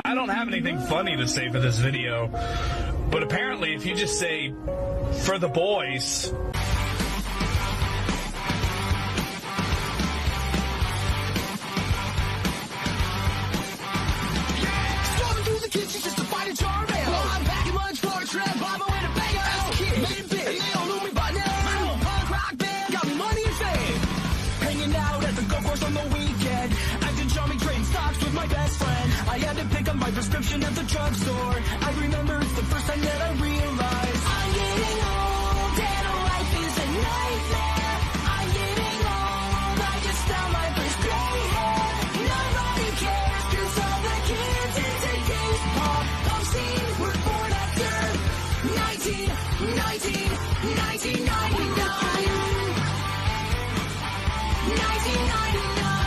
I don't have anything funny to say for this video, but apparently if you just say, for the boys... My prescription at the drugstore. I remember it's the first time that I realized I'm getting old and life is a nightmare. I'm getting old, I just found my first gray hair. Nobody cares cause all the kids in today's pop scene were born after 1999. 1999.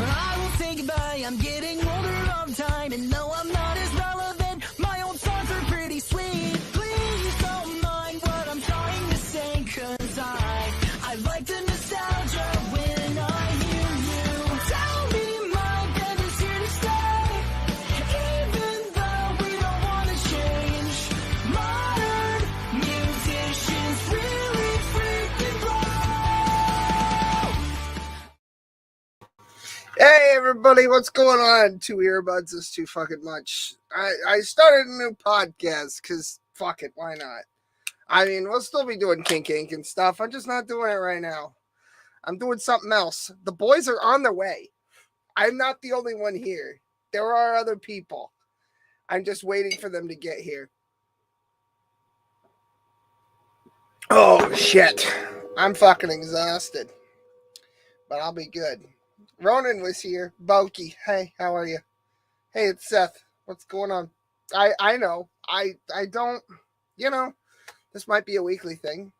I will say goodbye, I'm getting older all the time, and no, I'm not as relevant. My old songs are pretty sweet. Please don't mind what I'm trying to say, cause I like the nostalgia when I hear you. Tell me my band is here to stay, even though we don't want to change. Modern musicians really freaking blow. Hey everybody, what's going on? 2 earbuds is too fucking much. I started a new podcast because fuck it, why not? I mean, we'll still be doing Kink Ink and stuff. I'm just not doing it right now. I'm doing something else. The boys are on their way. I'm not the only one here. There are other people. I'm just waiting for them to get here. Oh shit. I'm fucking exhausted. But I'll be good. Ronan was here. Boki. Hey, how are you? Hey, it's Seth. What's going on? I know. I don't, this might be a weekly thing.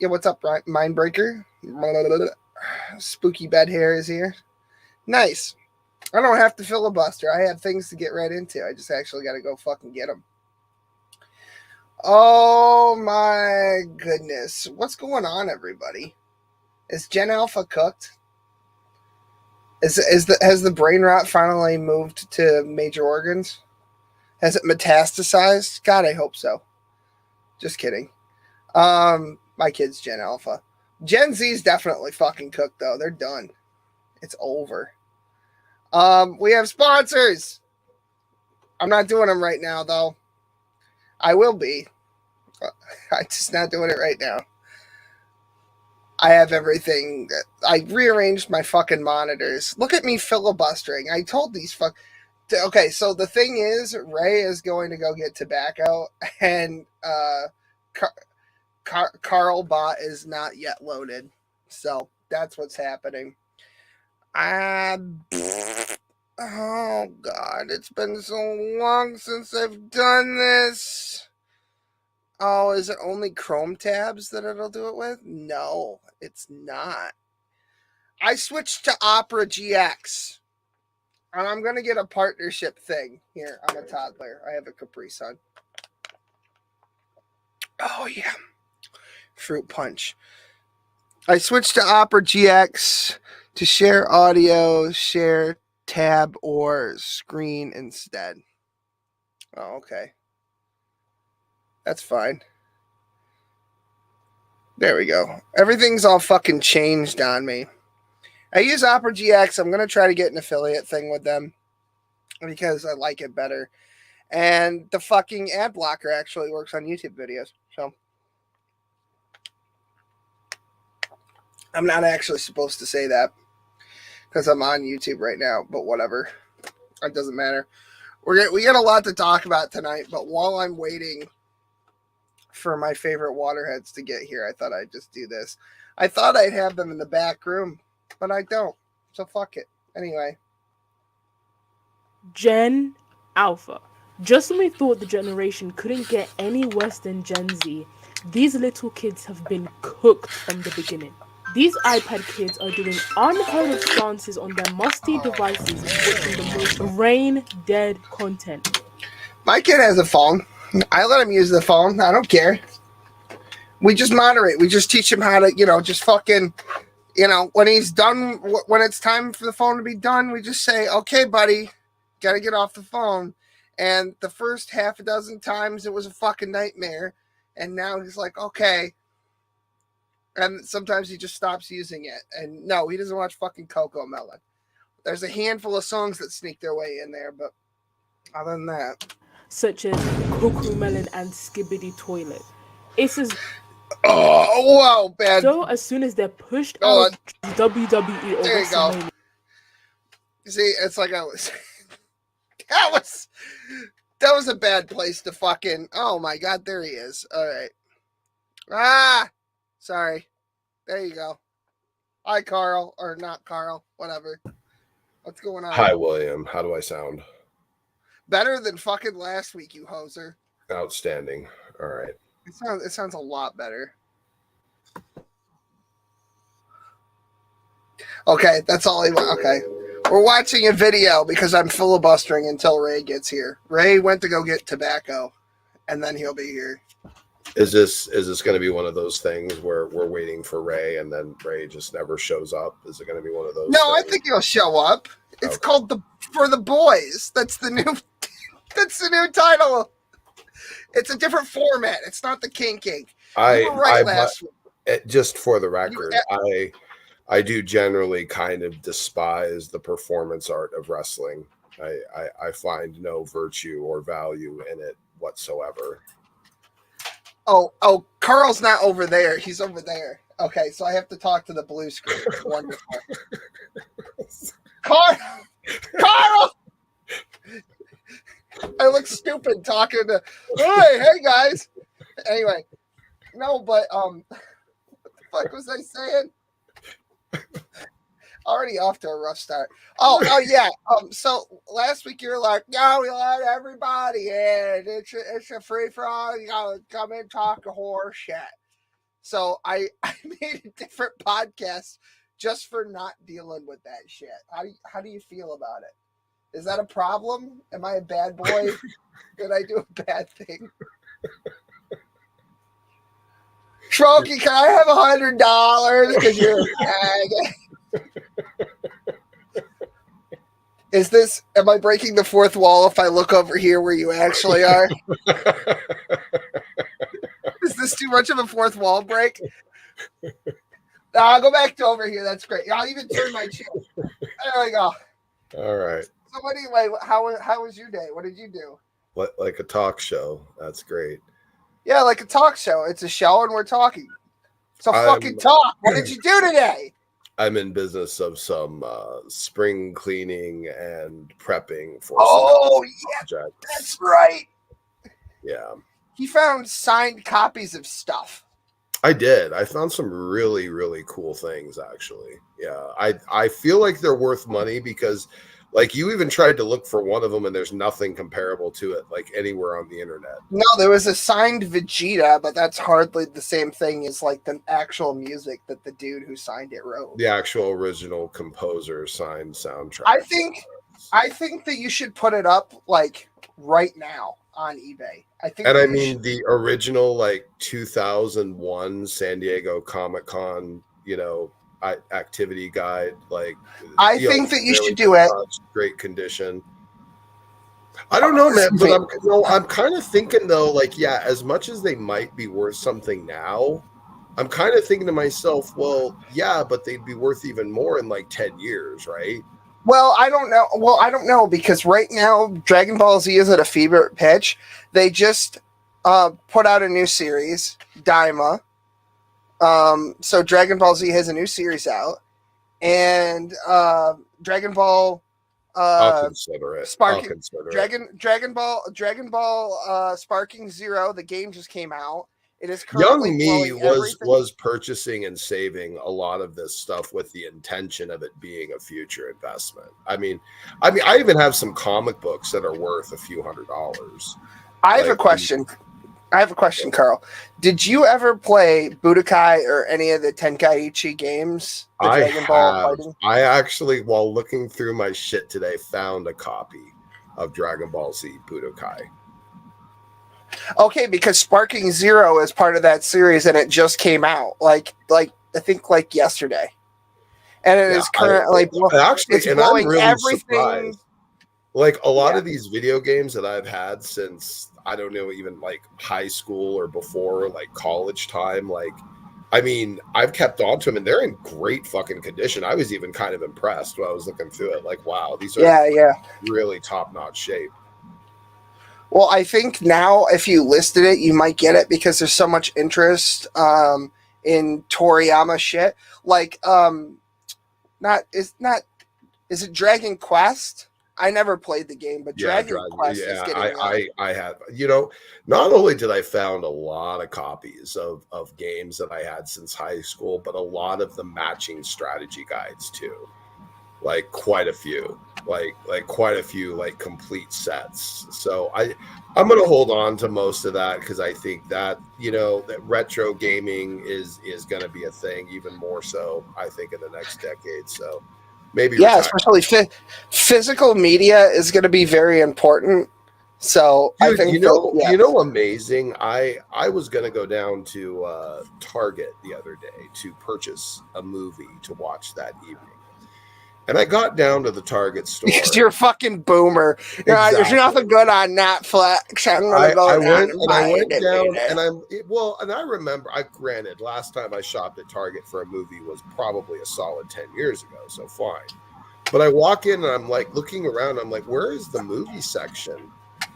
Yeah, what's up, Mindbreaker? Spooky Bed Hair is here. Nice. I don't have to filibuster. I have things to get right into. I just actually got to go fucking get them. Oh my goodness. What's going on, everybody? Is Gen Alpha cooked? Has the brain rot finally moved to major organs? Has it metastasized? God, I hope so. Just kidding. My kid's Gen Alpha. Gen Z's definitely fucking cooked though. They're done. It's over. We have sponsors. I'm not doing them right now though. I will be. I'm just not doing it right now. I have everything. I rearranged my fucking monitors. Look at me filibustering. I told these Okay, so the thing is, Ray is going to go get tobacco, and Carl Bot is not yet loaded. So that's what's happening. Oh God, it's been so long since I've done this. Oh, is it only Chrome tabs that it'll do it with? No, it's not. I switched to Opera GX. And I'm going to get a partnership thing. Here, I'm a toddler. I have a Capri Sun. Oh, yeah. Fruit punch. I switched to Opera GX to share audio, share tab, or screen instead. Oh, okay. That's fine. There we go. Everything's all fucking changed on me. I use Opera GX. I'm going to try to get an affiliate thing with them because I like it better. And the fucking ad blocker actually works on YouTube videos. So I'm not actually supposed to say that because I'm on YouTube right now, but whatever. It doesn't matter. We got a lot to talk about tonight, but while I'm waiting for my favorite waterheads to get here, I thought I'd just do this. I thought I'd have them in the back room, but I don't. So fuck it. Anyway. Gen Alpha. Just when we thought the generation couldn't get any worse than Gen Z, these little kids have been cooked from the beginning. These iPad kids are doing unheard of stances on their musty devices, watching the most brain-dead content. My kid has a phone. I let him use the phone. I don't care. We just moderate. We just teach him how to, just fucking, when he's done, when it's time for the phone to be done, we just say, okay, buddy, Gotta get off the phone. And the first half a dozen times it was a fucking nightmare. And now he's like, okay. And sometimes he just stops using it. And no, he doesn't watch fucking Coco Melon. There's a handful of songs that sneak their way in there, but other than that. Such as Coco Melon and Skibbity Toilet. It's as Oh, whoa, man. though as soon as they're pushed Hold out of WWE or There you go. WrestleMania. See, it's like I was. That was a bad place to fucking. Oh my god, there he is. All right. Sorry. There you go. Hi, Carl, or not Carl, whatever. What's going on? Hi, William. How do I sound? Better than fucking last week, you hoser. Outstanding. All right. It sounds a lot better. Okay, that's all I want. Okay. We're watching a video because I'm filibustering until Ray gets here. Ray went to go get tobacco, and then he'll be here. Is this going to be one of those things where we're waiting for Ray and then Ray just never shows up? Is it going to be one of those? No, I things? think he'll show up. It's Okay. called For the Boys. That's the new title. It's a different format. It's not the King King. You were right last week. Just for the record, I do generally kind of despise the performance art of wrestling. I find no virtue or value in it whatsoever. Oh, Carl's not over there. He's over there. Okay, so I have to talk to the blue screen. Wonderful. Carl! I look stupid talking to. Hey guys. Anyway, no, but what the fuck was I saying? Already off to a rough start. Oh yeah. So last week you were like, "No, we let everybody in. It's a free for all. You gotta come and talk a horse shit." So I made a different podcast just for not dealing with that shit. How do you feel about it? Is that a problem? Am I a bad boy? Did I do a bad thing? Shrokey, can I have $100 because you're a bag? Am I breaking the fourth wall if I look over here where you actually are? Is this too much of a fourth wall break? No, I'll go back to over here. That's great. I'll even turn my chair. There we go. All right. So anyway, how was your day? What did you do? What, like a talk show? That's great. Yeah, like a talk show. It's a show and we're talking. So fucking talk. What did you do today? I'm in business of some spring cleaning and prepping for projects. That's right. Yeah. He found signed copies of stuff. I did. I found some really, really cool things, actually. Yeah. I feel like they're worth money because, like, you even tried to look for one of them and there's nothing comparable to it, like, anywhere on the internet. No, there was a signed Vegeta, but that's hardly the same thing as, like, the actual music that the dude who signed it wrote. The actual original composer signed soundtrack. I think that you should put it up, like, right now on eBay. I mean, the original, like, 2001 San Diego Comic-Con, activity guide, like, I think that you should do it. Great condition. I don't know, man, but I'm kind of thinking though, like, yeah, as much as they might be worth something now, I'm kind of thinking to myself, well, yeah, but they'd be worth even more in like 10 years, right? Well, I don't know. Because right now Dragon Ball Z is at a fever pitch. They just put out a new series, Daima. So Dragon Ball Z has a new series out, and Dragon Ball I'll consider it. Dragon Ball Sparking Zero, the game just came out. It is currently Young me was purchasing and saving a lot of this stuff with the intention of it being a future investment. I mean, I even have some comic books that are worth a few $100s. I have a question, Carl. Did you ever play Budokai or any of the Tenkaichi games? I actually, while looking through my shit today, found a copy of Dragon Ball Z Budokai. Okay, because Sparking Zero is part of that series, and it just came out, like I think yesterday, and it is currently blowing I'm really everything. surprised. Like a lot of these video games that I've had since I don't know, even like high school or before, like college time, like I mean, I've kept on to them and they're in great fucking condition. I was even kind of impressed when I was looking through it. Like, wow, these are really top-notch shape. Well, I think now if you listed it, you might get it because there's so much interest in Toriyama shit. Like, is it Dragon Quest? I never played the game, but Dragon Quest is getting I have. You know, not only did I found a lot of copies of games that I had since high school, but a lot of the matching strategy guides too. Like quite a few. Like quite a few like complete sets. So I'm gonna hold on to most of that because I think that, you know, that retro gaming is gonna be a thing even more so, I think, in the next decade. So maybe especially physical media is going to be very important. So dude, I think you know, amazing. I was going to go down to Target the other day to purchase a movie to watch that evening, and I got down to the Target store. Because you're a fucking boomer. Exactly. There's nothing good on Netflix. I'm going to go I went down, and I remember. Granted, last time I shopped at Target for a movie was probably a solid 10 years ago, so fine. But I walk in and I'm like looking around. I'm like, where is the movie section?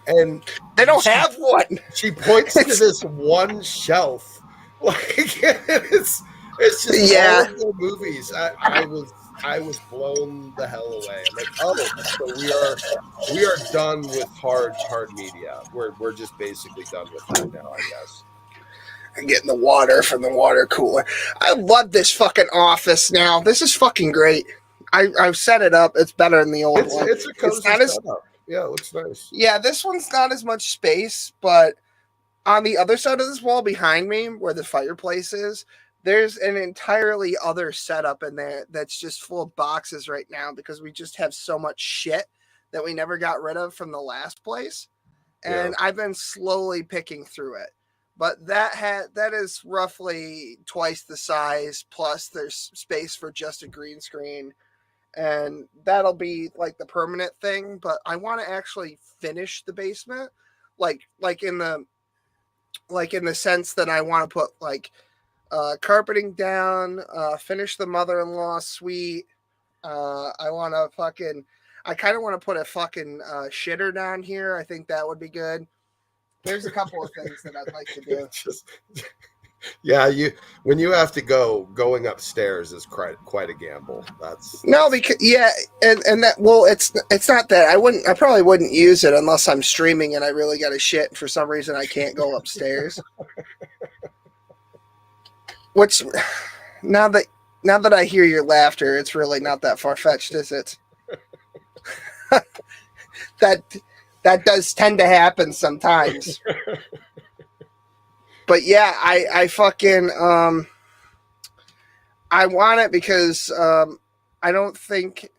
And they don't have one. She points to this one shelf. Like it's just all of the movies. I was blown the hell away. I'm like, oh, so we are done with hard media. We're just basically done with that now, I guess. I'm getting the water from the water cooler. I love this fucking office now. This is fucking great. I've set it up. It's better than the old one. It's a cozy setup. Yeah, it looks nice. Yeah, this one's not as much space, but on the other side of this wall behind me, where the fireplace is, there's an entirely other setup in there that's just full of boxes right now because we just have so much shit that we never got rid of from the last place. And I've been slowly picking through it. But that is roughly twice the size, plus there's space for just a green screen. And that'll be like the permanent thing. But I want to actually finish the basement. Like in the sense that I want to put like carpeting down, finish the mother-in-law suite. I kind of want to put a fucking shitter down here. I think that would be good. There's a couple of things that I'd like to do. When you have to going upstairs is quite a gamble. That's no, because and that it's not that I probably wouldn't use it unless I'm streaming and I really got a shit and for some reason I can't go upstairs. Which now that I hear your laughter, it's really not that far-fetched, is it? That does tend to happen sometimes. But yeah, I fucking I want it because I don't think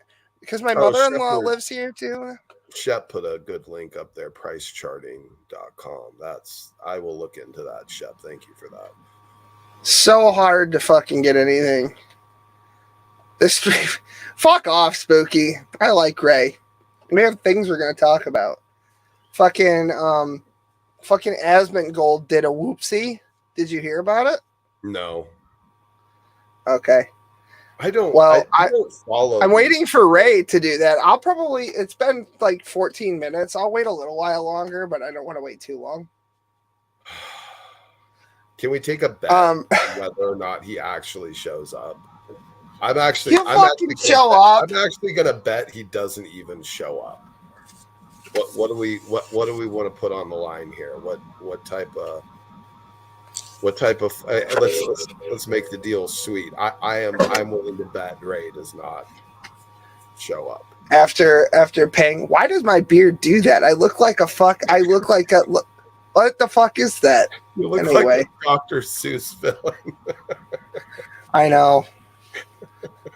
because my mother-in-law lives here too. Shep put a good link up there, pricecharting.com. I will look into that, Shep. Thank you for that. So hard to fucking get anything. Fuck off, Spooky. I like Gray. We have things we're gonna talk about. Fucking Asmongold did a whoopsie. Did you hear about it? No. Okay. I don't. Well, I don't follow. I'm waiting for Ray to do that. It's been like 14 minutes. I'll wait a little while longer, but I don't want to wait too long. Can we take a bet on whether or not he actually shows up? I'm actually gonna bet he doesn't even show up. What do we want to put on the line here? What type of let's make the deal sweet. I'm willing to bet Ray does not show up after paying. Why does my beard do that? I look like a what the fuck is that? You look like a Dr. Seuss villain. I know.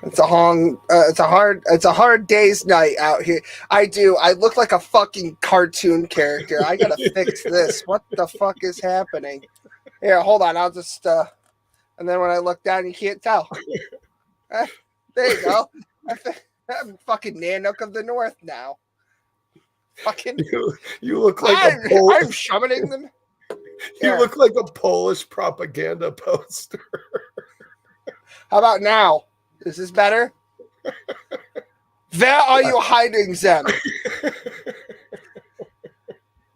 It's a hard day's night out here. I do. I look like a fucking cartoon character. I gotta fix this. What the fuck is happening? Here, hold on. I'll just and then when I look down, you can't tell. There you go. I'm fucking Nanook of the North now. Fucking. You look like I'm summoning them. You look like a Polish propaganda poster. How about now? Is this better? Where are you hiding them?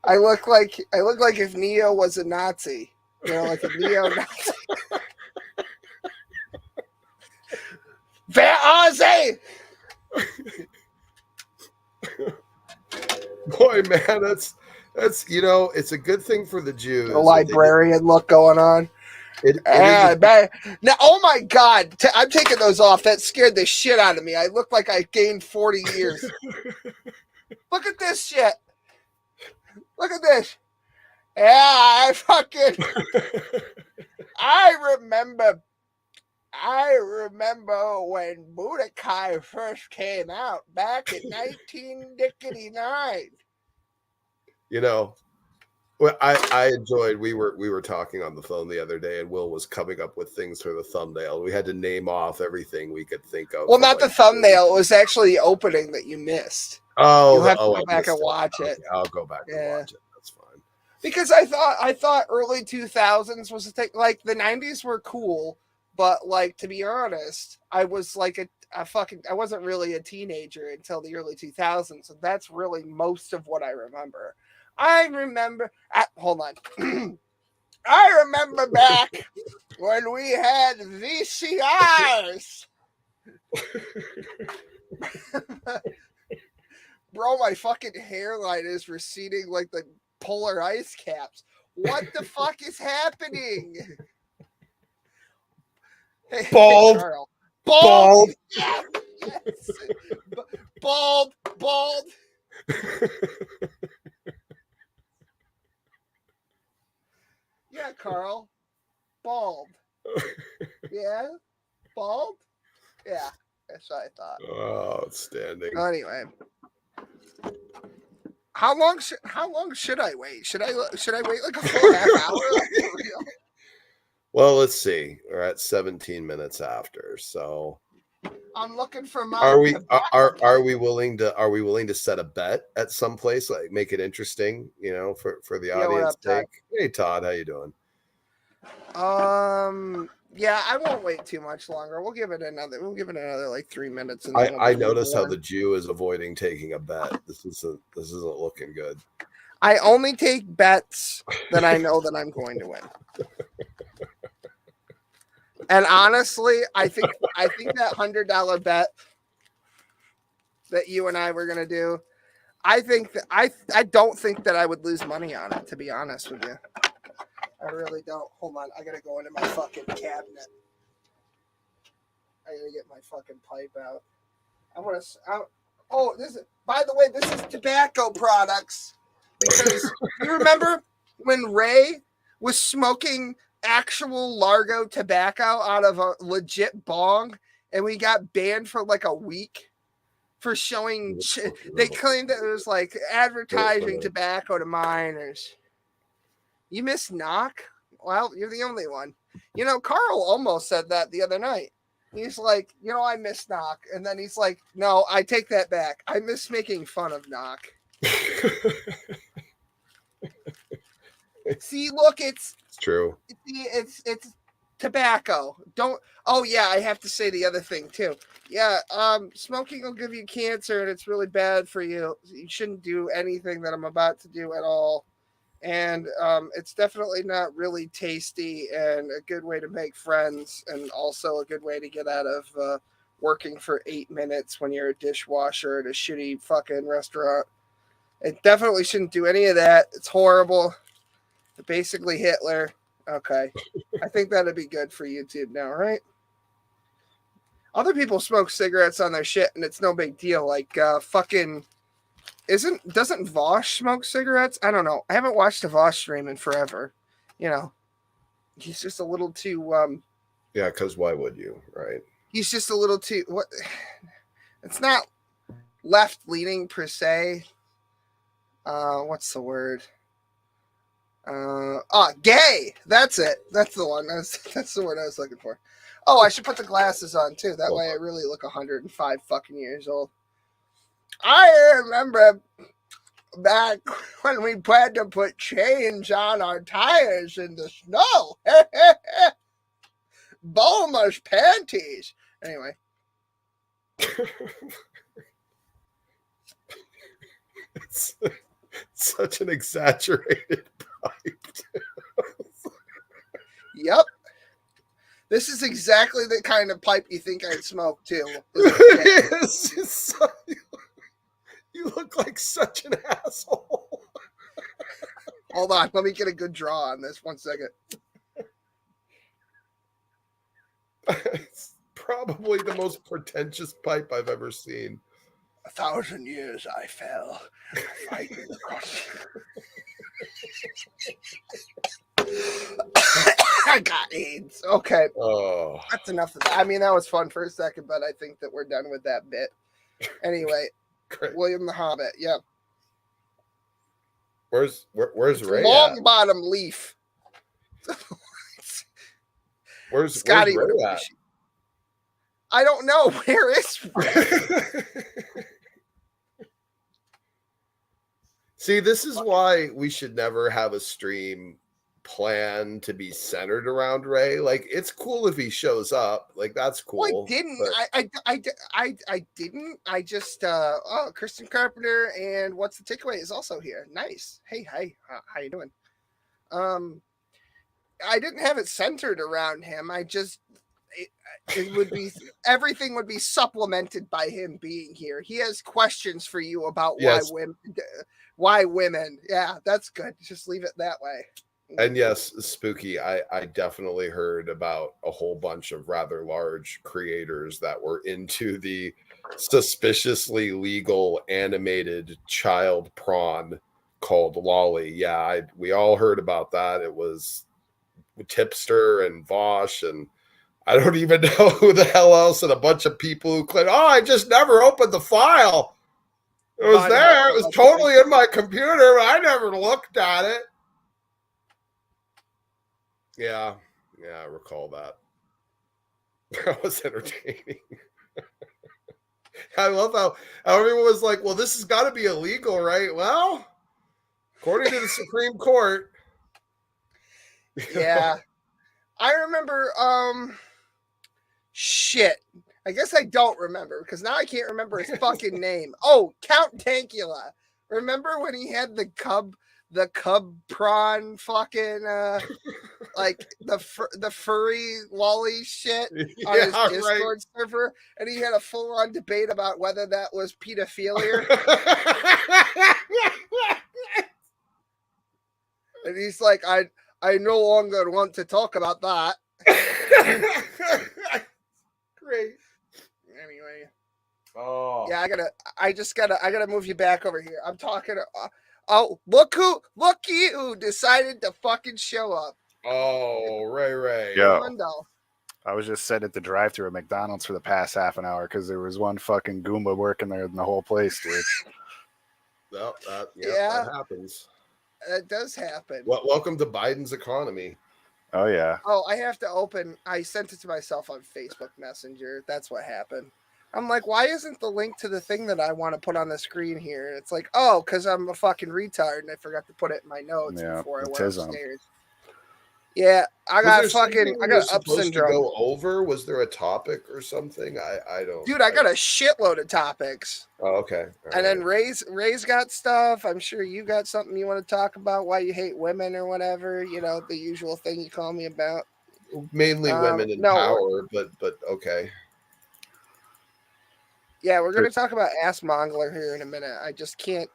I look like if Neo was a Nazi. You know, like a neo-Nazi. Where are they? Boy, man, that's it's a good thing for the Jews. A librarian look going on. Now, oh my God, I'm taking those off. That scared the shit out of me. I look like I gained 40 years. Look at this shit. Look at this. Yeah, I remember when Budokai first came out back in 1999. You know, well, I enjoyed. We were talking on the phone the other day, and Will was coming up with things for the thumbnail. We had to name off everything we could think of. Well, not the thumbnail. It was actually the opening that you missed. Oh, you'll have to go back and watch it. Okay, I'll go back and watch it. That's fine. Because I thought early 2000s was a thing. Like the 90s were cool, but like to be honest, I was like I wasn't really a teenager until the early 2000s, and that's really most of what I remember. I remember. Hold on. I remember back when we had VCRs. Bro, my fucking hairline is receding like the polar ice caps. What the fuck is happening? Hey, Bald. Carl. Bald. Yes. Bald. Yeah, Carl. Bald. Yeah? Bald? Yeah, that's what I thought. Oh, outstanding. Anyway. How long should I wait? Should I wait like a full half hour? Well, let's see. We're at 17 minutes after, so I'm looking for my. Are we willing to set a bet at some place, like make it interesting, for the audience sake? Hey, Todd, how you doing? Yeah, I won't wait too much longer. We'll give it another like 3 minutes. And I notice how the Jew is avoiding taking a bet. This isn't looking good. I only take bets that I know that I'm going to win. And honestly, I think that $100 bet that you and I were gonna do, I don't think that I would lose money on it, to be honest with you. I really don't. Hold on, I gotta go into my fucking cabinet. I gotta get my fucking pipe out. By the way, this is tobacco products. Because you remember when Ray was smoking actual Largo tobacco out of a legit bong, and we got banned for like a week for showing. They claimed that it was like advertising tobacco to minors. You miss knock? Well, you're the only one. Carl almost said that the other night. He's like, I miss knock, and then he's like, no, I take that back. I miss making fun of knock. See, look, it's true. It's tobacco. Oh yeah, I have to say the other thing too. Yeah, smoking will give you cancer, and it's really bad for you. You shouldn't do anything that I'm about to do at all. And it's definitely not really tasty, and a good way to make friends, and also a good way to get out of working for 8 minutes when you're a dishwasher at a shitty fucking restaurant. It definitely shouldn't do any of that. It's horrible. Basically Hitler. Okay. I think that'd be good for YouTube now, right? Other people smoke cigarettes on their shit, and it's no big deal. Like doesn't Vosh smoke cigarettes? I don't know. I haven't watched a Vosh stream in forever. He's just a little too yeah, because why would you, right? He's just a little too it's not left leaning per se. What's the word? Gay. That's it. That's the one. That's the word I was looking for. Oh, I should put the glasses on too. That way I really look 105 fucking years old. I remember back when we planned to put chains on our tires in the snow. Bulma's panties. Anyway. It's such an exaggerated pipe. Yep. This is exactly the kind of pipe you think I'd smoke too. It's just you look like such an asshole. Hold on, let me get a good draw on this. 1 second. It's probably the most pretentious pipe I've ever seen. 1,000 years I fell, fighting across. I got AIDS. Okay. Oh, That's enough of that. I mean, that was fun for a second, but I think that we're done with that bit. Anyway, great. William the Hobbit. Yeah. Where's Ray? Long bottom leaf. Where's Scotty? Ray at? I don't know. Where is Ray? See, this is why we should never have a stream plan to be centered around Ray. Like, it's cool if he shows up. Like, that's cool. Well, I didn't. But... I didn't. I just. Kristen Carpenter and What's the Takeaway is also here. Nice. Hey, hi. How you doing? I didn't have it centered around him. I just. It would be everything would be supplemented by him being here. He has questions for you about why women. Yeah, that's good. Just leave it that way. And yes, Spooky, I definitely heard about a whole bunch of rather large creators that were into the suspiciously legal animated child prawn called Lolly. Yeah, we all heard about that. It was Tipster and Vosh, and I don't even know who the hell else, and a bunch of people who claim, oh, I just never opened the file. It was there. It was totally in my computer, but I never looked at it. Yeah, I recall that. That was entertaining. I love how everyone was like, well, this has got to be illegal, right? Well, according to the Supreme Court. Yeah. I remember, shit. I guess I don't remember because now I can't remember his fucking name. Oh, Count Dankula. Remember when he had the cub prawn fucking like the furry lolly shit on his Discord server, and he had a full-on debate about whether that was pedophilia. And he's like, I no longer want to talk about that. Great. Anyway. Oh. Yeah, I gotta move you back over here. I'm talking oh, look who decided to fucking show up. Oh, Ray. Yo, I was just sitting at the drive-thru at McDonald's for the past half an hour because there was one fucking Goomba working there in the whole place, dude. Well, that happens. That does happen. Well, welcome to Biden's economy. Oh, yeah. Oh, I have to open. I sent it to myself on Facebook Messenger. That's what happened. I'm like, why isn't the link to the thing that I want to put on the screen here? And it's like, oh, because I'm a fucking retard and I forgot to put it in my notes before I went upstairs. Yeah, I got up syndrome. To go over? Was there a topic or something? I don't. Dude, I got a shitload of topics. Oh, okay. And then Ray's got stuff. I'm sure you got something you want to talk about. Why you hate women or whatever. You know, the usual thing you call me about. Mainly women in power, but okay. Yeah, we're going to talk about Ass Mongler here in a minute. I just can't.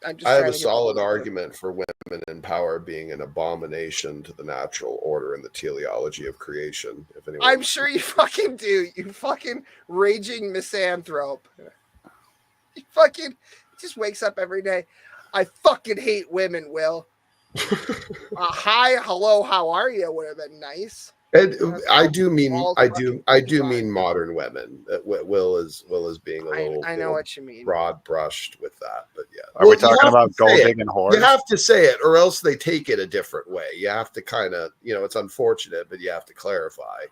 I have a solid argument for women in power being an abomination to the natural order and the teleology of creation. If anyone, I'm sure you fucking do. You fucking raging misanthrope. He fucking just wakes up every day. I fucking hate women, Will. Hi, hello, how are you? Would have been nice. And I do mean modern women. Will is being a little. I know what you mean. Broad brushed with that, but yeah. Are we talking about gold digging whores? You have to say it, or else they take it a different way. You have to kind of, it's unfortunate, but you have to clarify.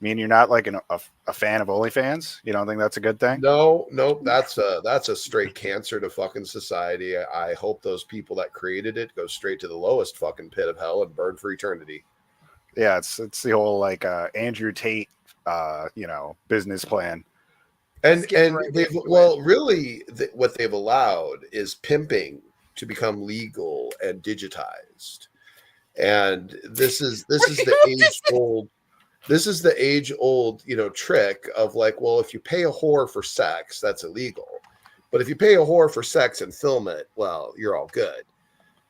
mean you're not like a fan of OnlyFans? You don't think that's a good thing? No, that's a straight cancer to fucking society. I hope those people that created it go straight to the lowest fucking pit of hell and burn for eternity. Yeah, it's the whole like Andrew Tate, business plan. And right they've really what they've allowed is pimping to become legal and digitized. And this is the age old trick of like, well, if you pay a whore for sex, that's illegal. But if you pay a whore for sex and film it, well, you're all good.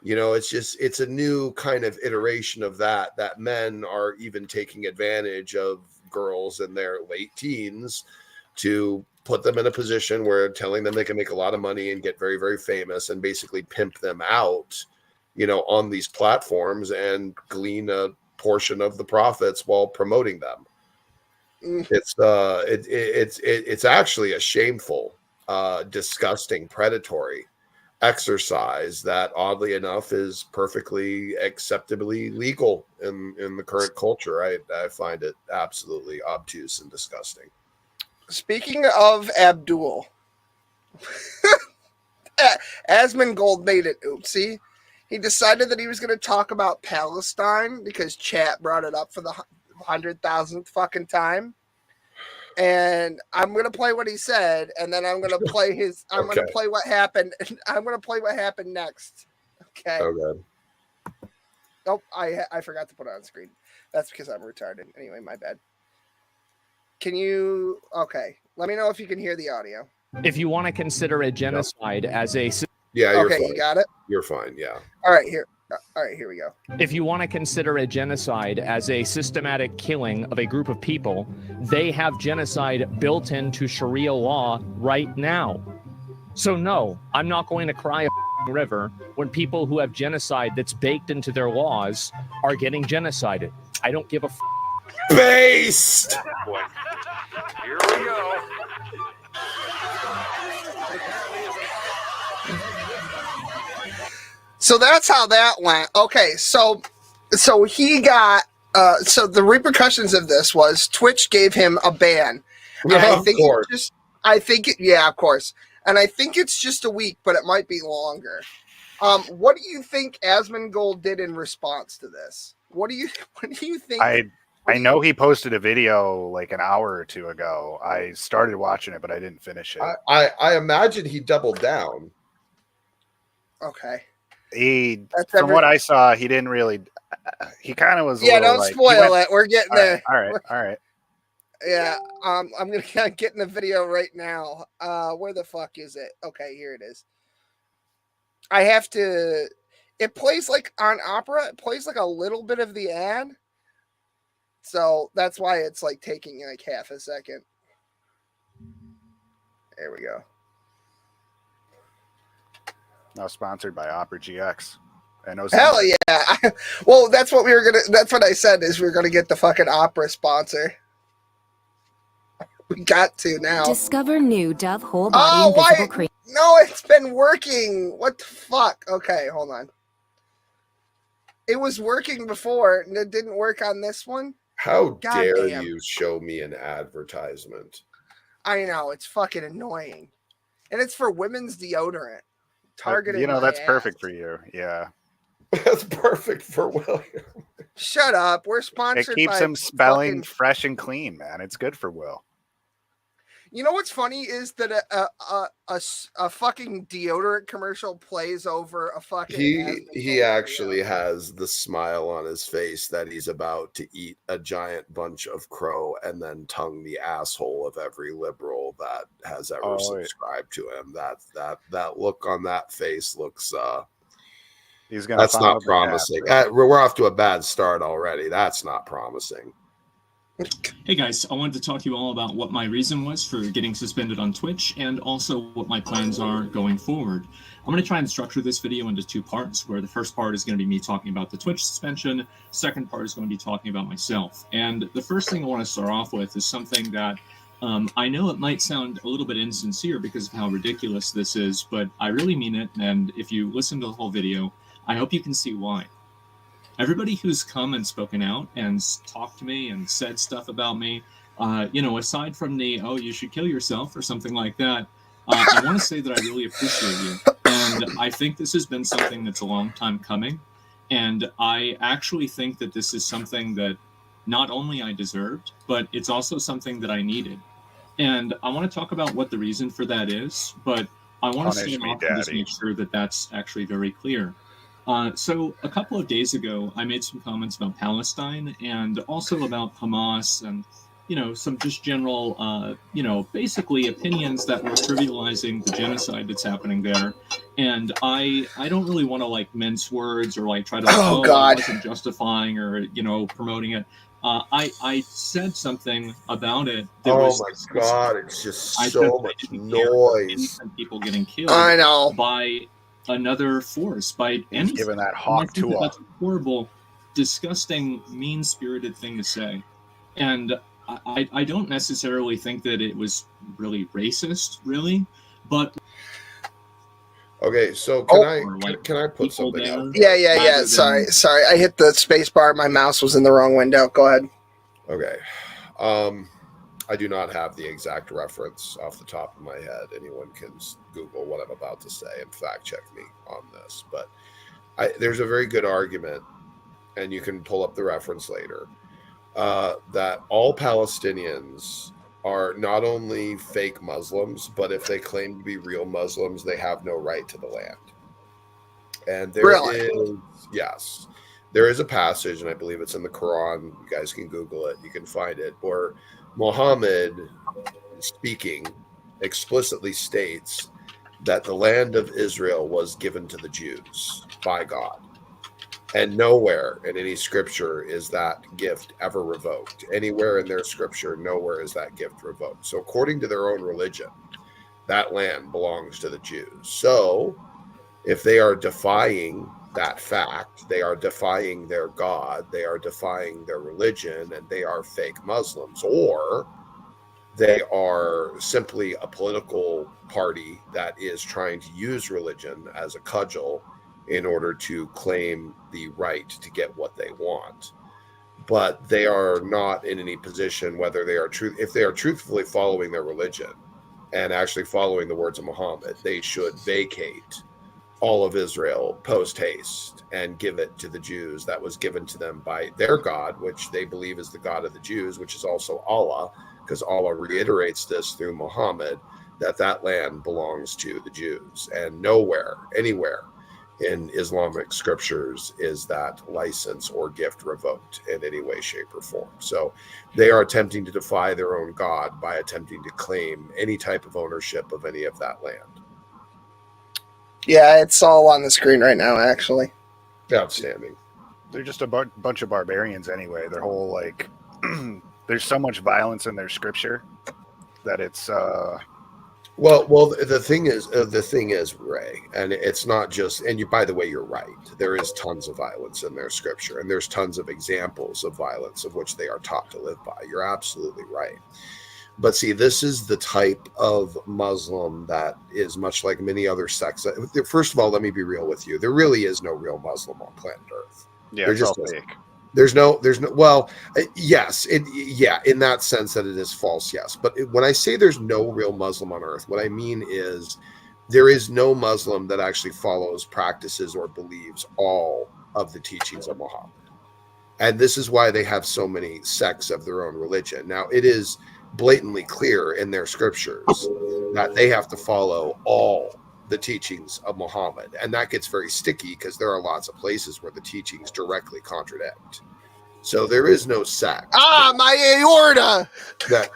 It's a new kind of iteration of that men are even taking advantage of girls in their late teens to put them in a position where telling them they can make a lot of money and get very, very famous and basically pimp them out, on these platforms and glean a portion of the profits while promoting them. It's actually a shameful, disgusting, predatory exercise that oddly enough is perfectly acceptably legal in the current culture. I find it absolutely obtuse and disgusting. Speaking of Abdul, Asmongold made it oopsie. He decided that he was going to talk about Palestine because chat brought it up for the 100,000th fucking time. And I'm going to play what he said, and then I'm going to play I'm going to play what happened. I'm going to play what happened next. Okay. Oh, God. Nope, I forgot to put it on screen. That's because I'm retarded. Anyway, my bad. Can you... Okay. Let me know if you can hear the audio. If you want to consider a genocide as a... Yeah, you're okay, fine. You got it? You're fine, yeah. All right, here we go. If you want to consider a genocide as a systematic killing of a group of people, they have genocide built into Sharia law right now. So no, I'm not going to cry a river when people who have genocide that's baked into their laws are getting genocided. I don't give a Based! Boy. Here we go. So that's how that went. Okay, so he got so the repercussions of this was Twitch gave him a ban. Yeah, of course. Yeah, of course. And I think it's just a week, but it might be longer. What do you think Asmongold did in response to this? What do you think? I know he posted a video like an hour or two ago. I started watching it, but I didn't finish it. I imagine he doubled down. Okay. From what I saw, he didn't really. He kind of was. Yeah, don't spoil it. We're getting there. All right. Yeah. I'm gonna get in the video right now. Where the fuck is it? Okay, here it is. I have to. It plays like on Opera. It plays like a little bit of the ad. So that's why it's like taking like half a second. There we go. Now sponsored by Opera GX. Hell yeah. Well, that's what I said is we're gonna get the fucking Opera sponsor. We got to now. Discover new Dove Whole Body Invisible Cream. No, it's been working. What the fuck? Okay, hold on. It was working before and it didn't work on this one. How dare you show me an advertisement? I know, it's fucking annoying. And it's for women's deodorant. Targeted. That's perfect for you. Yeah. That's perfect for William. Shut up. We're sponsored by... It keeps him smelling fresh and clean, man. It's good for Will. You know what's funny is that a fucking deodorant commercial plays over a fucking... He actually has the smile on his face that he's about to eat a giant bunch of crow and then tongue the asshole of every liberal that has ever subscribed to him. That look on that face looks... that's not promising. We're off to a bad start already. That's not promising. Hey guys, I wanted to talk to you all about what my reason was for getting suspended on Twitch and also what my plans are going forward. I'm going to try and structure this video into two parts, where the first part is going to be me talking about the Twitch suspension. Second part is going to be talking about myself. And the first thing I want to start off with is something that I know it might sound a little bit insincere because of how ridiculous this is, but I really mean it. And if you listen to the whole video, I hope you can see why. everybody who's come and spoken out and talked to me and said stuff about me, aside from the, oh, you should kill yourself or something like that, I want to say that I really appreciate you. And I think this has been something that's a long time coming. And I actually think that this is something that not only I deserved, but it's also something that I needed. And I want to talk about what the reason for that is, but I want to start off and just make sure that that's actually very clear. So a couple of days ago, I made some comments about Palestine and also about Hamas and, some just general, basically opinions that were trivializing the genocide that's happening there. And I don't really want to mince words or try to, I wasn't justifying or, promoting it. I said something about it. That my God, it's just so much noise. People getting killed. I know. By another force, by any. Given that hawk to that's a horrible, disgusting, mean-spirited thing to say, and I don't necessarily think that it was really racist, really, but. Okay, so can I put something out? Yeah. Sorry. I hit the space bar. My mouse was in the wrong window. Go ahead. Okay. I do not have the exact reference off the top of my head. Anyone can Google what I'm about to say and fact check me on this. But there's a very good argument, and you can pull up the reference later, that all Palestinians are not only fake Muslims, but if they claim to be real Muslims, they have no right to the land. And there is a passage, and I believe it's in the Quran. You guys can Google it. You can find it. Where Muhammad, speaking, explicitly states that the land of Israel was given to the Jews by God. And nowhere in any scripture is that gift ever revoked. Anywhere in their scripture, nowhere is that gift revoked. So according to their own religion, that land belongs to the Jews. So if they are defying that fact, they are defying their God, they are defying their religion, and they are fake Muslims, or they are simply a political party that is trying to use religion as a cudgel in order to claim the right to get what they want. But they are not in any position whether they are if they are truthfully following their religion and actually following the words of Muhammad, they should vacate all of Israel post haste and give it to the Jews that was given to them by their God, which they believe is the God of the Jews, which is also Allah, because Allah reiterates this through Muhammad, that land belongs to the Jews. And nowhere, anywhere in Islamic scriptures is that license or gift revoked in any way, shape, or form. So they are attempting to defy their own God by attempting to claim any type of ownership of any of that land. Yeah, it's all on the screen right now, actually. Outstanding. They're just a bunch of barbarians anyway. Their whole, there's so much violence in their scripture that it's... Well, the thing is, Ray, and it's not just, and by the way, you're right. There is tons of violence in their scripture, and there's tons of examples of violence of which they are taught to live by. You're absolutely right. But see, this is the type of Muslim that is much like many other sects. First of all, let me be real with you. There really is no real Muslim on planet Earth. Yeah, it's all fake. There's no, well, yes, in that sense that it is false, yes. But when I say there's no real Muslim on earth, what I mean is there is no Muslim that actually follows, practices, or believes all of the teachings of Muhammad. And this is why they have so many sects of their own religion. Now, it is blatantly clear in their scriptures that they have to follow all the teachings of Muhammad, and that gets very sticky because there are lots of places where the teachings directly contradict. So there is no sect. My aorta. That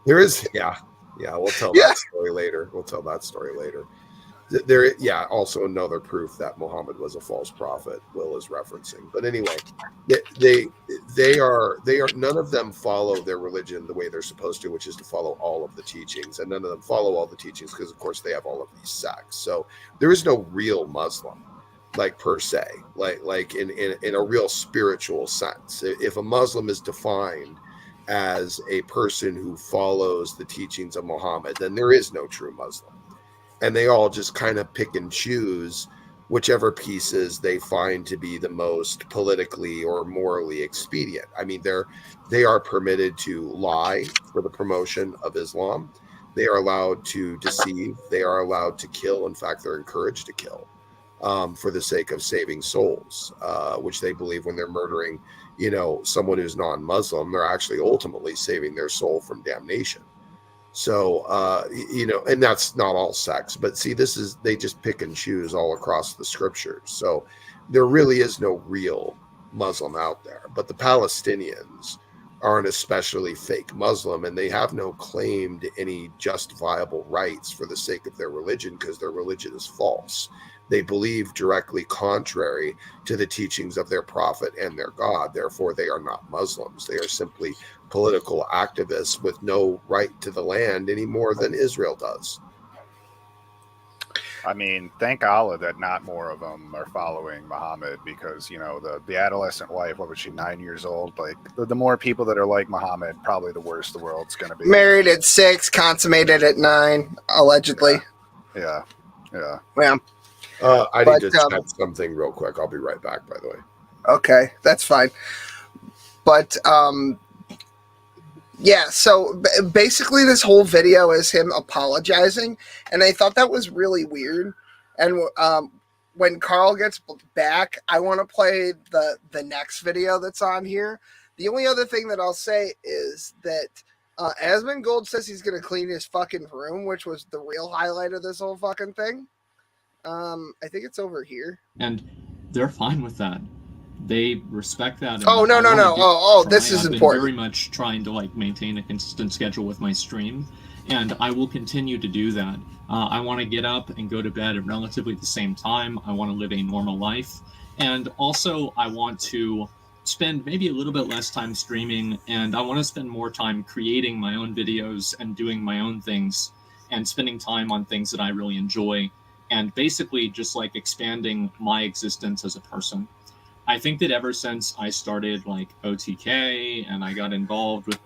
there is, we'll tell that story later. Also another proof that Muhammad was a false prophet. Will is referencing, but anyway, they are none of them follow their religion the way they're supposed to, which is to follow all of the teachings, and none of them follow all the teachings because, of course, they have all of these sects. So there is no real Muslim, per se, like in a real spiritual sense. If a Muslim is defined as a person who follows the teachings of Muhammad, then there is no true Muslim. And they all just kind of pick and choose whichever pieces they find to be the most politically or morally expedient. I mean, they are permitted to lie for the promotion of Islam. They are allowed to deceive. They are allowed to kill. In fact, they're encouraged to kill for the sake of saving souls, which they believe when they're murdering, someone who's non-Muslim, they're actually ultimately saving their soul from damnation. So, and that's not all sects, but see, they just pick and choose all across the scriptures. So there really is no real Muslim out there, but the Palestinians are an especially fake Muslim, and they have no claim to any justifiable rights for the sake of their religion, because their religion is false. They believe directly contrary to the teachings of their prophet and their God. Therefore, they are not Muslims. They are simply political activists with no right to the land any more than Israel does. I mean, thank Allah that not more of them are following Muhammad, because, the adolescent wife, what was she, 9 years old? Like, the more people that are like Muhammad, probably the worse the world's going to be. Married at 6, consummated at 9, allegedly. Yeah. I need to check something real quick. I'll be right back, by the way. Okay, that's fine. But, yeah, so basically this whole video is him apologizing, and I thought that was really weird. And when Carl gets back, I want to play the next video that's on here. The only other thing that I'll say is that Asmongold says he's going to clean his fucking room, which was the real highlight of this whole fucking thing. I think it's over here. And they're fine with that. They respect that. Oh, no. This is important. I'm very much trying to maintain a consistent schedule with my stream, and I will continue to do that. I want to get up and go to bed at relatively the same time. I want to live a normal life. And also I want to spend maybe a little bit less time streaming, and I want to spend more time creating my own videos and doing my own things and spending time on things that I really enjoy, and basically just expanding my existence as a person. I think that ever since I started OTK and I got involved with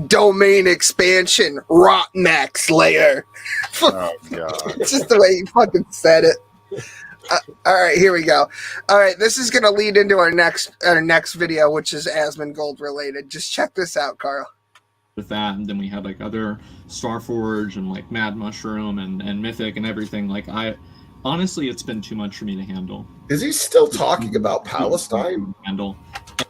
domain expansion, rot max layer. Oh god. It's just the way you fucking said it. All right, here we go. All right, this is going to lead into our next video, which is Asmongold related. Just check this out, Carl. With that, and then we had other Starforge and Mad Mushroom and Mythic and everything. Honestly, it's been too much for me to handle. Is he still talking about Palestine?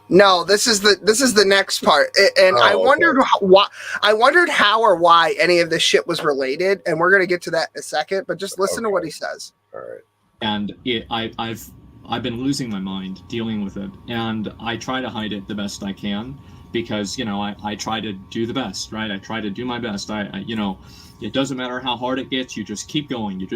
No, this is the next part, and I wondered why. I wondered how or why any of this shit was related, and we're gonna get to that in a second. But just listen to what he says. All right. And I've been losing my mind dealing with it, and I try to hide it the best I can, because I try to do the best, right? I try to do my best. It doesn't matter how hard it gets. You just keep going. It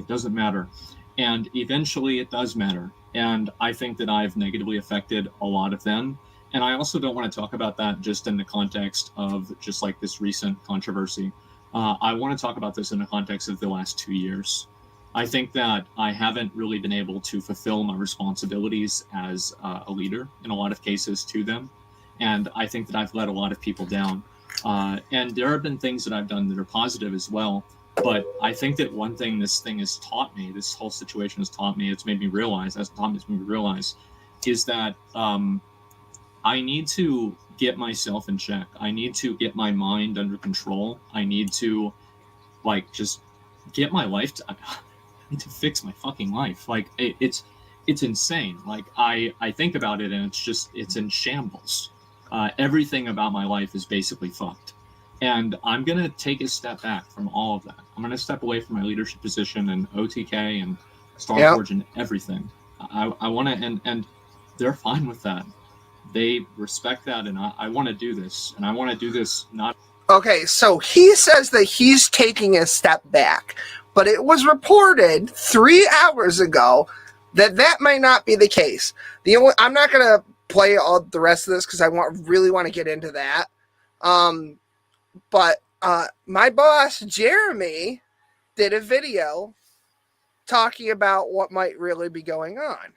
doesn't matter. And eventually it does matter. And I think that I've negatively affected a lot of them. And I also don't want to talk about that just in the context of just this recent controversy. I want to talk about this in the context of the last 2 years. I think that I haven't really been able to fulfill my responsibilities as a leader in a lot of cases to them. And I think that I've let a lot of people down. And there have been things that I've done that are positive as well. But I think that one thing this thing has taught me, this whole situation has taught me, is made me realize, is that I need to get myself in check. I need to get my mind under control. I need to just get my life I need to fix my fucking life. It's insane. I think about it, and it's in shambles. Everything about my life is basically fucked. And I'm going to take a step back from all of that. I'm going to step away from my leadership position and OTK and Starforge and everything. I want to, and they're fine with that. They respect that, and I want to do this. And I want to do this not... Okay, so he says that he's taking a step back. But it was reported 3 hours ago that might not be the case. I'm not going to play all the rest of this because I really want to get into that. But my boss, Jeremy, did a video talking about what might really be going on.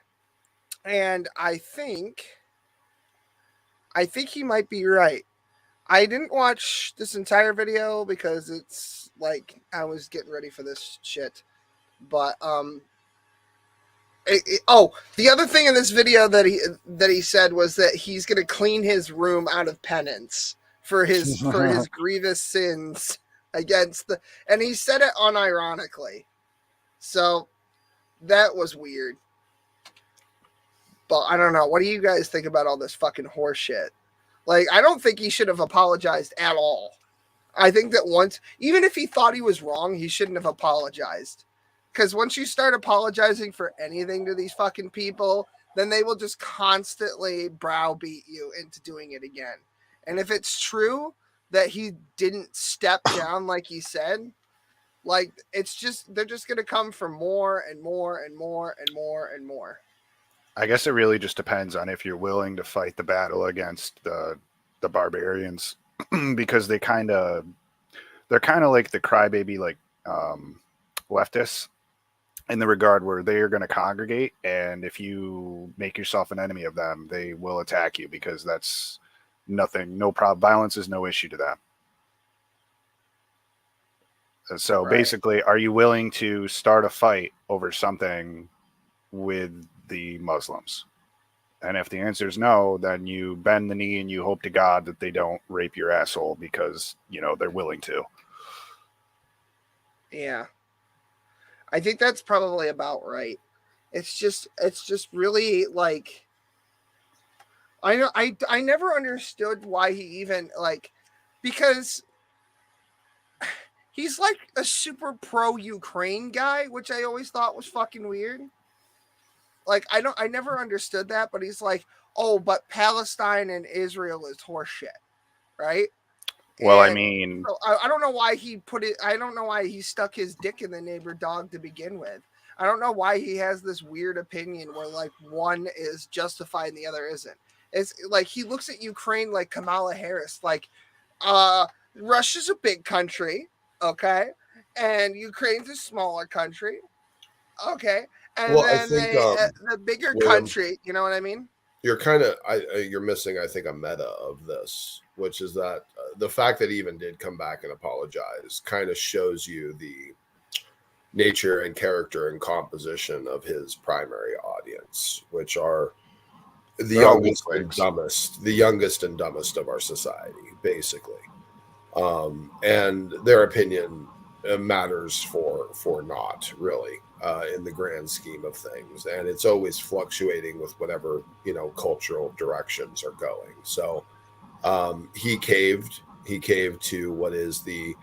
And I think he might be right. I didn't watch this entire video because it's I was getting ready for this shit. But Oh, the other thing in this video that he said was that he's going to clean his room out of penance for his grievous sins against the, and he said it unironically. So that was weird. But I don't know. What do you guys think about all this fucking horse shit? Like, I don't think he should have apologized at all. I think that once, even if he thought he was wrong, he shouldn't have apologized. Because once you start apologizing for anything to these fucking people, then they will just constantly browbeat you into doing it again. And if it's true that he didn't step down like he said, like, it's just, they're just going to come for more and more and more and more and more. I guess it really just depends on if you're willing to fight the battle against the barbarians, because they're kind of like the crybaby, like leftists, in the regard where they are going to congregate, and if you make yourself an enemy of them, they will attack you, because that's nothing, no problem. Violence is no issue to them. And so right. Basically, are you willing to start a fight over something with the Muslims? And if the answer is no, then you bend the knee and you hope to God that they don't rape your asshole, because, you know, they're willing to. Yeah. I think that's probably about right. It's just really like, I never understood why he even, like, because he's like a super pro Ukraine guy, which I always thought was fucking weird. Like, I never understood that, but he's like, oh, but Palestine and Israel is horseshit, right? Well, and I mean, so I don't know why he put it. I don't know why he stuck his dick in the neighbor dog to begin with. I don't know why he has this weird opinion where, like, one is justified and the other isn't. It's like he looks at Ukraine like Kamala Harris, like, Russia's a big country, okay, and Ukraine's a smaller country, okay, and well, then I think, the bigger country, you know what I mean? You're you're missing, I think, a meta of this, which is that the fact that he even did come back and apologize kind of shows you the nature and character and composition of his primary audience, which are the youngest and dumbest of our society, basically. And their opinion matters for naught, really, in the grand scheme of things. And it's always fluctuating with whatever, you know, cultural directions are going. So he caved to what is the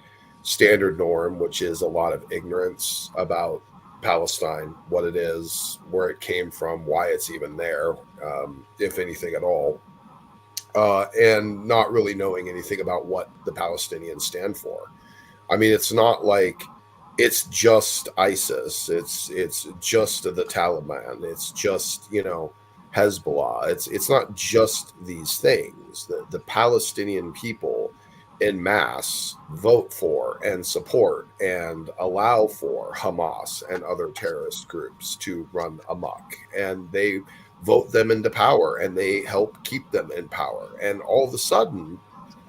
standard norm, which is a lot of ignorance about Palestine, what it is, where it came from, why it's even there, if anything at all. And not really knowing anything about what the Palestinians stand for. I mean, it's not like it's just ISIS. It's just the Taliban. It's just, you know, Hezbollah. It's not just these things. The Palestinian people en masse vote for and support and allow for Hamas and other terrorist groups to run amok. And they vote them into power, and they help keep them in power. And all of a sudden,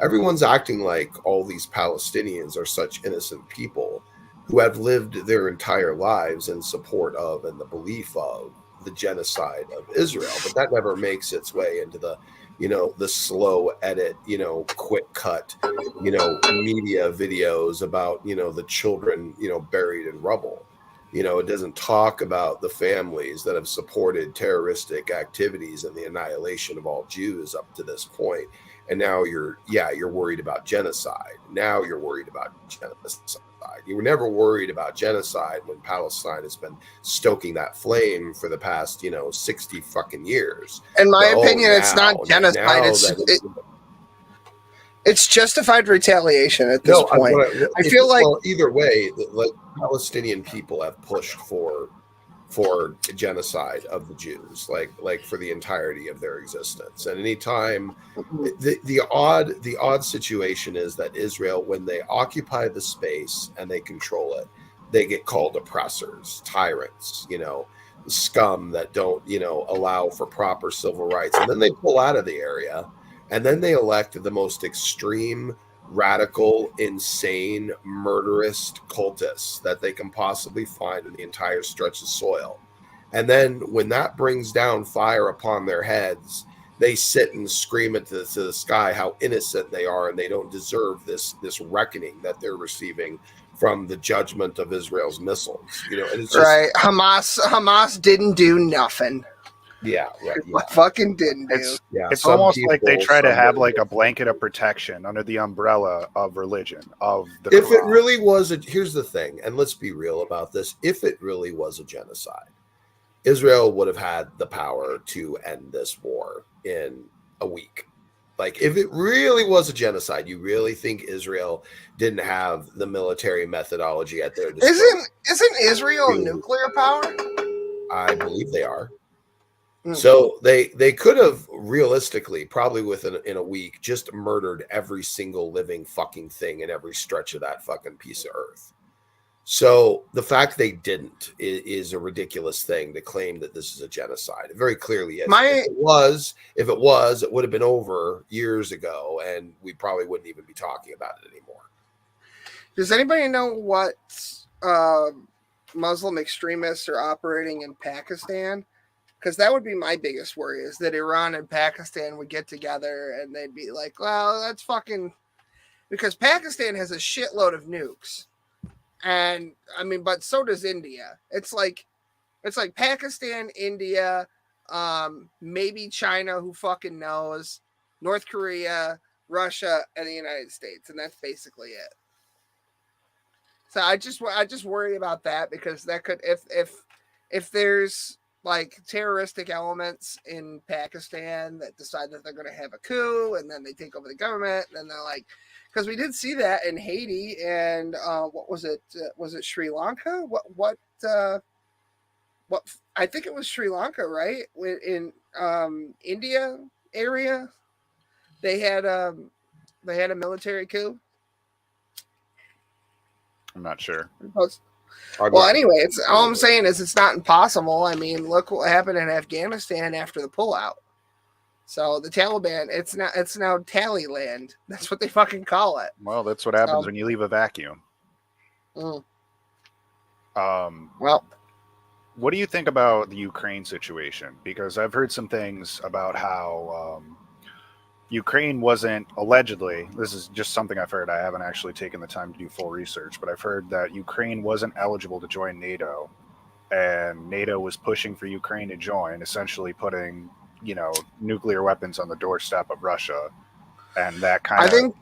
everyone's acting like all these Palestinians are such innocent people who have lived their entire lives in support of and the belief of the genocide of Israel. But that never makes its way into the, you know, the slow edit, you know, quick cut, you know, media videos about, you know, the children, you know, buried in rubble. You know, it doesn't talk about the families that have supported terroristic activities and the annihilation of all Jews up to this point. And now you're worried about genocide. Now you're worried about genocide. You were never worried about genocide when Palestine has been stoking that flame for the past, you know, 60 fucking years. In my opinion, it's not genocide. It's justified retaliation at this point. I feel like either way, like Palestinian people have pushed for genocide of the Jews, like for the entirety of their existence. And anytime the odd situation is that Israel, when they occupy the space and they control it, they get called oppressors, tyrants, you know, scum that don't, you know, allow for proper civil rights. And then they pull out of the area. And then they elect the most extreme, radical, insane, murderous cultists that they can possibly find in the entire stretch of soil. And then when that brings down fire upon their heads, they sit and scream into the sky how innocent they are, and they don't deserve this reckoning that they're receiving from the judgment of Israel's missiles. You know, and it's just right. Hamas didn't do nothing. yeah, right. Yeah. Fucking didn't do. It's It's almost like they try to have like a some- blanket of protection under the umbrella of religion, of the If it Quran. really was here's the thing, and let's be real about this, if it really was a genocide, Israel would have had the power to end this war in a week. Like, if it really was a genocide, you really think Israel didn't have the military methodology at their disposal? Isn't Israel a nuclear power? I believe they are. Mm. So they could have realistically, probably in a week, just murdered every single living fucking thing in every stretch of that fucking piece of earth. So the fact they didn't is a ridiculous thing to claim that this is a genocide. It very clearly is. If it was, it would have been over years ago, and we probably wouldn't even be talking about it anymore. Does anybody know what Muslim extremists are operating in Pakistan? Because that would be my biggest worry, is that Iran and Pakistan would get together and they'd be like, well, that's fucking... Because Pakistan has a shitload of nukes. And I mean, but so does India. It's like Pakistan, India, maybe China, who fucking knows, North Korea, Russia, and the United States, and that's basically it. So I just worry about that, because that could, if there's like terroristic elements in Pakistan that decide that they're going to have a coup, and then they take over the government, and then they're like, because we did see that in Haiti and what was it? Was it Sri Lanka? What? I think it was Sri Lanka, right? In India area, they had a military coup. I'm not sure. Well, anyway, all I'm saying is it's not impossible. I mean, look what happened in Afghanistan after the pullout. So the Taliban, it's now Tally land. That's what they fucking call it. Well, that's what happens when you leave a vacuum. Well, what do you think about the Ukraine situation? Because I've heard some things about how Ukraine wasn't, allegedly, this is just something I've heard. I haven't actually taken the time to do full research, but I've heard that Ukraine wasn't eligible to join NATO, and NATO was pushing for Ukraine to join, essentially putting, nuclear weapons on the doorstep of Russia, and that kind of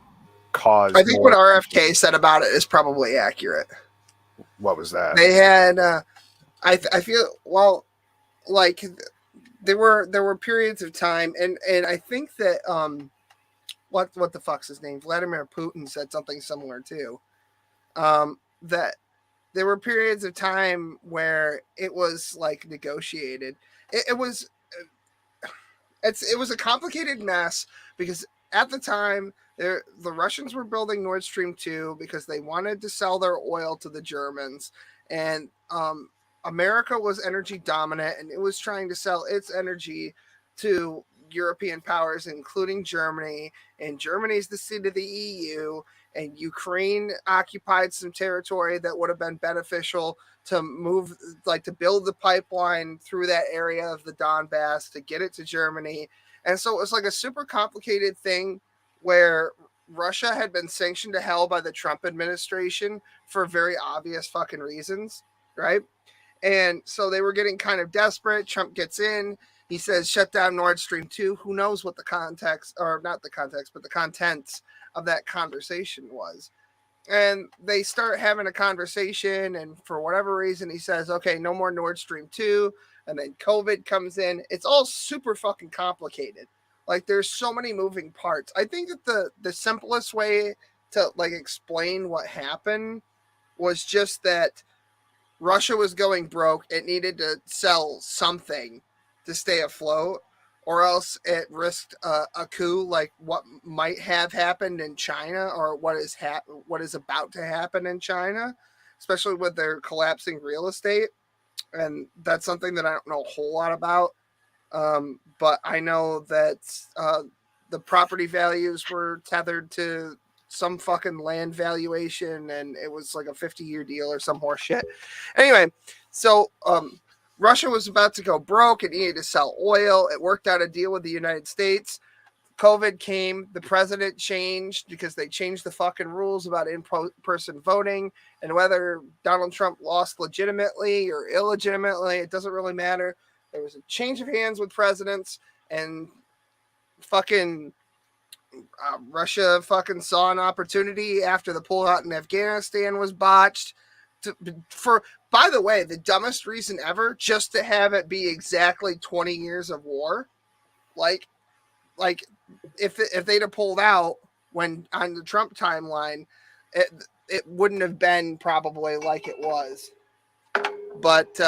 caused. I think what RFK said about it is probably accurate. What was that? They had, I feel, well, like there were periods of time, and I think that what the fuck's his name? Vladimir Putin said something similar too. That there were periods of time where it was like negotiated. It was a complicated mess, because at the time the Russians were building Nord Stream 2 because they wanted to sell their oil to the Germans, and America was energy dominant, and it was trying to sell its energy to European powers, including Germany, and Germany's the seat of the EU, and Ukraine occupied some territory that would have been beneficial to move, like to build the pipeline through that area of the Donbass to get it to Germany. And so it was like a super complicated thing where Russia had been sanctioned to hell by the Trump administration for very obvious fucking reasons, right? And so they were getting kind of desperate. Trump gets in. He says, shut down Nord Stream 2. Who knows what the context, or not the context, but the contents of that conversation was. And they start having a conversation, and for whatever reason, he says, okay, no more Nord Stream 2. And then COVID comes in. It's all super fucking complicated. Like, there's so many moving parts. I think that the simplest way to like explain what happened was just that Russia was going broke. It needed to sell something to stay afloat, or else it risked a coup, like what might have happened in China, or what is about to happen in China, especially with their collapsing real estate. And that's something that I don't know a whole lot about. But I know that the property values were tethered to some fucking land valuation, and it was like a 50-year deal or some horse shit. Anyway, so Russia was about to go broke. It needed to sell oil. It worked out a deal with the United States. COVID came. The president changed because they changed the fucking rules about in-person voting and whether Donald Trump lost legitimately or illegitimately. It doesn't really matter. There was a change of hands with presidents, and fucking Russia fucking saw an opportunity after the pullout in Afghanistan was botched. By the way, the dumbest reason ever, just to have it be exactly 20 years of war. Like if they'd have pulled out when on the Trump timeline, it wouldn't have been probably like it was. But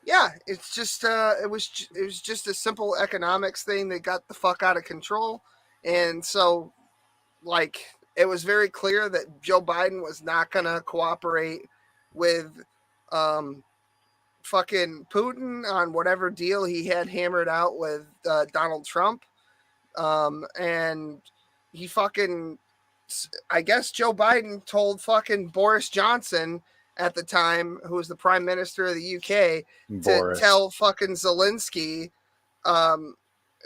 yeah, it's just it was just a simple economics thing that got the fuck out of control, and so like it was very clear that Joe Biden was not going to cooperate with fucking Putin on whatever deal he had hammered out with Donald Trump. And he fucking, I guess Joe Biden told fucking Boris Johnson at the time, who was the prime minister of the UK, to tell fucking Zelensky,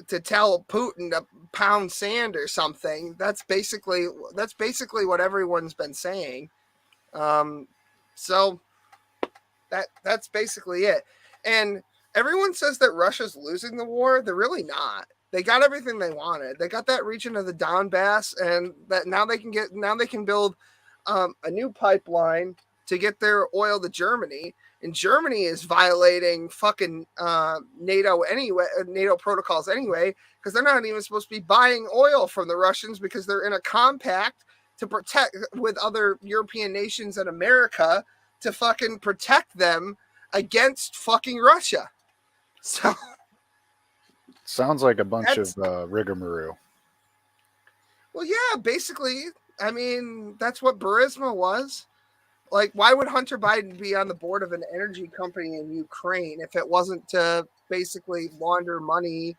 to tell Putin to pound sand or something. That's basically what everyone's been saying. So that's basically it. And everyone says that Russia's losing the war. They're really not. They got everything they wanted. They got that region of the Donbass, and that now they can build a new pipeline to get their oil to Germany. And Germany is violating fucking NATO protocols anyway, because they're not even supposed to be buying oil from the Russians because they're in a compact to protect with other European nations and America to fucking protect them against fucking Russia. So sounds like a bunch of rigmarole. Well, yeah, basically. I mean, that's what Burisma was. Like, why would Hunter Biden be on the board of an energy company in Ukraine if it wasn't to basically launder money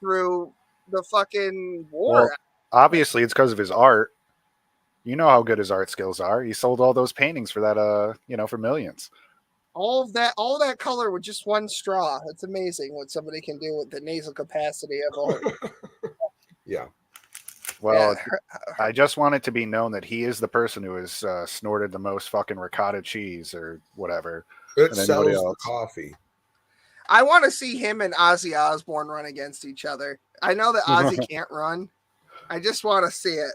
through the fucking war? Well, obviously, it's because of his art. You know how good his art skills are. He sold all those paintings for that, for millions. All that color with just one straw. It's amazing what somebody can do with the nasal capacity of all. Yeah. Well, I just want it to be known that he is the person who has snorted the most fucking ricotta cheese or whatever. It sells the coffee. I want to see him and Ozzy Osbourne run against each other. I know that Ozzy can't run. I just want to see it.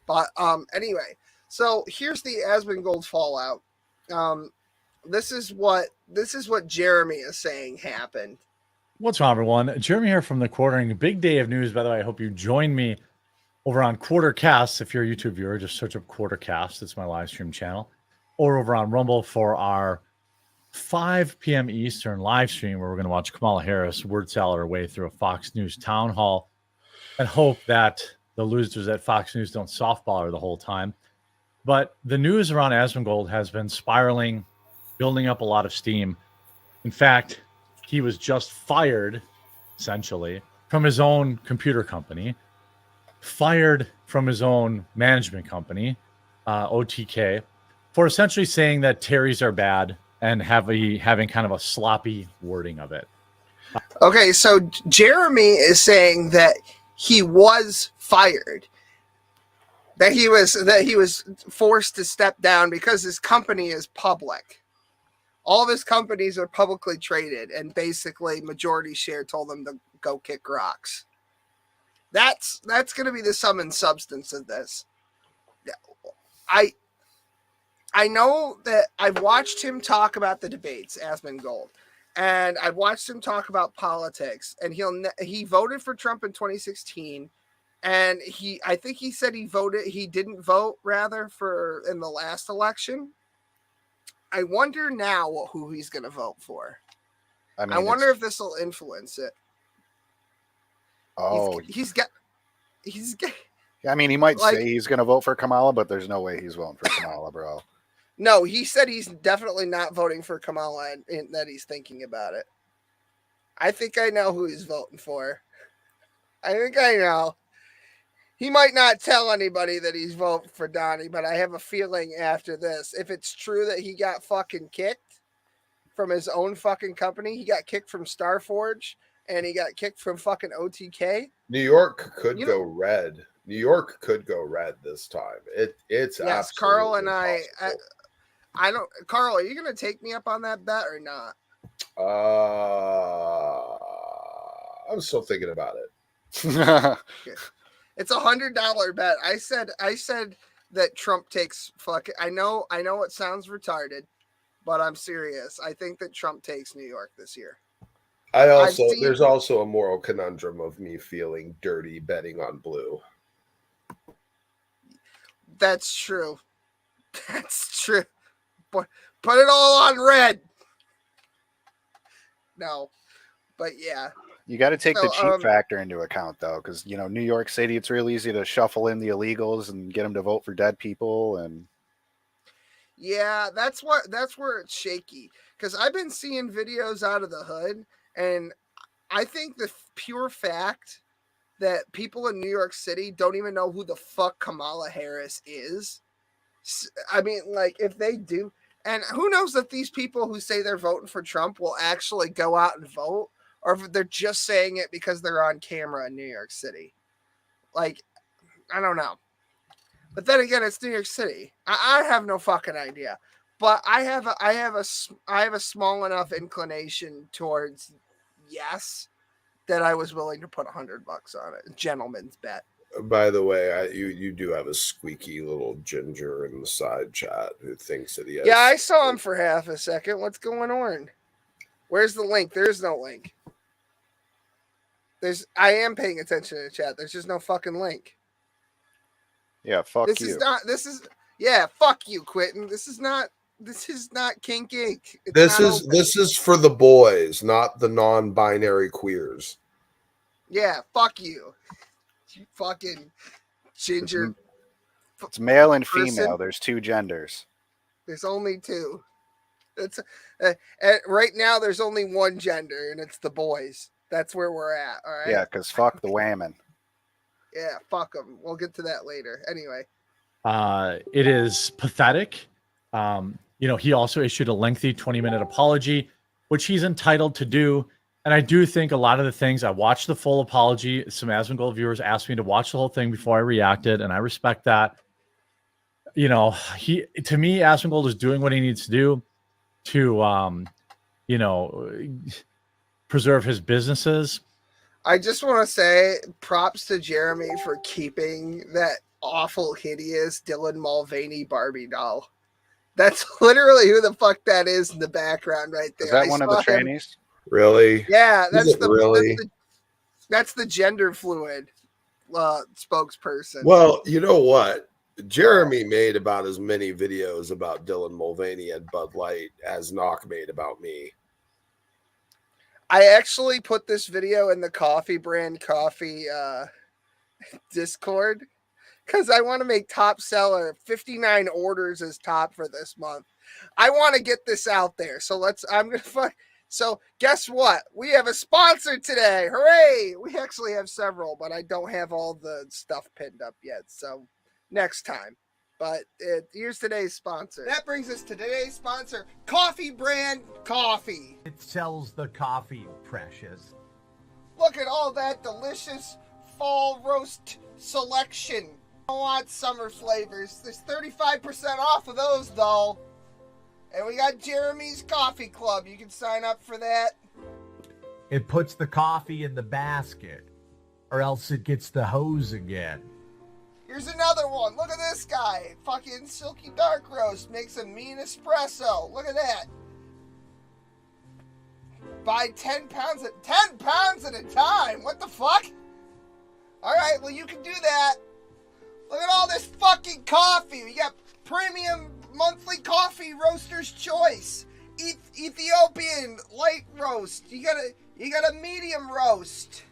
But anyway, so here's the Asmongold fallout. This is what Jeremy is saying happened. What's wrong, everyone? Jeremy here from the Quartering. Big day of news, by the way. I hope you join me over on Quartercast. If you're a YouTube viewer, just search up Quartercast. It's my live stream channel. Or over on Rumble for our 5 p.m. Eastern live stream where we're going to watch Kamala Harris word salad her way through a Fox News town hall and hope that the losers at Fox News don't softball her the whole time. But the news around Asmongold has been spiraling, building up a lot of steam. In fact, he was just fired, essentially, from his own computer company, fired from his own management company, OTK, for essentially saying that Terry's are bad and having kind of a sloppy wording of it. Okay, so Jeremy is saying that he was fired, that he was forced to step down because his company is public. All of his companies are publicly traded, and basically majority share told them to go kick rocks. That's going to be the sum and substance of this. I know that I've watched him talk about the debates, Asmongold, and I've watched him talk about politics. And he voted for Trump in 2016, and I think he said he didn't vote rather in the last election. I wonder now who he's going to vote for. I wonder if this will influence it. Oh, he's I mean, he might say he's going to vote for Kamala, but there's no way he's voting for Kamala, bro. No, he said he's definitely not voting for Kamala and that he's thinking about it. I think I know who he's voting for. I think I know. He might not tell anybody that he's voting for Donnie, but I have a feeling after this, if it's true that he got fucking kicked, from his own fucking company. He got kicked from Starforge, and he got kicked from fucking OTK. New York could go red. New York could go red this time. It's yes. Carl and I don't. Carl, are you gonna take me up on that bet or not? I'm still thinking about it. It's $100 bet. I said that Trump takes fucking. I know it sounds retarded, but I'm serious. I think that Trump takes New York this year. There's also a moral conundrum of me feeling dirty betting on blue. That's true. That's true. But put it all on red. No, but yeah. You got to take the cheat factor into account, though, because New York City, it's real easy to shuffle in the illegals and get them to vote for dead people, and yeah, that's where it's shaky. Because I've been seeing videos out of the hood, and I think the pure fact that people in New York City don't even know who the fuck Kamala Harris is. I mean, like, if they do, and who knows if these people who say they're voting for Trump will actually go out and vote, or if they're just saying it because they're on camera in New York City. Like, I don't know. But then again, it's New York City. I have no fucking idea. But I have a small enough inclination towards yes that I was willing to put $100 on it. Gentleman's bet. By the way, you do have a squeaky little ginger in the side chat who thinks that he has. Yeah, I saw him for half a second. What's going on? Where's the link? There's no link. I am paying attention to the chat. There's just no fucking link. Yeah, fuck this you. Fuck you, Quentin. This is not Kink Inc. This is for the boys, not the non-binary queers. Yeah, fuck you. You fucking ginger. It's male and female. There's two genders. There's only two. It's right now. There's only one gender, and it's the boys. That's where we're at. All right. Yeah, because fuck the whammon. Yeah, fuck them. We'll get to that later. Anyway. It is pathetic. He also issued a lengthy 20-minute apology, which he's entitled to do. And I do think a lot of the things, I watched the full apology. Some Asmongold viewers asked me to watch the whole thing before I reacted, and I respect that. To me, Asmongold is doing what he needs to do to, preserve his businesses. I just want to say props to Jeremy for keeping that awful, hideous Dylan Mulvaney Barbie doll. That's literally who the fuck that is in the background right there. Is that one of the trainees? Really? Yeah, that's the gender fluid spokesperson. Well, you know what? Jeremy made about as many videos about Dylan Mulvaney and Bud Light as Knock made about me. I actually put this video in the coffee brand coffee Discord because I want to make top seller 59 orders as top for this month. I want to get this out there. So So guess what? We have a sponsor today. Hooray! We actually have several, but I don't have all the stuff pinned up yet. So next time. But here's today's sponsor. That brings us to today's sponsor, Coffee Brand Coffee. It sells the coffee, precious. Look at all that delicious fall roast selection. I want summer flavors. There's 35% off of those, though. And we got Jeremy's Coffee Club. You can sign up for that. It puts the coffee in the basket, or else it gets the hose again. Here's another one. Look at this guy. Fucking Silky Dark Roast makes a mean espresso. Look at that. Buy 10 pounds at a time. What the fuck? All right, well, you can do that. Look at all this fucking coffee. We got premium monthly coffee roaster's choice. Ethiopian light roast. You got a medium roast.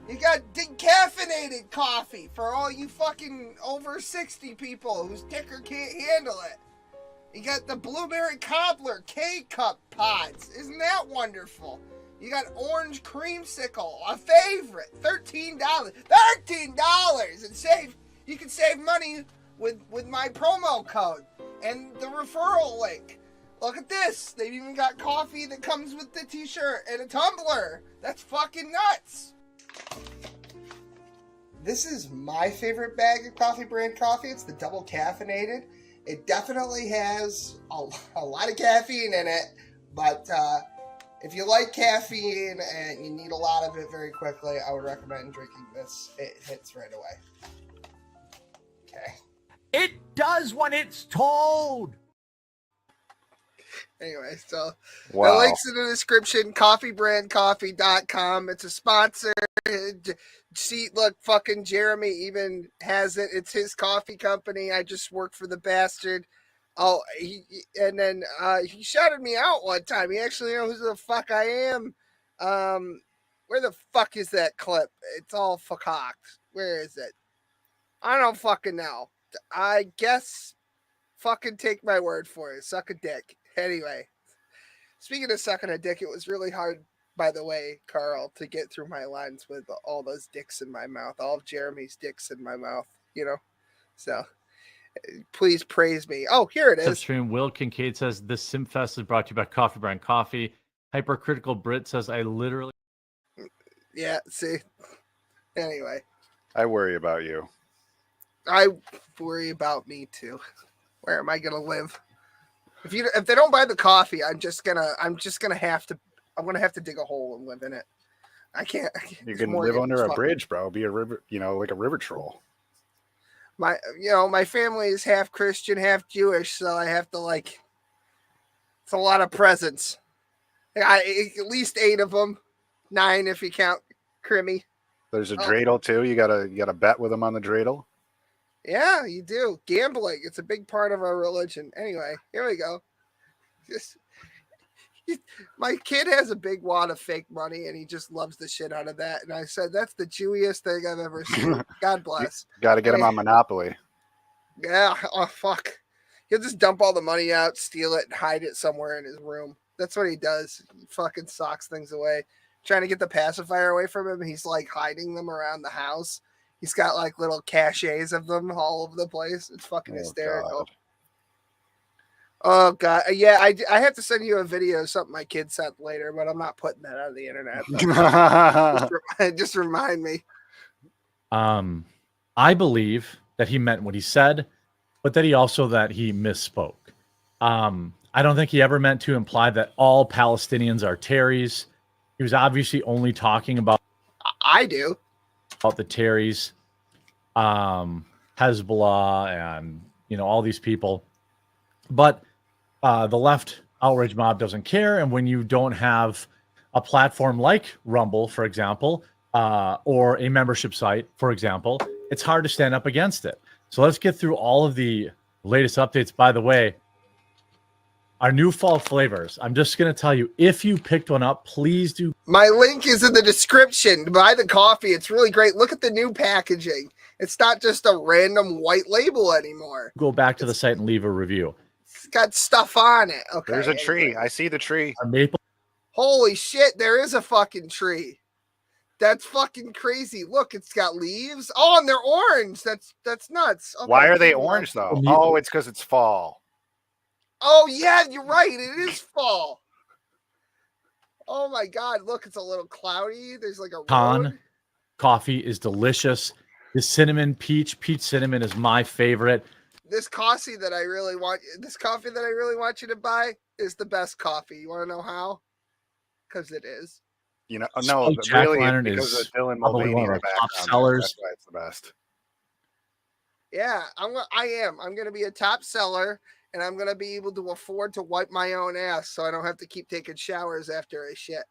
You got decaffeinated coffee for all you fucking over 60 people whose ticker can't handle it. You got the blueberry cobbler K-cup pods. Isn't that wonderful? You got orange creamsicle, a favorite, $13. $13 and you can save money with my promo code and the referral link. Look at this. They've even got coffee that comes with the t-shirt and a tumbler. That's fucking nuts. This is my favorite bag of coffee brand coffee. It's the double caffeinated. It definitely has a lot of caffeine in it, but if you like caffeine and you need a lot of it very quickly, I would recommend drinking this. It hits right away. Okay. It does when it's told. Anyway, so Wow. the link's in the description, coffeebrandcoffee.com. It's a sponsor. See, look, fucking Jeremy even has it. It's his coffee company. I just work for the bastard. Oh, he shouted me out one time. He actually knows who the fuck I am. Where the fuck is that clip? It's all fucked. Where is it? I don't fucking know. I guess fucking take my word for it. Suck a dick. Anyway, speaking of sucking a dick, it was really hard, by the way, Carl, to get through my lines with all those dicks in my mouth, all of Jeremy's dicks in my mouth, you know? So, please praise me. Oh, here it is. Stream Will Kincaid says, this Simfest is brought to you by Coffee Brand Coffee. Hypercritical Brit says, I literally... Yeah, see? Anyway. I worry about you. I worry about me, too. Where am I going to live? If they don't buy the coffee, I'm gonna have to dig a hole and live in it. I can't. You can live under a bridge, bro. Be a river, like a river troll. My family is half Christian, half Jewish, so I have to it's a lot of presents. At least 8 of them, 9 if you count Crimmy. There's a dreidel too. You gotta bet with them on the dreidel. Yeah, you do. Gambling. It's a big part of our religion. Anyway, here we go. My kid has a big wad of fake money, and he just loves the shit out of that. And I said, that's the Jewiest thing I've ever seen. God bless. Got to get him on Monopoly. Yeah. Oh, fuck. He'll just dump all the money out, steal it, and hide it somewhere in his room. That's what he does. He fucking socks things away. Trying to get the pacifier away from him, he's hiding them around the house. He's got little caches of them all over the place. It's fucking hysterical. God. Oh God. Yeah, I have to send you a video of something my kid sent later, but I'm not putting that on the internet. Just remind me. I believe that he meant what he said, but that he misspoke. I don't think he ever meant to imply that all Palestinians are Terrys. He was obviously only talking about I do. About the Terrys, Hezbollah, and all these people, but the left outrage mob doesn't care. And when you don't have a platform like Rumble, for example, or a membership site, for example, it's hard to stand up against it. So let's get through all of the latest updates. By the way, our new fall flavors. I'm just going to tell you, if you picked one up, please do. My link is in the description. Buy the coffee. It's really great. Look at the new packaging. It's not just a random white label anymore. Go back to the site and leave a review. It's got stuff on it. Okay. There's a tree. I see the tree. A maple. Holy shit, there is a fucking tree. That's fucking crazy. Look, it's got leaves. Oh, and they're orange. That's nuts. Okay. Why are they orange, though? Oh, it's because it's fall. Oh, yeah, you're right. It is fall. Oh, my God. Look, it's a little cloudy. There's a road. Coffee is delicious. The cinnamon peach cinnamon is my favorite. This coffee that I really want you to buy is the best coffee. You want to know how? Because it is. No, Jack really, Lantern because is of Dylan probably one of our top sellers. That's why it's the best. Yeah, I am. I'm going to be a top seller, and I'm going to be able to afford to wipe my own ass so I don't have to keep taking showers after I shit.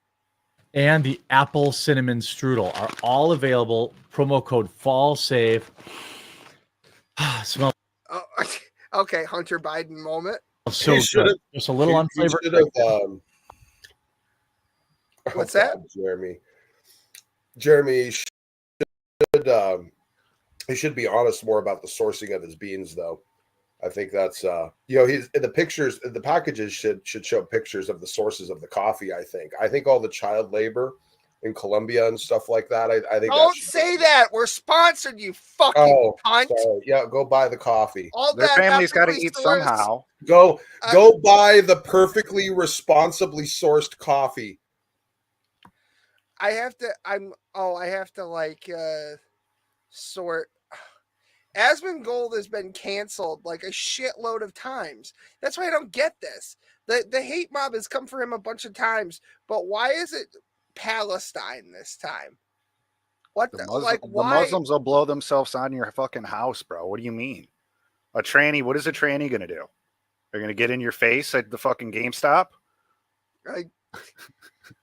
And the apple cinnamon strudel are all available. Promo code FALLSAVE. Smell. Oh, okay, Hunter Biden moment. So good. Just a little unflavored. What's that? Jeremy should he should be honest more about the sourcing of his beans, though. I think that's he's in the pictures. The packages should show pictures of the sources of the coffee. I think all the child labor in Colombia and stuff like that. I think. Don't say that. We're sponsored, you fucking cunt. Sorry. Yeah, go buy the coffee. All Their that family's got to ethically eat sourced- somehow. Go buy the perfectly responsibly sourced coffee. I have to like sort. Asmongold has been canceled like a shitload of times. That's why I don't get this. The hate mob has come for him a bunch of times, but why is it Palestine this time? What The, the, Muslim, like the why? Muslims will blow themselves on your fucking house, bro. What do you mean? A tranny? What is a tranny gonna do? They're gonna get in your face at the fucking GameStop? I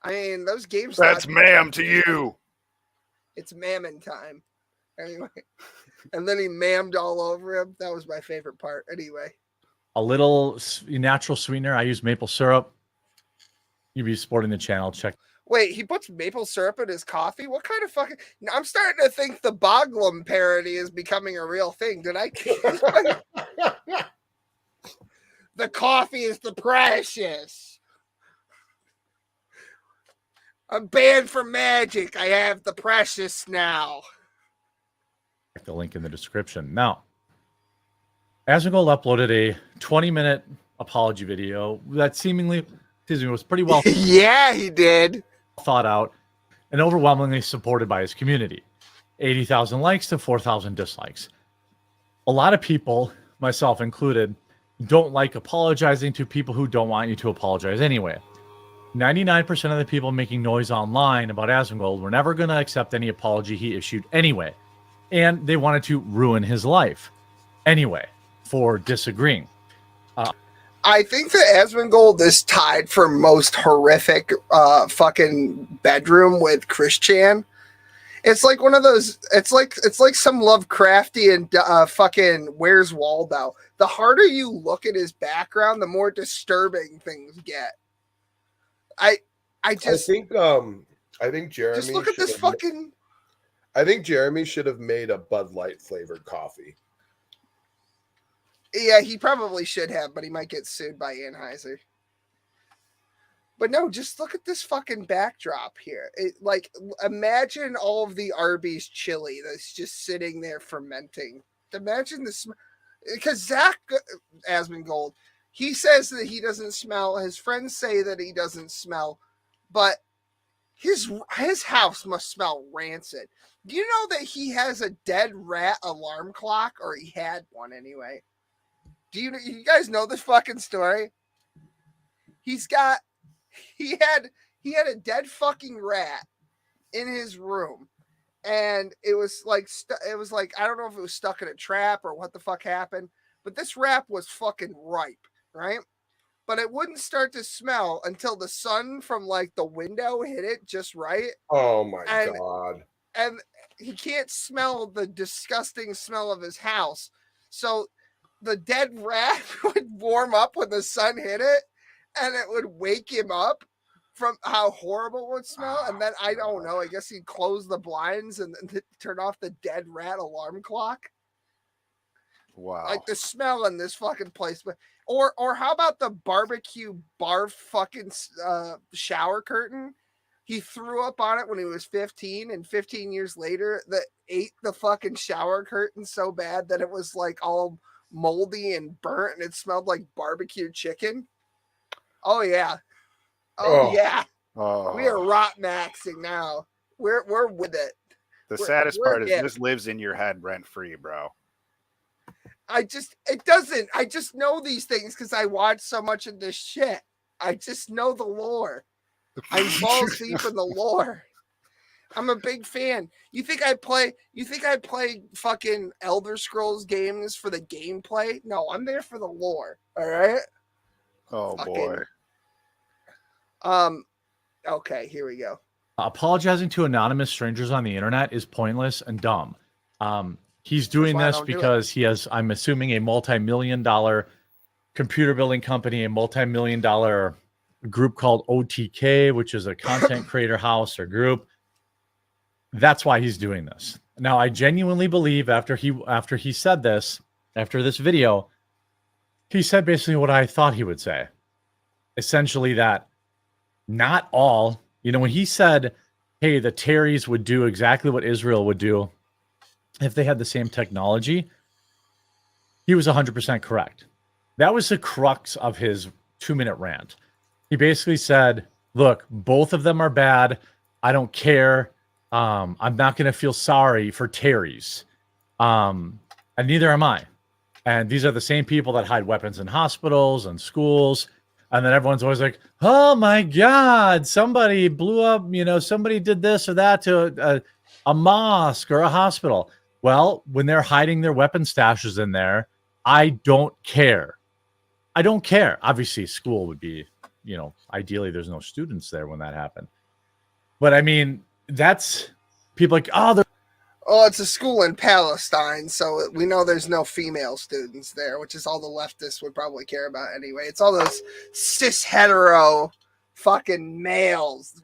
mean, those games. That's ma'am to you. It's mammon time. Anyway, and then he mammed all over him. That was my favorite part. Anyway, a little natural sweetener. I use maple syrup. You'd be supporting the channel. Check. wait, he puts maple syrup in his coffee? What kind of fucking? I'm starting to think the Boglum parody is becoming a real thing. Did I? The coffee is the precious. I'm banned from magic. I have the precious now. The link in the description. Now, Asmongold uploaded a 20-minute apology video that seemingly, was pretty well. Yeah, he did. Thought out and overwhelmingly supported by his community. 80,000 likes to 4,000 dislikes. A lot of people, myself included, don't like apologizing to people who don't want you to apologize anyway. 99% of the people making noise online about Asmongold were never going to accept any apology he issued anyway. And they wanted to ruin his life anyway for disagreeing. I think that Asmongold is tied for most horrific fucking bedroom with Christian. It's like one of those. It's like some Lovecraftian fucking Where's Waldo. The harder you look at his background, the more disturbing things get. I think Jeremy. Just look at this fucking. I think Jeremy should have made a Bud Light flavored coffee. Yeah, he probably should have, but he might get sued by Anheuser. But no, just look at this fucking backdrop here. Imagine all of the Arby's chili that's just sitting there fermenting. Imagine this, because Zach Asmongold, he says that he doesn't smell. His friends say that he doesn't smell, but his house must smell rancid. Do you know that he has a dead rat alarm clock, or he had one anyway? Do you guys know this fucking story? He had a dead fucking rat in his room, and it was like I don't know if it was stuck in a trap or what the fuck happened, but this rat was fucking ripe, right? But it wouldn't start to smell until the sun from like the window hit it just right. Oh my god. And he can't smell the disgusting smell of his house. So the dead rat would warm up when the sun hit it, and it would wake him up from how horrible it would smell. And then I don't know, I guess he'd close the blinds and then turn off the dead rat alarm clock. Wow. Like the smell in this fucking place. Or how about the barbecue barf fucking shower curtain? He threw up on it when he was 15, and 15 years later, ate the fucking shower curtain so bad that it was like all moldy and burnt, and it smelled like barbecue chicken. Oh yeah. Yeah. Oh. We are rot maxing now. We're with it. The saddest part is this lives in your head rent free, bro. I just know these things because I watch so much of this shit. I just know the lore. I'm balls deep in the lore. I'm a big fan. You think I play fucking Elder Scrolls games for the gameplay? No, I'm there for the lore. All right. Oh boy. Okay, here we go. Apologizing to anonymous strangers on the internet is pointless and dumb. He's doing this because he has, I'm assuming, a multi-million-dollar computer building company, a multi-million-dollar group called OTK, which is a content creator house or group. That's why he's doing this. Now, I genuinely believe after he said this, after this video, he said basically what I thought he would say. Essentially that not all, when he said hey, the Terrys would do exactly what Israel would do if they had the same technology, he was 100% correct. That was the crux of his 2-minute rant. He basically said, look, both of them are bad. I don't care. I'm not going to feel sorry for Terrys. And neither am I. And these are the same people that hide weapons in hospitals and schools. And then everyone's always like, oh my God, somebody blew up, somebody did this or that to a mosque or a hospital. Well, when they're hiding their weapon stashes in there, I don't care. I don't care. Obviously, school would be, ideally there's no students there when that happened. But I mean, that's people like, oh, it's a school in Palestine, so we know there's no female students there, which is all the leftists would probably care about anyway. It's all those cis hetero fucking males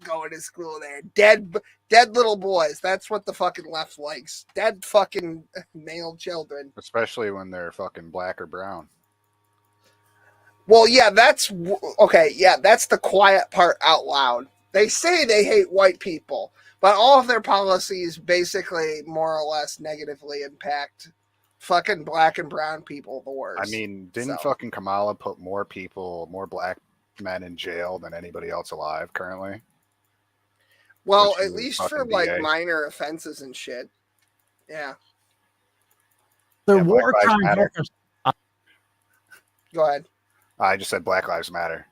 going to school there. Dead little boys. That's what the fucking left likes. Dead fucking male children. Especially when they're fucking black or brown. Well, yeah, that's okay. Yeah, that's the quiet part out loud. They say they hate white people, but all of their policies basically more or less negatively impact fucking black and brown people the worst. I mean, didn't fucking Kamala put more black men in jail than anybody else alive currently? Well, at least for like minor offenses and shit. Yeah. The war crimes. Go ahead. I just said Black Lives Matter.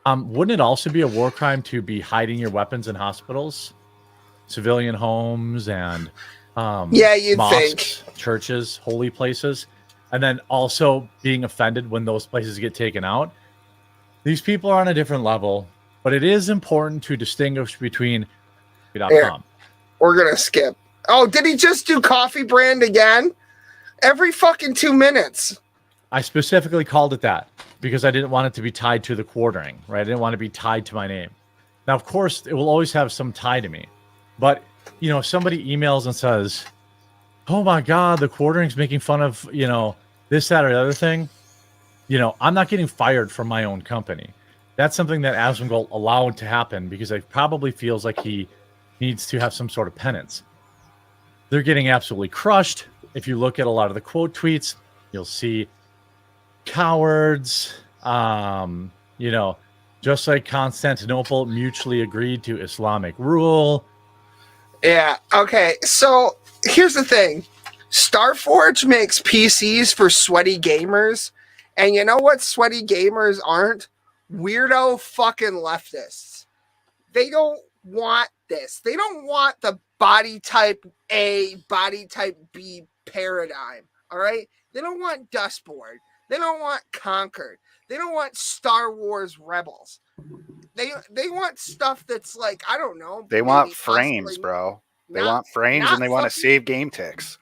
Wouldn't it also be a war crime to be hiding your weapons in hospitals, civilian homes, and you'd mosques, think, churches, holy places, and then also being offended when those places get taken out? These people are on a different level, but it is important to distinguish between. Here, we're gonna skip. Oh, did he just do coffee brand again? Every fucking 2 minutes. I specifically called it that because I didn't want it to be tied to the quartering, right? I didn't want to be tied to my name. Now, of course, it will always have some tie to me. But, if somebody emails and says, oh my God, the quartering's making fun of, this, that, or the other thing, I'm not getting fired from my own company. That's something that Asmongold allowed to happen because it probably feels like he needs to have some sort of penance. They're getting absolutely crushed. If you look at a lot of the quote tweets, you'll see cowards, just like Constantinople mutually agreed to Islamic rule. Yeah. Okay. So here's the thing. Starforge makes PCs for sweaty gamers. And you know what sweaty gamers aren't? Weirdo fucking leftists. They don't want this. They don't want the body type A, body type B paradigm. All right? They don't want Dustboard. They don't want Conquered. They don't want Star Wars Rebels. They want stuff that's like, I don't know. They want frames, bro. They want frames and they want to save game ticks.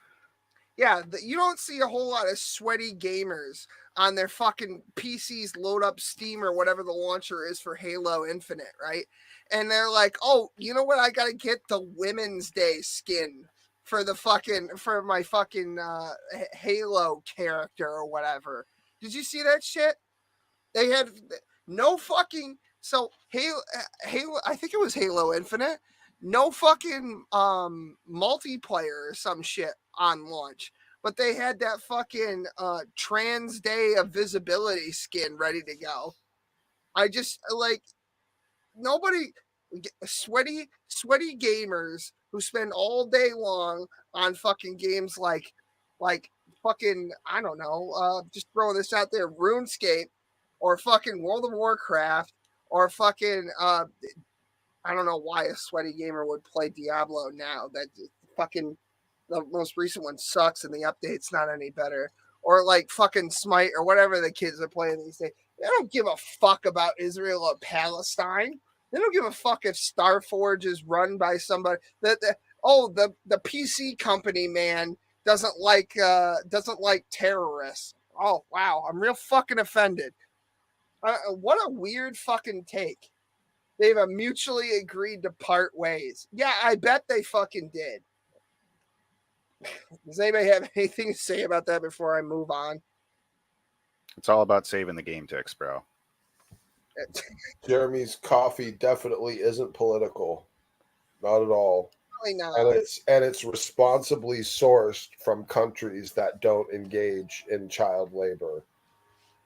Yeah, you don't see a whole lot of sweaty gamers on their fucking PCs load up Steam or whatever the launcher is for Halo Infinite, right? And they're like, oh, you know what? I got to get the Women's Day skin for my fucking Halo character or whatever. Did you see that shit? They had no fucking, so Halo, I think it was Halo Infinite, no fucking multiplayer or some shit on launch. But they had that fucking Trans Day of Visibility skin ready to go. I just like nobody sweaty gamers who spend all day long on fucking games like fucking, I don't know, just throw this out there, RuneScape or fucking World of Warcraft or fucking I don't know why a sweaty gamer would play Diablo now. That fucking the most recent one sucks and the update's not any better. Or like fucking Smite or whatever the kids are playing these days. They don't give a fuck about Israel or Palestine. They don't give a fuck if Starforge is run by somebody. The PC company, man, doesn't like terrorists. Oh wow, I'm real fucking offended. What a weird fucking take. They've mutually agreed to part ways. Yeah, I bet they fucking did. Does anybody have anything to say about that before I move on? It's all about saving the game ticks, bro. Jeremy's coffee definitely isn't political, not at all. Really not. And it's responsibly sourced from countries that don't engage in child labor,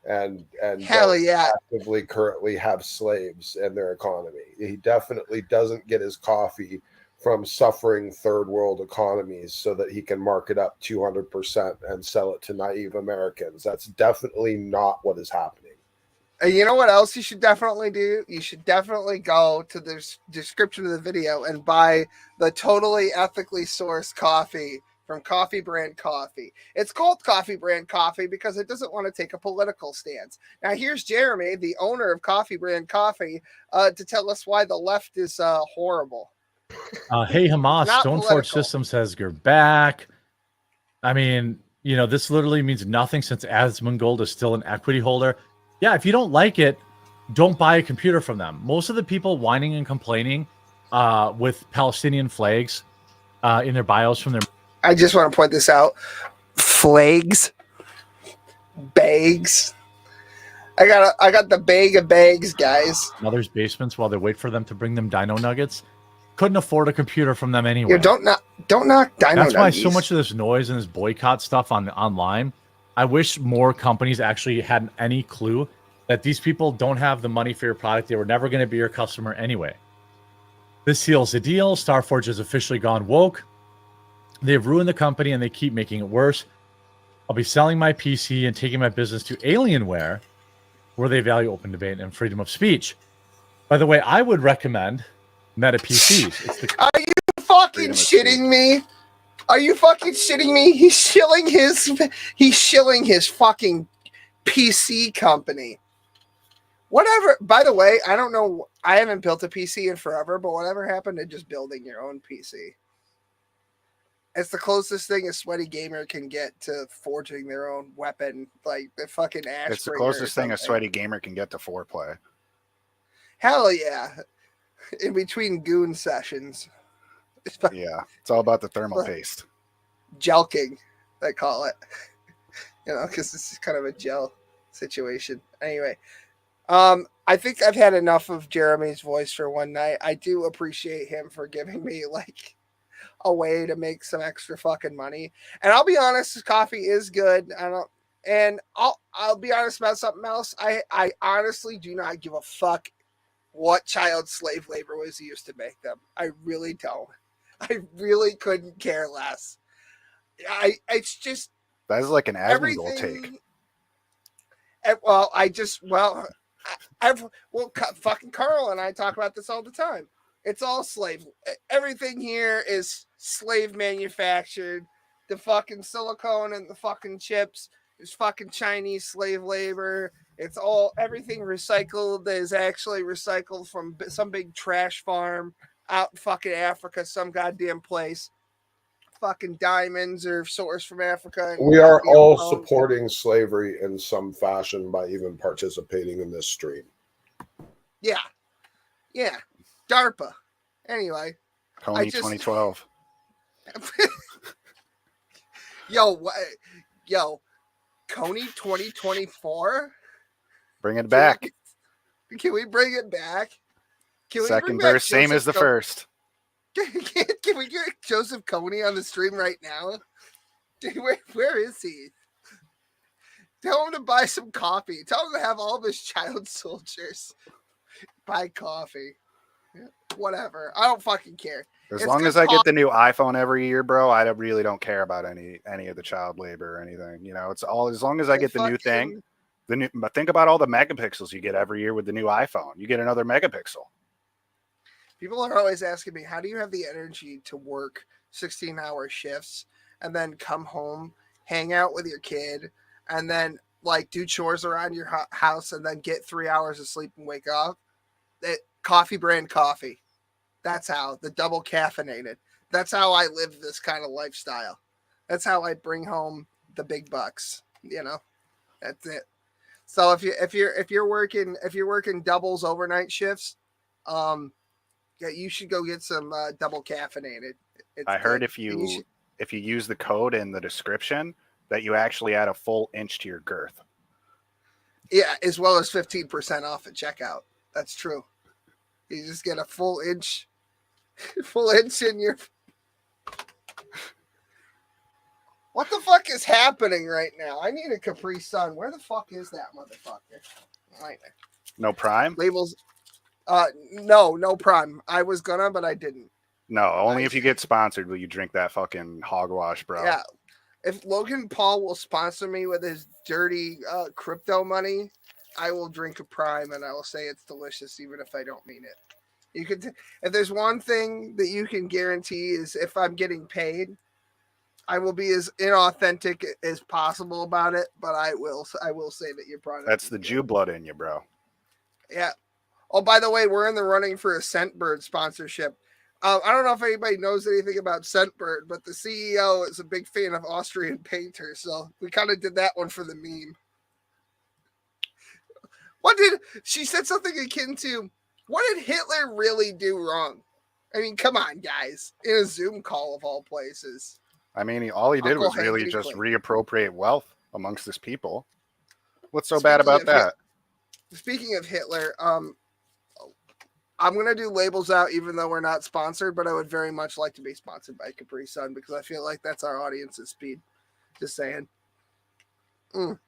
and Hell don't yeah. actively currently have slaves in their economy. He definitely doesn't get his coffee from suffering third world economies so that he can mark it up 200% and sell it to naive Americans. That's definitely not what is happening. And you know what else you should definitely do? You should definitely go to the description of the video and buy the totally ethically sourced coffee from Coffee Brand Coffee. It's called Coffee Brand Coffee because it doesn't want to take a political stance. Now, here's Jeremy, the owner of Coffee Brand Coffee, to tell us why the left is horrible. Hey, Hamas, Not Stoneforge political. System says you're back. I mean, you know, this literally means nothing since Asmongold is still an equity holder. Yeah, if you don't like it, don't buy a computer from them. Most of the people whining and complaining with Palestinian flags in their bios from their... I just want to point this out. Flags. Bags. I got the bag of bags, guys. Mother's basements while they wait for them to bring them dino nuggets. Couldn't afford a computer from them anyway. Yeah, don't knock dino That's why nuggies. so much of this noise and this boycott stuff online. I wish more companies actually had any clue that these people don't have the money for your product. They were never going to be your customer anyway. This seals the deal. Starforge has officially gone woke. They've ruined the company and they keep making it worse. I'll be selling my PC and taking my business to Alienware, where they value open debate and freedom of speech. By the way, I would recommend Meta PCs. Are you fucking shitting me? Are you fucking shitting me? He's shilling his fucking PC company. Whatever. By the way, I don't know. I haven't built a PC in forever, but whatever happened to just building your own PC? It's the closest thing a sweaty gamer can get to forging their own weapon, like the fucking Ash. It's the closest thing a sweaty gamer can get to foreplay. Hell yeah. In between goon sessions. Yeah, it's all about the thermal paste. Jelking, they call it. You know, because this is kind of a gel situation. Anyway, I think I've had enough of Jeremy's voice for one night. I do appreciate him for giving me like a way to make some extra fucking money. And I'll be honest, this coffee is good. I'll be honest about something else. I honestly do not give a fuck what child slave labor was used to make them. I really don't. I really couldn't care less. It's just that's like an Asmongold take. Fucking Carl and I talk about this all the time. It's all slave. Everything here is slave manufactured. The fucking silicone and the fucking chips is fucking Chinese slave labor. It's all everything recycled that is actually recycled from some big trash farm out in fucking Africa, some goddamn place. Fucking diamonds are sourced from Africa. We are all supporting slavery in some fashion by even participating in this stream. Yeah. Yeah. DARPA. Anyway. Coney 2012. Yo, Coney 2024? Bring it back. Can we bring it back? Second verse, same as the first. Can we get Joseph Coney on the stream right now? Dude, where is he? Tell him to buy some coffee. Tell him to have all of his child soldiers buy coffee. Whatever. I don't fucking care. As long as I get the new iPhone every year, bro, I really don't care about any of the child labor or anything. You know, it's all as long as I get the new thing. But think about all the megapixels you get every year with the new iPhone. You get another megapixel. People are always asking me, how do you have the energy to work 16-hour shifts and then come home, hang out with your kid, and then like do chores around your house and then get 3 hours of sleep and wake up? Coffee Brand Coffee. That's how. The double caffeinated. That's how I live this kind of lifestyle. That's how I bring home the big bucks. You know, that's it. So if you're working doubles overnight shifts, yeah, you should go get some double caffeinated. I heard if you use the code in the description that you actually add a full inch to your girth. Yeah, as well as 15% off at checkout. That's true. You just get a full inch in your. What the fuck is happening right now? I need a Capri Sun. Where the fuck is that motherfucker? Right there. No Prime? Labels. No Prime. I was gonna, but I didn't. No, only if you get sponsored will you drink that fucking hogwash, bro. Yeah. If Logan Paul will sponsor me with his dirty crypto money, I will drink a Prime and I will say it's delicious, even if I don't mean it. You could, if there's one thing that you can guarantee is if I'm getting paid, I will be as inauthentic as possible about it. But I will say that your product. That's the Jew blood in you, bro. Yeah. Oh, by the way, we're in the running for a Scentbird sponsorship. I don't know if anybody knows anything about Scentbird, but the CEO is a big fan of Austrian painters, so we kind of did that one for the meme. She said something akin to, what did Hitler really do wrong? I mean, come on, guys. In a Zoom call of all places. I mean, all he did Uncle was really Henry just Clay. reappropriate wealth amongst his people. What's so bad about that? Speaking of Hitler, I'm going to do labels out even though we're not sponsored, but I would very much like to be sponsored by Capri Sun because I feel like that's our audience's speed. Just saying. Ooh,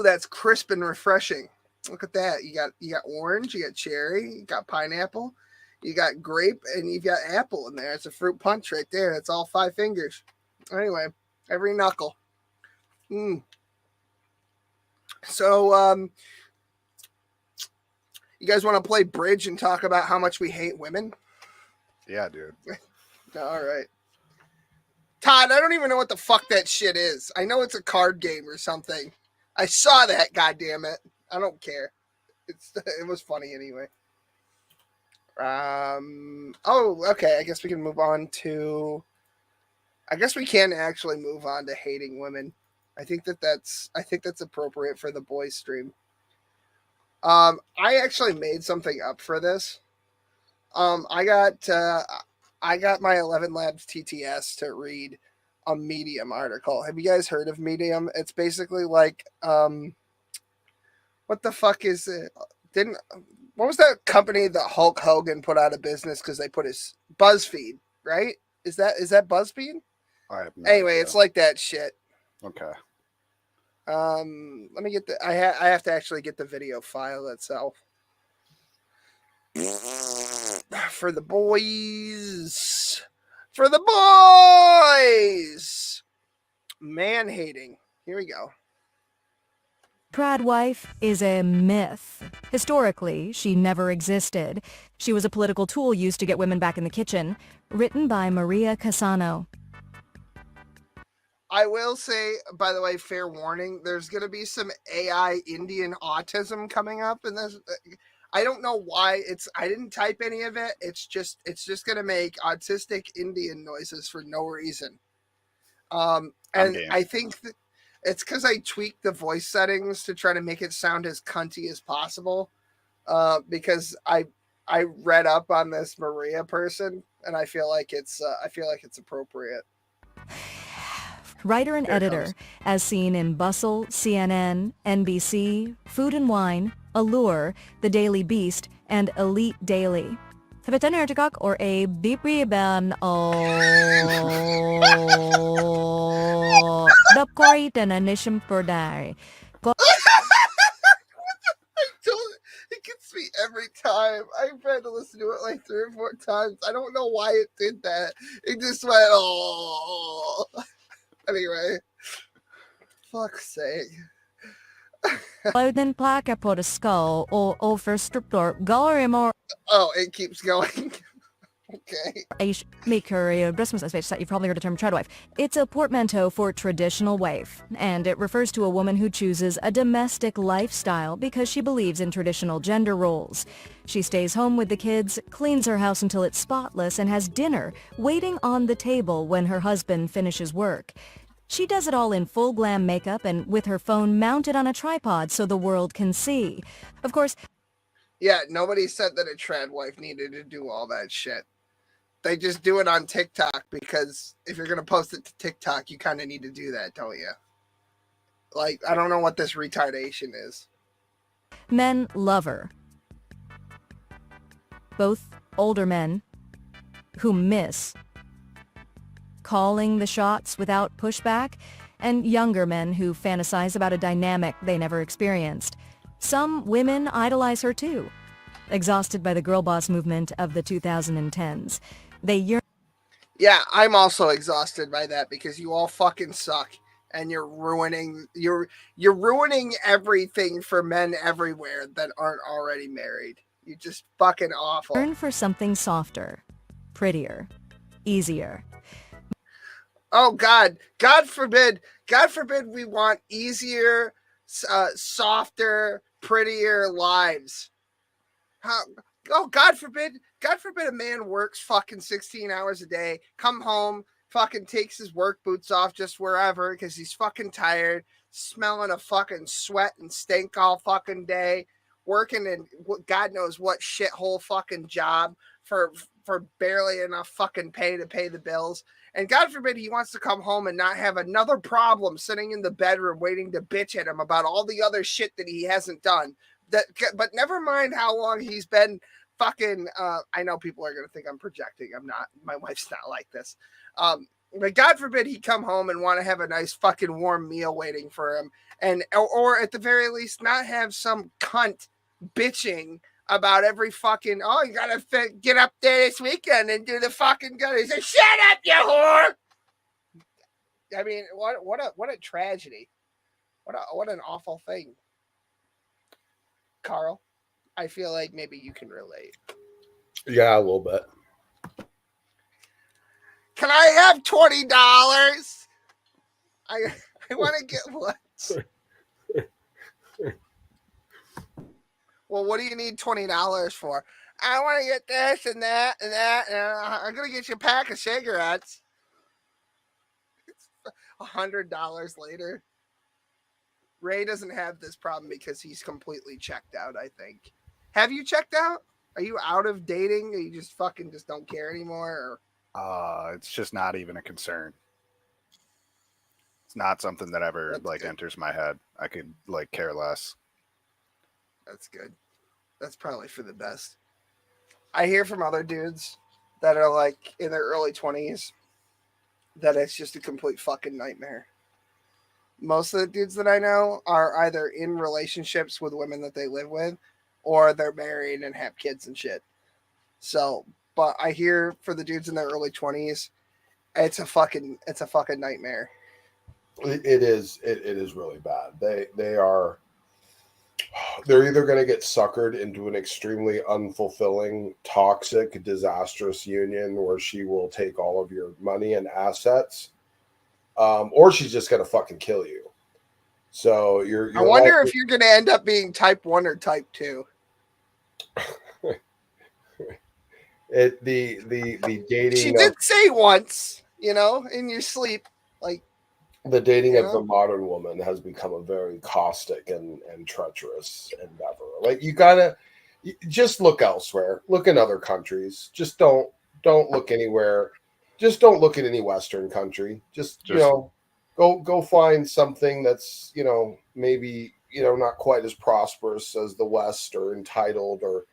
that's crisp and refreshing. Look at that. You got orange, you got cherry, you got pineapple, you got grape, and you've got apple in there. It's a fruit punch right there. It's all 5 fingers. Anyway, every knuckle. So, you guys want to play bridge and talk about how much we hate women? Yeah, dude. All right. Todd, I don't even know what the fuck that shit is. I know it's a card game or something. I saw that, goddammit. I don't care. It was funny anyway. Oh, okay. I guess we can move on to. I guess we can actually move on to hating women. I think that's appropriate for the boys stream. I actually made something up for this. I got my 11 Labs TTS to read a Medium article. Have you guys heard of Medium? It's basically like, what the fuck is it? What was that company that Hulk Hogan put out of business because they put his BuzzFeed, right? Is that BuzzFeed? Anyway, it's like that shit. Okay. Let me get I have to actually get the video file itself. For the boys. Man hating. Here we go. Trad wife is a myth. Historically, she never existed. She was a political tool used to get women back in the kitchen. Written by Maria Casano. I will say, by the way, fair warning, there's going to be some AI Indian autism coming up in this. I don't know why I didn't type any of it. It's just going to make autistic Indian noises for no reason. And I think that it's because I tweaked the voice settings to try to make it sound as cunty as possible. Because I read up on this Maria person and I feel like it's appropriate. Writer and editor, as seen in Bustle, CNN, NBC, Food and Wine, Allure, The Daily Beast, and Elite Daily. Sabitan Ertikak or a bipriban o Dapkori Tananishim Prodai. It gets me every time. I've had to listen to it like 3 or 4 times. I don't know why it did that. It just went, oh. Anyway, fuck's sake. Louden placa på the skull or overstriptor gallery. Oh, it keeps going. Okay. You've probably heard the term trad wife. It's a portmanteau for traditional wife, and it refers to a woman who chooses a domestic lifestyle because she believes in traditional gender roles. She stays home with the kids, cleans her house until it's spotless, and has dinner waiting on the table when her husband finishes work. She does it all in full glam makeup and with her phone mounted on a tripod so the world can see. Of course... Yeah, nobody said that a trad wife needed to do all that shit. They just do it on TikTok because if you're going to post it to TikTok, you kind of need to do that, don't you? Like, I don't know what this retardation is. Men love her. Both older men who miss calling the shots without pushback, and younger men who fantasize about a dynamic they never experienced. Some women idolize her too, exhausted by the girl boss movement of the 2010s. They yearn. Yeah, I'm also exhausted by that because you all fucking suck and you're ruining everything for men everywhere that aren't already married. You're just fucking awful. Yearn for something softer, prettier, easier. Oh God forbid we want easier, softer, prettier lives. Oh, God forbid a man works fucking 16 hours a day, come home, fucking takes his work boots off just wherever because he's fucking tired, smelling a fucking sweat and stink all fucking day, working in God knows what shithole fucking job for barely enough fucking pay to pay the bills. And God forbid he wants to come home and not have another problem sitting in the bedroom waiting to bitch at him about all the other shit that he hasn't done. But never mind how long he's been fucking. I know people are going to think I'm projecting. I'm not. My wife's not like this. But God forbid he come home and want to have a nice fucking warm meal waiting for him. And or at the very least not have some cunt bitching about every fucking, oh, you gotta get up there this weekend and do the fucking gun. He said, shut up, you whore. I mean, what a tragedy. What an awful thing. Carl, I feel like maybe you can relate. Yeah, a little bit. Can I have $20? I want to get what? Well, what do you need $20 for? I want to get this and that and that. And I'm going to get you a pack of cigarettes. $100 later. Ray doesn't have this problem because he's completely checked out, I think. Have you checked out? Are you out of dating? Or you just fucking just don't care anymore? Or? It's just not even a concern. It's not something that ever enters my head. I could care less. That's good. That's probably for the best. I hear from other dudes that are in their early 20s that it's just a complete fucking nightmare. Most of the dudes that I know are either in relationships with women that they live with or they're married and have kids and shit. So, but I hear for the dudes in their early 20s, it's a fucking nightmare. It is really bad. They're either going to get suckered into an extremely unfulfilling, toxic, disastrous union where she will take all of your money and assets, or she's just going to fucking kill you. So you're I wonder if you're going to end up being type 1 or type 2. The dating. She did say once, in your sleep, the dating of the modern woman has become a very caustic and treacherous endeavor. You gotta just look elsewhere. Look in other countries. Just don't look anywhere. Just don't look at any Western country. Just go find something that's maybe not quite as prosperous as the West or entitled or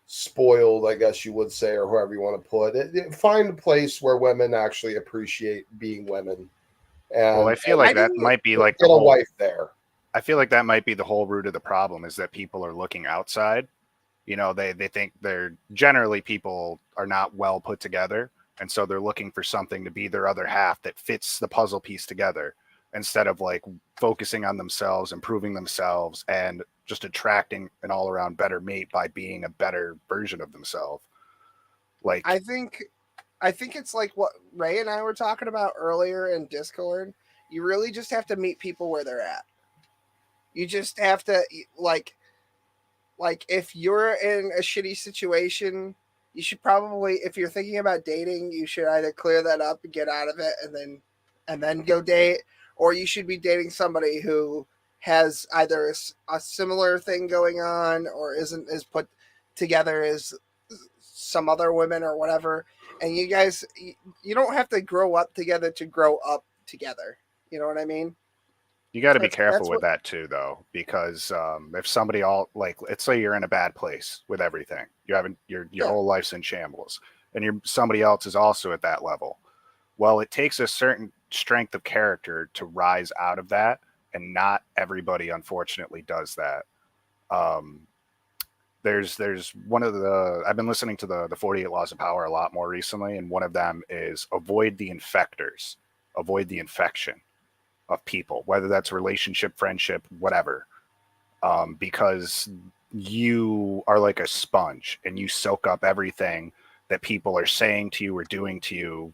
spoiled, I guess you would say, or however you want to put it. Find a place where women actually appreciate being women. I feel like that might be get a wife there. I feel like that might be the whole root of the problem is that people are looking outside. They think people are not well put together. And so they're looking for something to be their other half that fits the puzzle piece together instead of focusing on themselves, improving themselves, and just attracting an all around better mate by being a better version of themselves. I think it's like what Ray and I were talking about earlier in Discord. You really just have to meet people where they're at. You just have to if you're in a shitty situation, you should probably, if you're thinking about dating, you should either clear that up and get out of it and then go date, or you should be dating somebody who has either a similar thing going on or isn't as put together as some other women or whatever. And you guys, you don't have to grow up together to grow up together. You know what I mean? You got to be That's careful with what- that too, though, because if somebody let's say you're in a bad place with everything, you haven't your whole life's in shambles, and somebody else is also at that level. Well, it takes a certain strength of character to rise out of that, and not everybody, unfortunately, does that. There's one of the I've been listening to the 48 Laws of Power a lot more recently, and one of them is avoid the infectors, avoid the infection of people, whether that's relationship, friendship, whatever, because you are like a sponge and you soak up everything that people are saying to you or doing to you.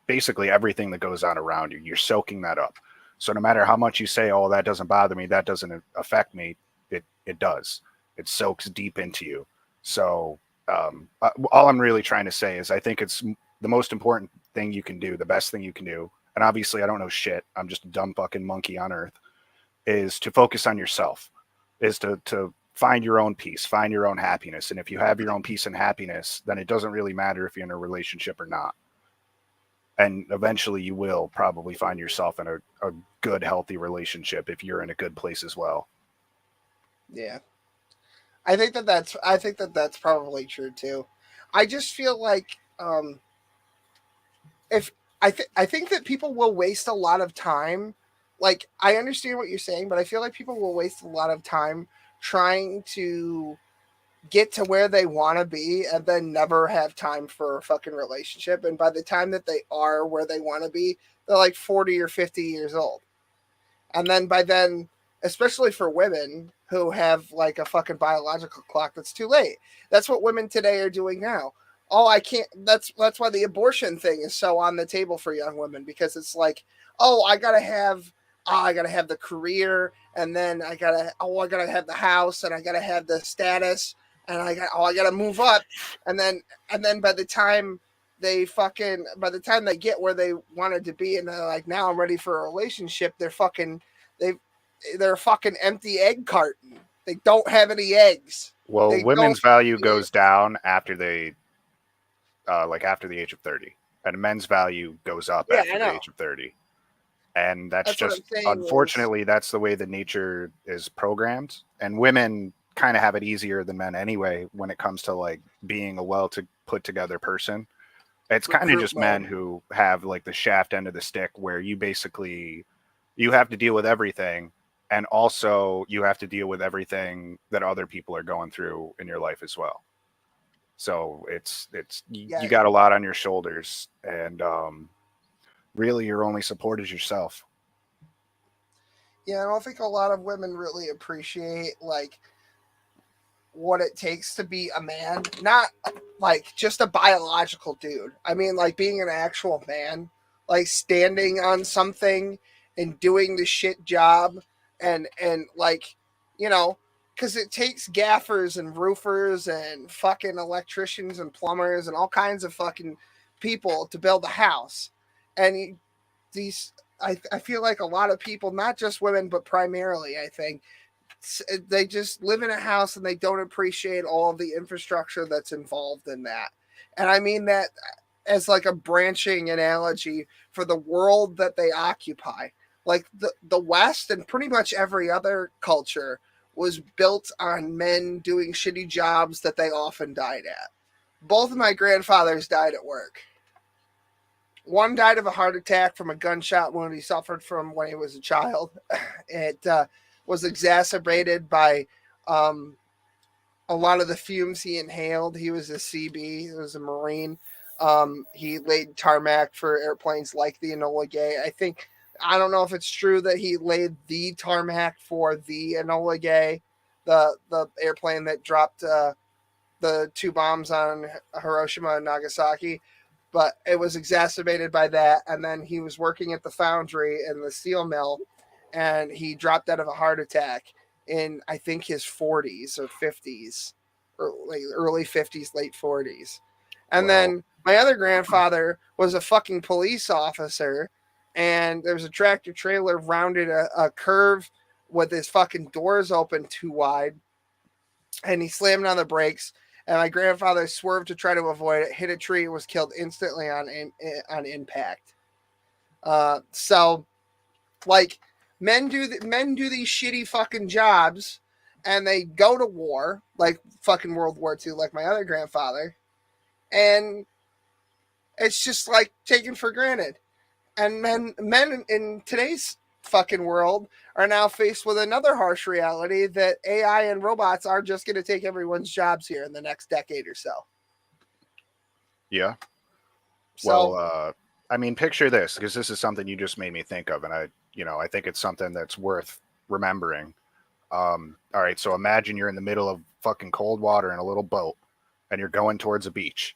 Basically everything that goes on around you, you're soaking that up. So no matter how much you say, oh, that doesn't bother me, that doesn't affect me, it does. It soaks deep into you. So all I'm really trying to say is I think it's the most important thing you can do, the best thing you can do, and obviously I don't know shit, I'm just a dumb fucking monkey on earth, is to focus on yourself, is to find your own peace, find your own happiness. And if you have your own peace and happiness, then it doesn't really matter if you're in a relationship or not. And eventually you will probably find yourself in a good, healthy relationship if you're in a good place as well. Yeah. I think that's probably true too. I just feel like if I think that people will waste a lot of time. Like, I understand what you're saying, but I feel like people will waste a lot of time trying to get to where they want to be and then never have time for a fucking relationship. And by the time that they are where they want to be, they're like 40 or 50 years old. And then by then, especially for women who have like a fucking biological clock, that's too late. That's what women today are doing now. Oh, I can't. That's why the abortion thing is so on the table for young women, because it's like, oh, I gotta have the career, and then I gotta have the house, and I gotta have the status, and I gotta move up, and then by the time they get where they wanted to be, and they're like, now I'm ready for a relationship, they're a fucking empty egg carton. They don't have any eggs. Well, women's value goes down after they after the age of 30, and men's value goes up after the age of 30. And that's just, unfortunately, that's the way the nature is programmed. And women kind of have it easier than men anyway when it comes to like being a put together person. It's kind of just men who have like the shaft end of the stick, where you have to deal with everything, and also you have to deal with everything that other people are going through in your life as well. So you got a lot on your shoulders, and really your only support is yourself. Yeah, I don't think a lot of women really appreciate like what it takes to be a man, not like just a biological dude. I mean, like being an actual man, like standing on something and doing the shit job, and like, you know, because it takes gaffers and roofers and fucking electricians and plumbers and all kinds of fucking people to build a house. And I feel like a lot of people, not just women, but primarily, I think, they just live in a house and they don't appreciate all of the infrastructure that's involved in that. And I mean that as like a branching analogy for the world that they occupy. Like the West and pretty much every other culture was built on men doing shitty jobs that they often died at. Both of my grandfathers died at work. One died of a heart attack from a gunshot wound he suffered from when he was a child. It was exacerbated by a lot of the fumes he inhaled. He was a CB, he was a Marine. He laid tarmac for airplanes like the Enola Gay. I don't know if it's true that he laid the tarmac for the Enola Gay, the airplane that dropped the 2 bombs on Hiroshima and Nagasaki, but it was exacerbated by that. And then he was working at the foundry in the steel mill, and he dropped out of a heart attack in, I think, his 40s or 50s, or like early 50s, late 40s. And then my other grandfather was a fucking police officer, and there was a tractor trailer rounded a curve with his fucking doors open too wide, and he slammed on the brakes, and my grandfather swerved to try to avoid it, hit a tree, and was killed instantly on impact. So, like, Men do these shitty fucking jobs, and they go to war like fucking World War II, like my other grandfather, and it's just like taken for granted. And men in today's fucking world are now faced with another harsh reality that AI and robots are just going to take everyone's jobs here in the next decade or so. Yeah. So, Well, I mean, picture this, because this is something you just made me think of, and I think it's something that's worth remembering. All right, so imagine you're in the middle of fucking cold water in a little boat, and you're going towards a beach.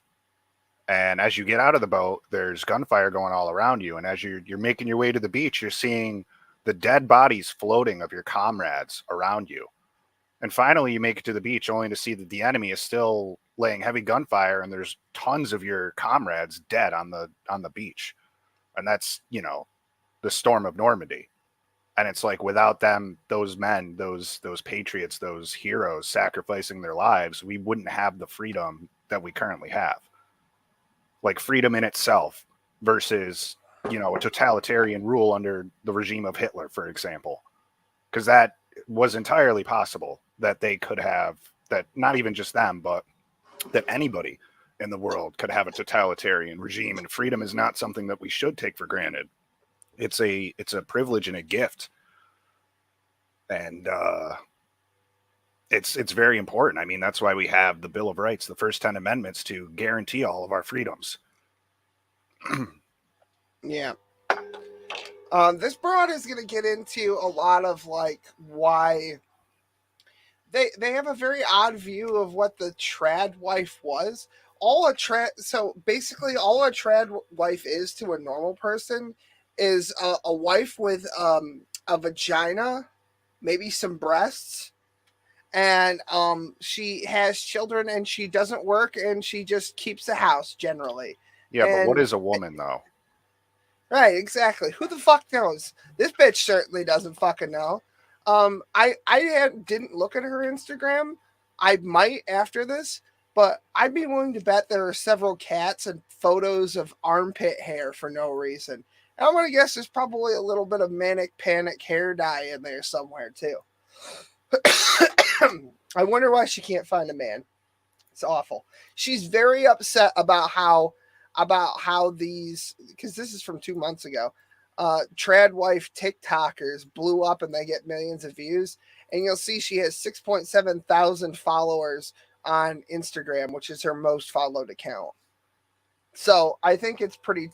And as you get out of the boat, there's gunfire going all around you. And as you're making your way to the beach, you're seeing the dead bodies floating of your comrades around you. And finally, you make it to the beach only to see that the enemy is still laying heavy gunfire, and there's tons of your comrades dead on the beach. And that's, the storm of Normandy. And it's like, without them, those men, those patriots, those heroes sacrificing their lives, we wouldn't have the freedom that we currently have. Like freedom in itself versus, a totalitarian rule under the regime of Hitler, for example. Because that was entirely possible that they could have, that not even just them, but that anybody in the world could have a totalitarian regime. And freedom is not something that we should take for granted. It's a privilege and a gift. And it's very important. I mean, that's why we have the Bill of Rights, the first 10 amendments, to guarantee all of our freedoms. yeah. This broad is going to get into a lot of like why they have a very odd view of what the trad wife was. So basically all a trad wife is to a normal person is a wife with a vagina, maybe some breasts, and she has children, and she doesn't work, and she just keeps the house generally. Yeah, but what is a woman, though? Right, exactly. Who the fuck knows? This bitch certainly doesn't fucking know. I didn't look at her Instagram. I might after this, but I'd be willing to bet there are several cats and photos of armpit hair for no reason. And I'm going to guess there's probably a little bit of manic panic hair dye in there somewhere, too. I wonder why she can't find a man. It's awful. She's very upset about how these, because this is from 2 months ago, trad wife TikTokers blew up and they get millions of views. And you'll see she has 6.7 thousand followers on Instagram, which is her most followed account. So I think it's pretty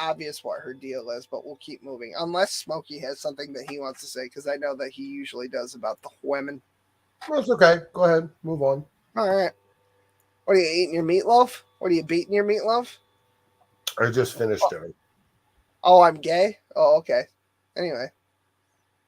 obvious what her deal is, but we'll keep moving. Unless Smokey has something that he wants to say, because I know that he usually does about the women. Well, it's okay. Go ahead. Move on. All right. What are you eating your meatloaf? What are you beating your meatloaf? I just finished it. Oh, I'm gay? Oh, okay. Anyway.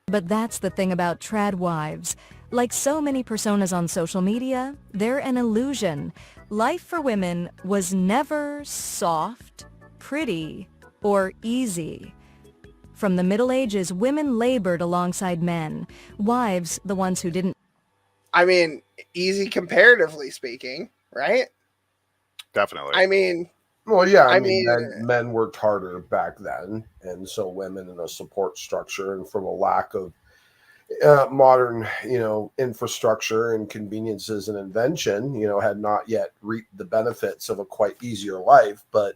But that's the thing about trad wives. Like so many personas on social media, they're an illusion. Life for women was never soft, pretty, or easy. From the Middle Ages, women labored alongside men. Wives, the ones who didn't. I mean, easy comparatively speaking, right? Definitely. I mean, well, yeah. I mean, men worked harder back then, and so women in a support structure, and from a lack of modern, infrastructure and conveniences and invention, had not yet reaped the benefits of a quite easier life. But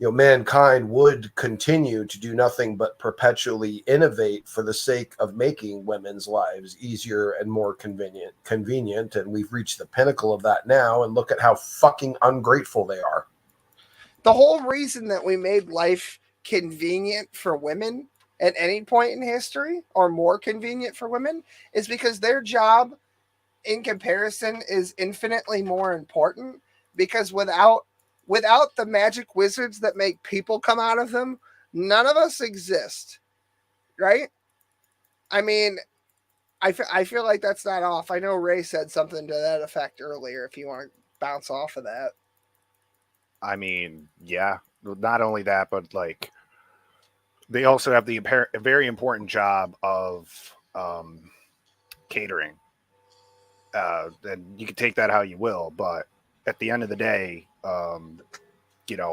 mankind would continue to do nothing but perpetually innovate for the sake of making women's lives easier and more convenient. And we've reached the pinnacle of that now. And look at how fucking ungrateful they are. The whole reason that we made life convenient for women at any point in history, or more convenient for women, is because their job in comparison is infinitely more important, because without the magic wizards that make people come out of them, none of us exist, right? I mean, I feel like that's not off. I know Ray said something to that effect earlier, if you want to bounce off of that. I mean, yeah, not only that, but like they also have the very important job of catering. And you can take that how you will, but at the end of the day, a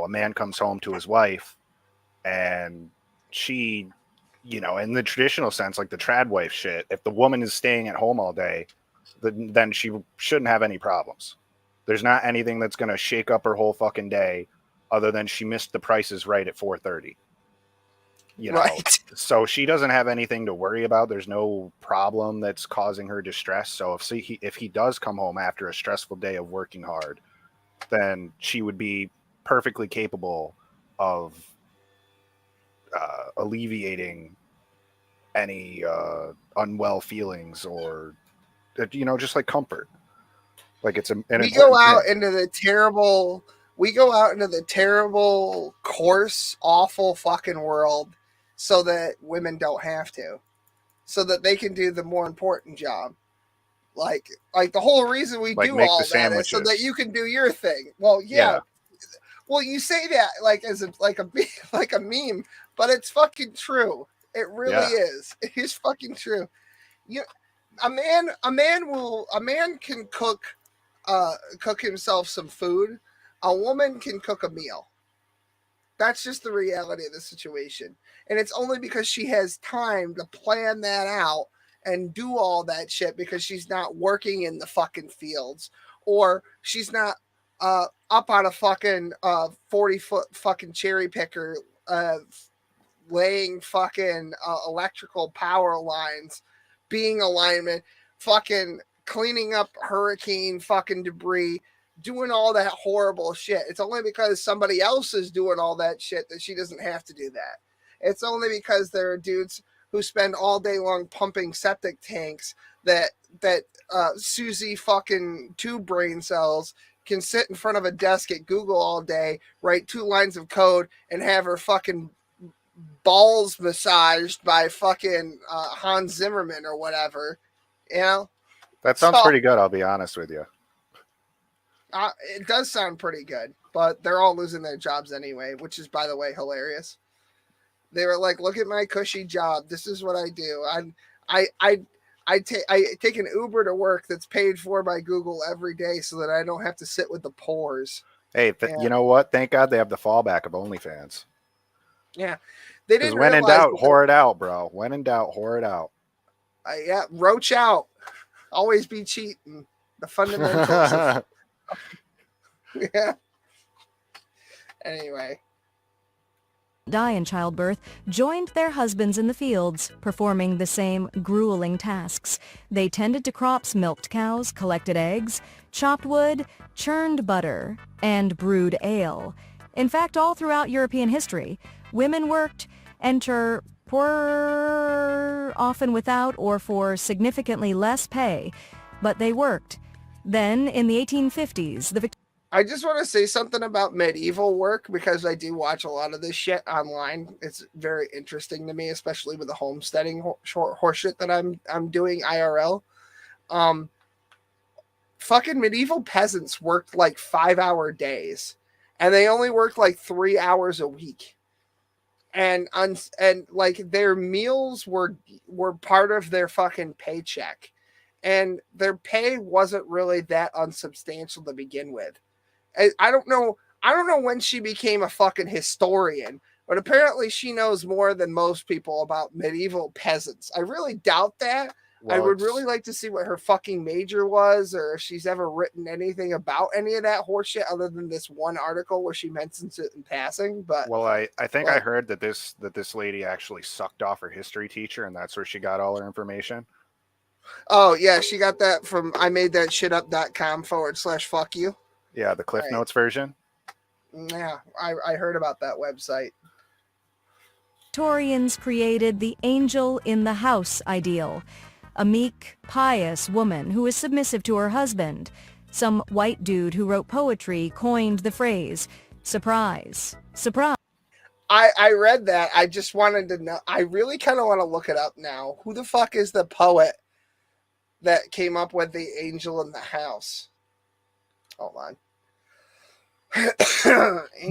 man comes home to his wife and she you know, in the traditional sense, like the trad wife shit, if the woman is staying at home all day, then she shouldn't have any problems. There's not anything that's going to shake up her whole fucking day other than she missed the prices right at 4:30. You know, Right. so she doesn't have anything to worry about. There's no problem that's causing her distress. So if he does come home after a stressful day of working hard, then she would be perfectly capable of alleviating any unwell feelings or, you know, just like comfort. Like it's We go out into the terrible, coarse, awful fucking world so that women don't have to, so that they can do the more important job. Like the whole reason we do all that is so that you can do your thing. Well, yeah. Well, you say that like as like a meme, but it's fucking true. It really is. It is fucking true. A man can cook himself some food. A woman can cook a meal. That's just the reality of the situation. And it's only because she has time to plan that out and do all that shit because she's not working in the fucking fields, or she's not up on a fucking 40-foot fucking cherry picker laying fucking electrical power lines, being a lineman, fucking cleaning up hurricane fucking debris, doing all that horrible shit. It's only because somebody else is doing all that shit that she doesn't have to do that. It's only because there are dudes who spend all day long pumping septic tanks that Susie fucking two brain cells can sit in front of a desk at Google all day, write 2 lines of code, and have her fucking balls massaged by fucking Hans Zimmerman or whatever. You know? That sounds pretty good, I'll be honest with you. It does sound pretty good, but they're all losing their jobs anyway, which is, by the way, hilarious. They were like, "Look at my cushy job. This is what I do. I take an Uber to work that's paid for by Google every day, so that I don't have to sit with the pores." Hey, you know what? Thank God they have the fallback of OnlyFans. Yeah, they didn't. When in doubt, whore it out, bro. When in doubt, whore it out. Yeah, roach out. Always be cheating. The fundamentals. Yeah. Anyway. Die in childbirth joined their husbands in the fields, performing the same grueling tasks. They tended to crops, milked cows, collected eggs, chopped wood, churned butter, and brewed ale. In fact, all throughout European history, women worked, enter poorer, often without or for significantly less pay, but they worked. Then, in the 1850s, I just want to say something about medieval work because I do watch a lot of this shit online. It's very interesting to me, especially with the homesteading horseshit that I'm doing IRL. Fucking medieval peasants worked like 5-hour days, and they only worked like 3 hours a week. And like their meals were part of their fucking paycheck, and their pay wasn't really that unsubstantial to begin with. I don't know when she became a fucking historian, but apparently she knows more than most people about medieval peasants. I really doubt that. Well, I would really like to see what her fucking major was, or if she's ever written anything about any of that horseshit other than this one article where she mentions it in passing. But well, I think I heard that this lady actually sucked off her history teacher, and that's where she got all her information. Oh yeah, she got that from imadethatshitup.com/fuck you. Yeah, the Cliff Notes version. Yeah, I heard about that website. Victorians created the angel in the house ideal, a meek, pious woman who is submissive to her husband. Some white dude who wrote poetry coined the phrase, surprise, surprise. I read that. I just wanted to know. I really kind of want to look it up now. Who the fuck is the poet that came up with the angel in the house? Hold on.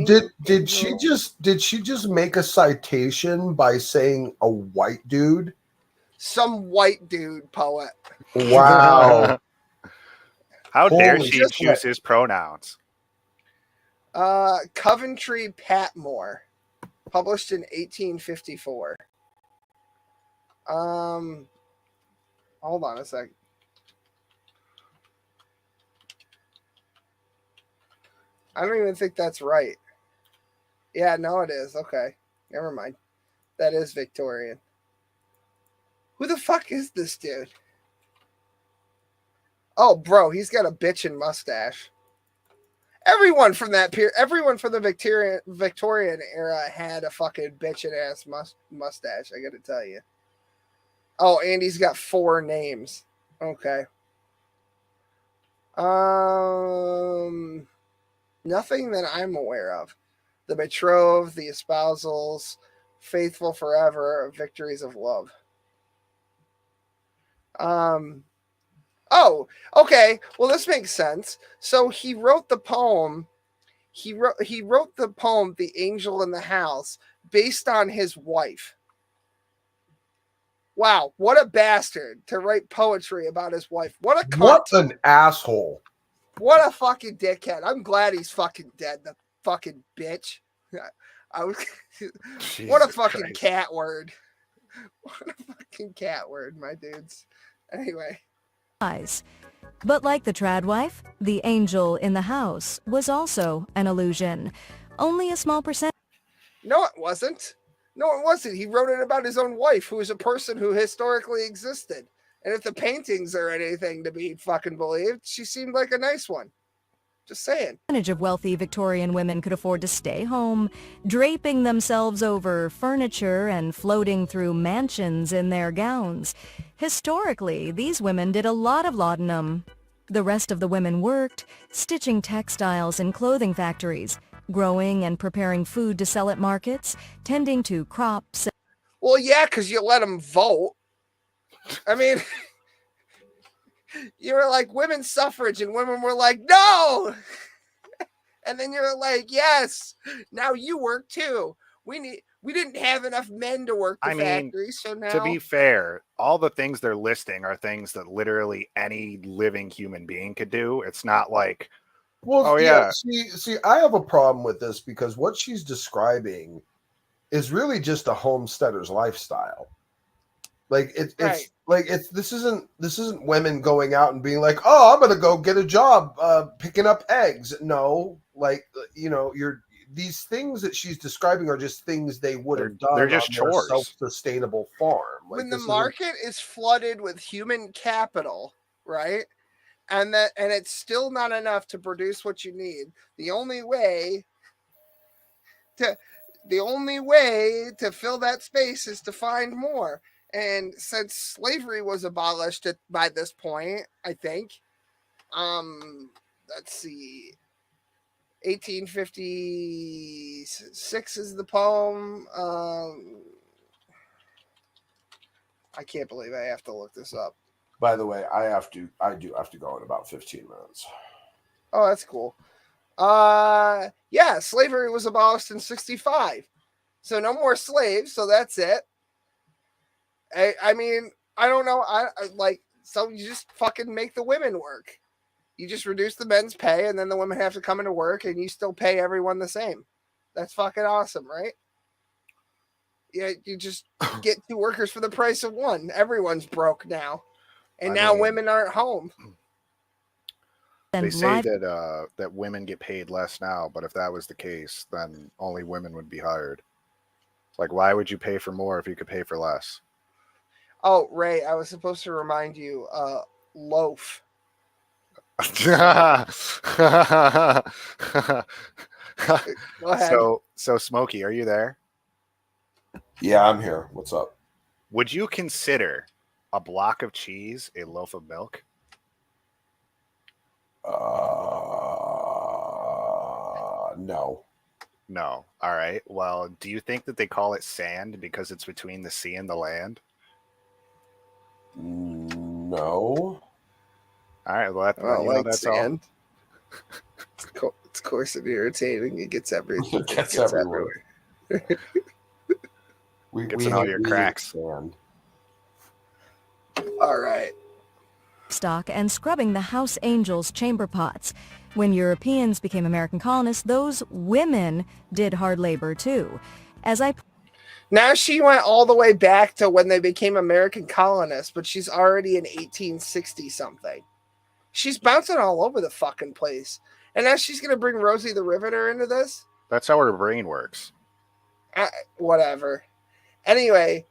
Did she just make a citation by saying a white dude? Some white dude poet. Wow. How dare she choose his pronouns? Coventry Patmore, published in 1854. Hold on a sec. I don't even think that's right. Yeah, no, it is. Okay. Never mind. That is Victorian. Who the fuck is this dude? Oh, bro, he's got a bitchin' mustache. Everyone from that period, everyone from the Victorian era had a fucking bitchin' ass mustache, I gotta tell you. Oh, and he's got 4 names. Okay. Nothing that I'm aware of. The betrothed, the espousals, faithful forever, victories of love. Oh, okay. Well, this makes sense. So he wrote the poem. He wrote the poem, "The Angel in the House," based on his wife. Wow, what a bastard to write poetry about his wife. What a cunt. What an asshole. What a fucking dickhead. I'm glad he's fucking dead, the fucking bitch. I was what a fucking Christ. cat word. What a fucking cat word, my dudes. Anyway. Eyes. But like the trad wife, the angel in the house was also an illusion. Only a small percent. No, it wasn't. No, it wasn't. He wrote it about his own wife, who is a person who historically existed. And if the paintings are anything to be fucking believed, she seemed like a nice one. Just saying. Percentage of wealthy Victorian women could afford to stay home, draping themselves over furniture and floating through mansions in their gowns. Historically, these women did a lot of laudanum. The rest of the women worked, stitching textiles in clothing factories, growing and preparing food to sell at markets, tending to crops. Well, yeah, because you let them vote. I mean, you were like women's suffrage, and women were like, no. And then you're like, yes, now you work too. We didn't have enough men to work the factory, so now. To be fair, all the things they're listing are things that literally any living human being could do. It's not like, well, oh yeah. See, I have a problem with this because what she's describing is really just a homesteader's lifestyle. Like it's like this isn't women going out and being like, oh, I'm gonna go get a job picking up eggs. No, like these things that she's describing are just things they would have done. They're just on their chores. Self-sustainable farm. Like, when the market is flooded with human capital, right? And it's still not enough to produce what you need. The only way to fill that space is to find more. And since slavery was abolished by this point, I think, let's see, 1856 is the poem. I can't believe I have to look this up. By the way, I do have to go in about 15 minutes. Oh, that's cool. Yeah, slavery was abolished in 65. So no more slaves, so that's it. I mean, I don't know. So you just fucking make the women work. You just reduce the men's pay, and then the women have to come into work, and you still pay everyone the same. That's fucking awesome, right? Yeah, you just get 2 workers for the price of 1. Everyone's broke now, and now women aren't home. They say that women get paid less now, but if that was the case, then only women would be hired. Like, why would you pay for more if you could pay for less? Oh, Ray, I was supposed to remind you, loaf. Go ahead. So Smokey, are you there? Yeah, I'm here. What's up? Would you consider a block of cheese a loaf of milk? No. No. All right. Well, do you think that they call it sand because it's between the sea and the land? No. All right. Well, that's sand. All. It's coarse and irritating. It gets everything. It gets everywhere. Gets in all your cracks. All right. Stock and scrubbing the house angels' chamber pots. When Europeans became American colonists, those women did hard labor too. Now she went all the way back to when they became American colonists, but she's already in 1860 something. She's bouncing all over the fucking place. And now she's going to bring Rosie the Riveter into this? That's how her brain works. Whatever. Anyway,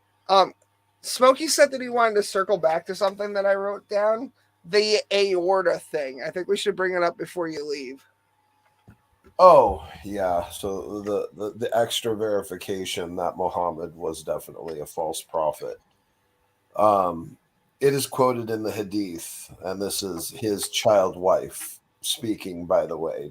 Smokey said that he wanted to circle back to something that I wrote down. The aorta thing. I think we should bring it up before you leave. Oh, yeah. So the extra verification that Muhammad was definitely a false prophet. It is quoted in the Hadith, and this is his child wife speaking, by the way,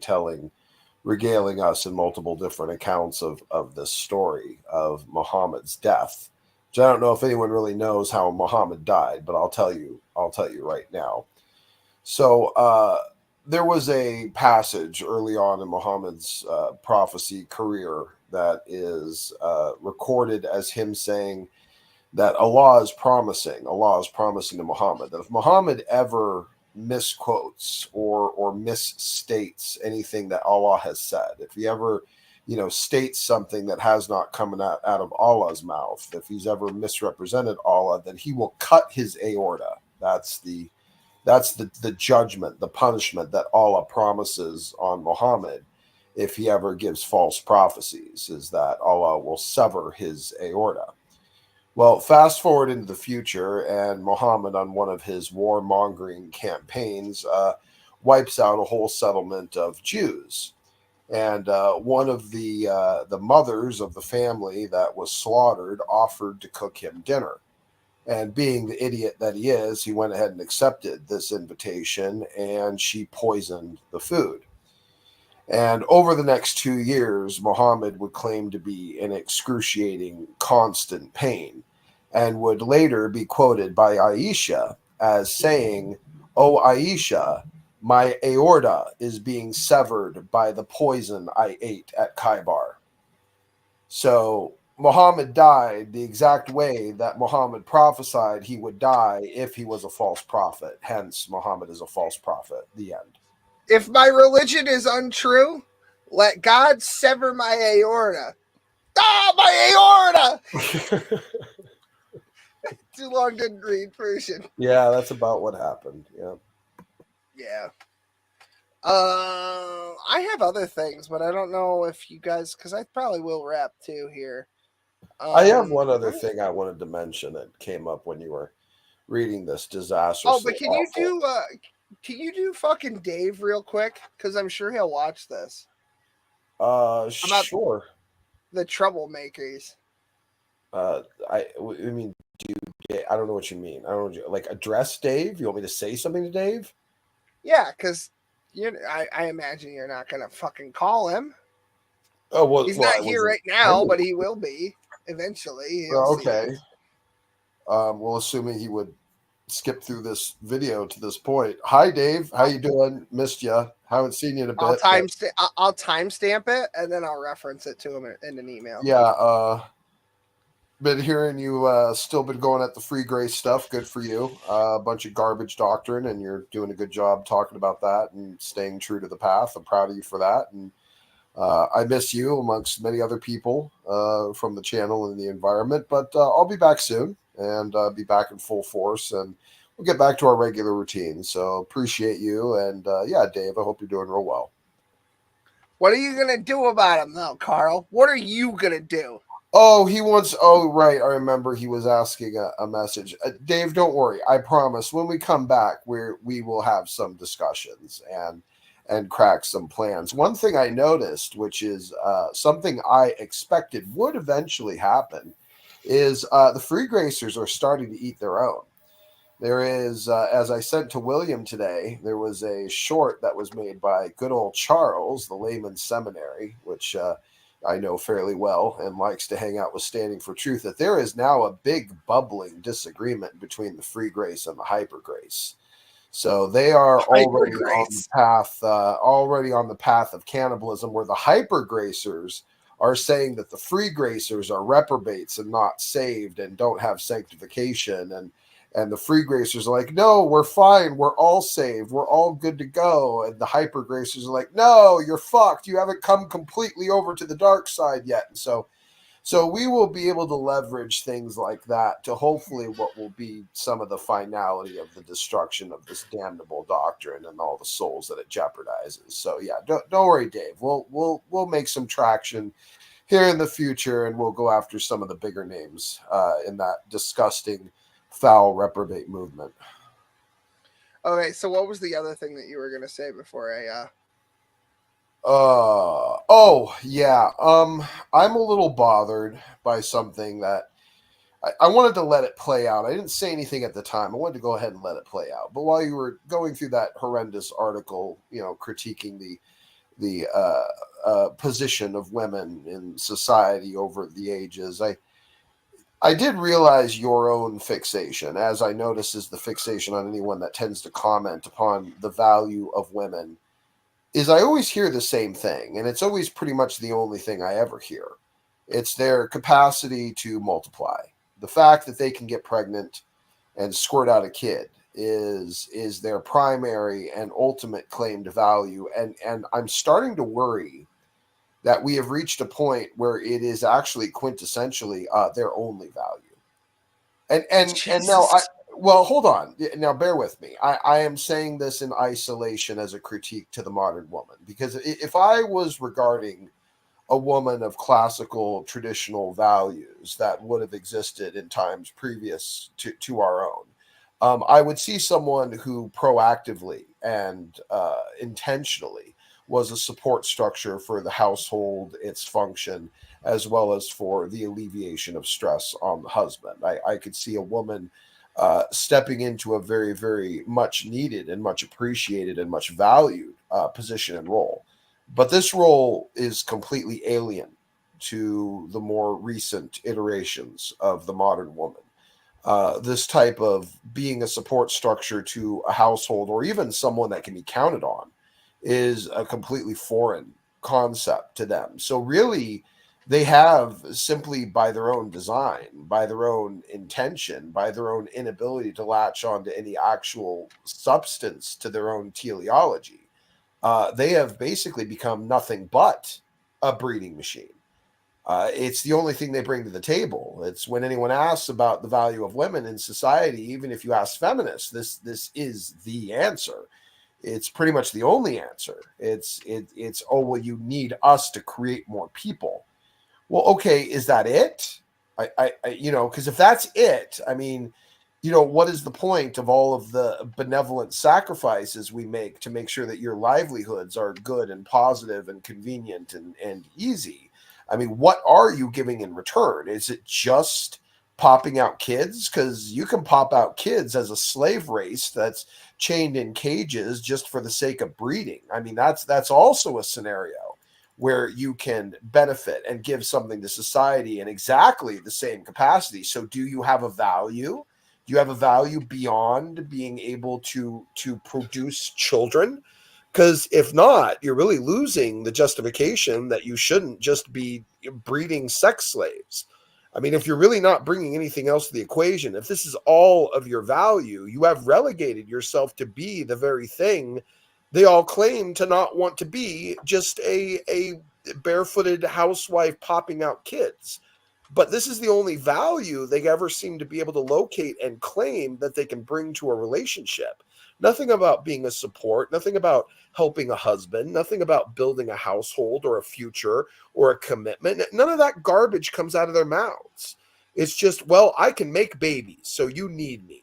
regaling us in multiple different accounts of this story of Muhammad's death. Which I don't know if anyone really knows how Muhammad died, but I'll tell you right now. So there was a passage early on in Muhammad's prophecy career that is recorded as him saying that Allah is promising to Muhammad that if Muhammad ever misquotes or misstates anything that Allah has said, if he ever states something that has not come out of Allah's mouth, if he's ever misrepresented Allah, then he will cut his aorta. That's the judgment, the punishment that Allah promises on Muhammad if he ever gives false prophecies, is that Allah will sever his aorta. Well, fast forward into the future, and Muhammad, on one of his warmongering campaigns, wipes out a whole settlement of Jews. And one of the mothers of the family that was slaughtered offered to cook him dinner. And being the idiot that he is, he went ahead and accepted this invitation, and she poisoned the food. And over the next 2 years, Muhammad would claim to be in excruciating, constant pain, and would later be quoted by Aisha as saying, "Oh, Aisha, my aorta is being severed by the poison I ate at Khaybar." So Muhammad died the exact way that Muhammad prophesied he would die if he was a false prophet. Hence, Muhammad is a false prophet. The end. If my religion is untrue, let God sever my aorta. Ah, my aorta! Too long, didn't read version. Yeah, that's about what happened. Yeah. Yeah. I have other things, but I don't know if you guys, because I probably will wrap too here. I have one other thing I wanted to mention that came up when you were reading this disaster. Oh, but can you do fucking Dave real quick? Because I'm sure he'll watch this. Sure. The troublemakers. I mean, I don't know what you mean. I don't know, like address Dave. You want me to say something to Dave? Yeah, because I imagine you're not gonna fucking call him. Oh well, he's not here right now, but he will be eventually. Okay. Well, assuming he would skip through this video to this point. Hi, Dave. How you doing? Missed you. Haven't seen you in a bit. I'll timestamp it and then I'll reference it to him in an email. Yeah. Been hearing you still been going at the free grace stuff. Good for you. A bunch of garbage doctrine, and you're doing a good job talking about that and staying true to the path. I'm proud of you for that. And I miss you amongst many other people from the channel and the environment. But I'll be back soon and be back in full force, and we'll get back to our regular routine. So appreciate you. And yeah, Dave, I hope you're doing real well. What are you going to do about him, though, Carl? What are you going to do? Oh, oh, right. I remember he was asking a message. Dave, don't worry. I promise when we come back, we will have some discussions and crack some plans. One thing I noticed, which is something I expected would eventually happen, is the free gracers are starting to eat their own. There is, as I sent to William today, there was a short that was made by good old Charles, the layman seminary, which I know fairly well and likes to hang out with Standing for Truth, that there is now a big bubbling disagreement between the free grace and the hyper grace. So they are already on the path of cannibalism, where the hyper gracers are saying that the free gracers are reprobates and not saved and don't have sanctification, and the free gracers are like, no, we're fine. We're all saved. We're all good to go. And the hyper gracers are like, no, you're fucked. You haven't come completely over to the dark side yet. And so So we will be able to leverage things like that to hopefully what will be some of the finality of the destruction of this damnable doctrine and all the souls that it jeopardizes. So yeah, don't worry, Dave. We'll make some traction here in the future, and we'll go after some of the bigger names in that disgusting, foul reprobate movement. Okay, so what was the other thing that you were going to say before I Oh yeah. I'm a little bothered by something that I wanted to let it play out. I didn't say anything at the time. I wanted to go ahead and let it play out. But while you were going through that horrendous article, critiquing the position of women in society over the ages, I did realize your own fixation, as I notice is the fixation on anyone that tends to comment upon the value of women, is I always hear the same thing, and it's always pretty much the only thing I ever hear. It's their capacity to multiply. The fact that they can get pregnant and squirt out a kid is their primary and ultimate claim to value. And I'm starting to worry that we have reached a point where it is actually quintessentially their only value. And now well, hold on. Now, bear with me. I am saying this in isolation as a critique to the modern woman, because if I was regarding a woman of classical traditional values that would have existed in times previous to our own, I would see someone who proactively and intentionally was a support structure for the household, its function, as well as for the alleviation of stress on the husband. I could see a woman stepping into a very, very much needed and much appreciated and much valued position and role. But this role is completely alien to the more recent iterations of the modern woman. This type of being a support structure to a household or even someone that can be counted on is a completely foreign concept to them. So really, they have, simply by their own design, by their own intention, by their own inability to latch on to any actual substance to their own teleology, they have basically become nothing but a breeding machine. It's the only thing they bring to the table. It's when anyone asks about the value of women in society, even if you ask feminists, this is the answer. It's pretty much the only answer. It's oh, well, you need us to create more people. Well, okay, is that it? Because if that's it, I mean, what is the point of all of the benevolent sacrifices we make sure that your livelihoods are good and positive and convenient and easy? I mean, what are you giving in return? Is it just popping out kids? Because you can pop out kids as a slave race that's chained in cages just for the sake of breeding. I mean, that's also a scenario where you can benefit and give something to society in exactly the same capacity. So do you have a value? Do you have a value beyond being able to produce children? Because if not, you're really losing the justification that you shouldn't just be breeding sex slaves. I mean, if you're really not bringing anything else to the equation, if this is all of your value, you have relegated yourself to be the very thing they all claim to not want to be, just a barefooted housewife popping out kids. But this is the only value they ever seem to be able to locate and claim that they can bring to a relationship. Nothing about being a support, nothing about helping a husband, nothing about building a household or a future or a commitment. None of that garbage comes out of their mouths. It's just, well, I can make babies, so you need me.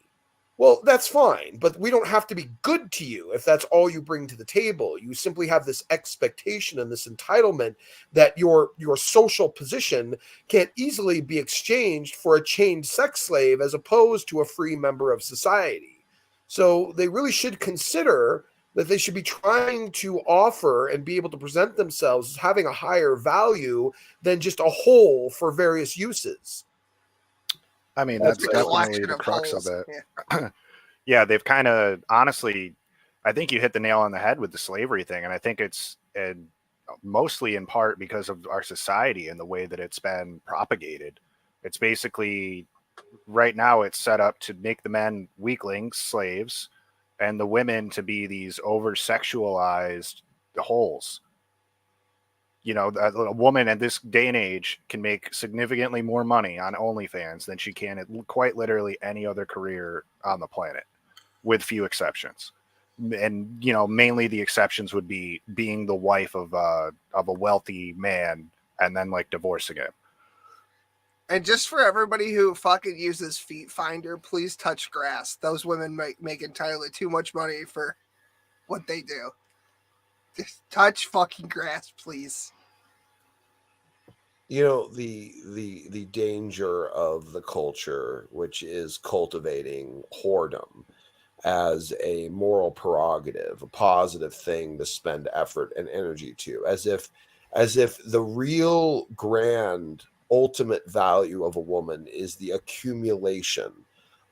Well, that's fine, but we don't have to be good to you if that's all you bring to the table. You simply have this expectation and this entitlement that your social position can't easily be exchanged for a chained sex slave as opposed to a free member of society. So they really should consider that they should be trying to offer and be able to present themselves as having a higher value than just a whole for various uses. I mean, That's that's the definitely collection the of crux of holes. it. Yeah. Yeah, they've kind of, honestly, I think you hit the nail on the head with the slavery thing. And I think it's mostly in part because of our society and the way that it's been propagated. It's basically, right now, it's set up to make the men weaklings, slaves, and the women to be these over sexualized holes. a woman at this day and age can make significantly more money on OnlyFans than she can at quite literally any other career on the planet, with few exceptions. And mainly the exceptions would be being the wife of a wealthy man and then like divorcing him. And just for everybody who fucking uses Feet Finder, please touch grass. Those women make entirely too much money for what they do. Just touch fucking grass, please. The danger of the culture, which is cultivating whoredom as a moral prerogative, a positive thing to spend effort and energy to, as if the real grand ultimate value of a woman is the accumulation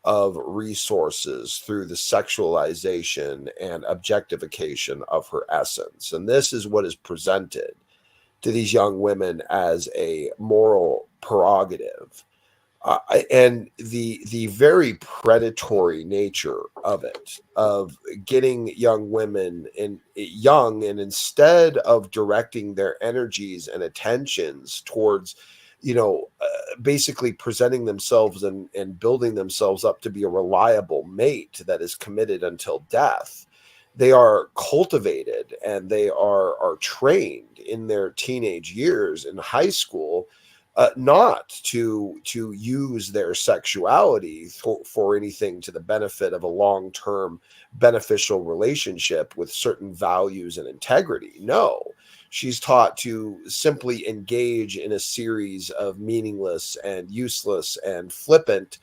of resources through the sexualization and objectification of her essence. And this is what is presented to these young women as a moral prerogative. And the very predatory nature of it, of getting young women young, and instead of directing their energies and attentions towards, basically presenting themselves and building themselves up to be a reliable mate that is committed until death, they are cultivated and they are trained in their teenage years in high school not to use their sexuality for anything to the benefit of a long-term beneficial relationship with certain values and integrity. No, she's taught to simply engage in a series of meaningless and useless and flippant,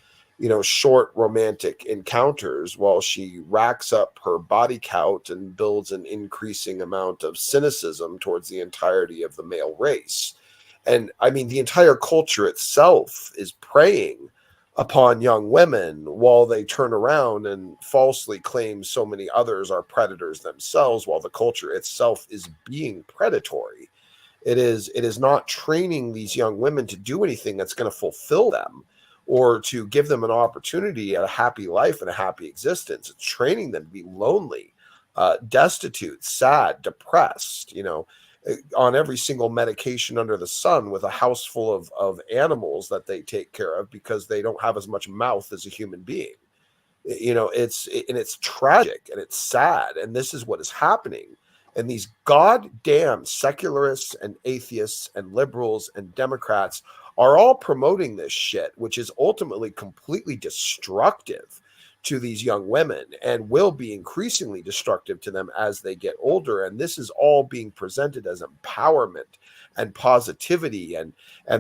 short romantic encounters while she racks up her body count and builds an increasing amount of cynicism towards the entirety of the male race. And I mean, the entire culture itself is preying upon young women while they turn around and falsely claim so many others are predators themselves, while the culture itself is being predatory. It is not training these young women to do anything that's going to fulfill them or to give them an opportunity at a happy life and a happy existence. It's training them to be lonely, destitute, sad, depressed, on every single medication under the sun, with a house full of animals that they take care of because they don't have as much mouth as a human being. It's tragic and it's sad. And this is what is happening. And these goddamn secularists and atheists and liberals and Democrats are all promoting this shit, which is ultimately completely destructive to these young women and will be increasingly destructive to them as they get older. And this is all being presented as empowerment and positivity, and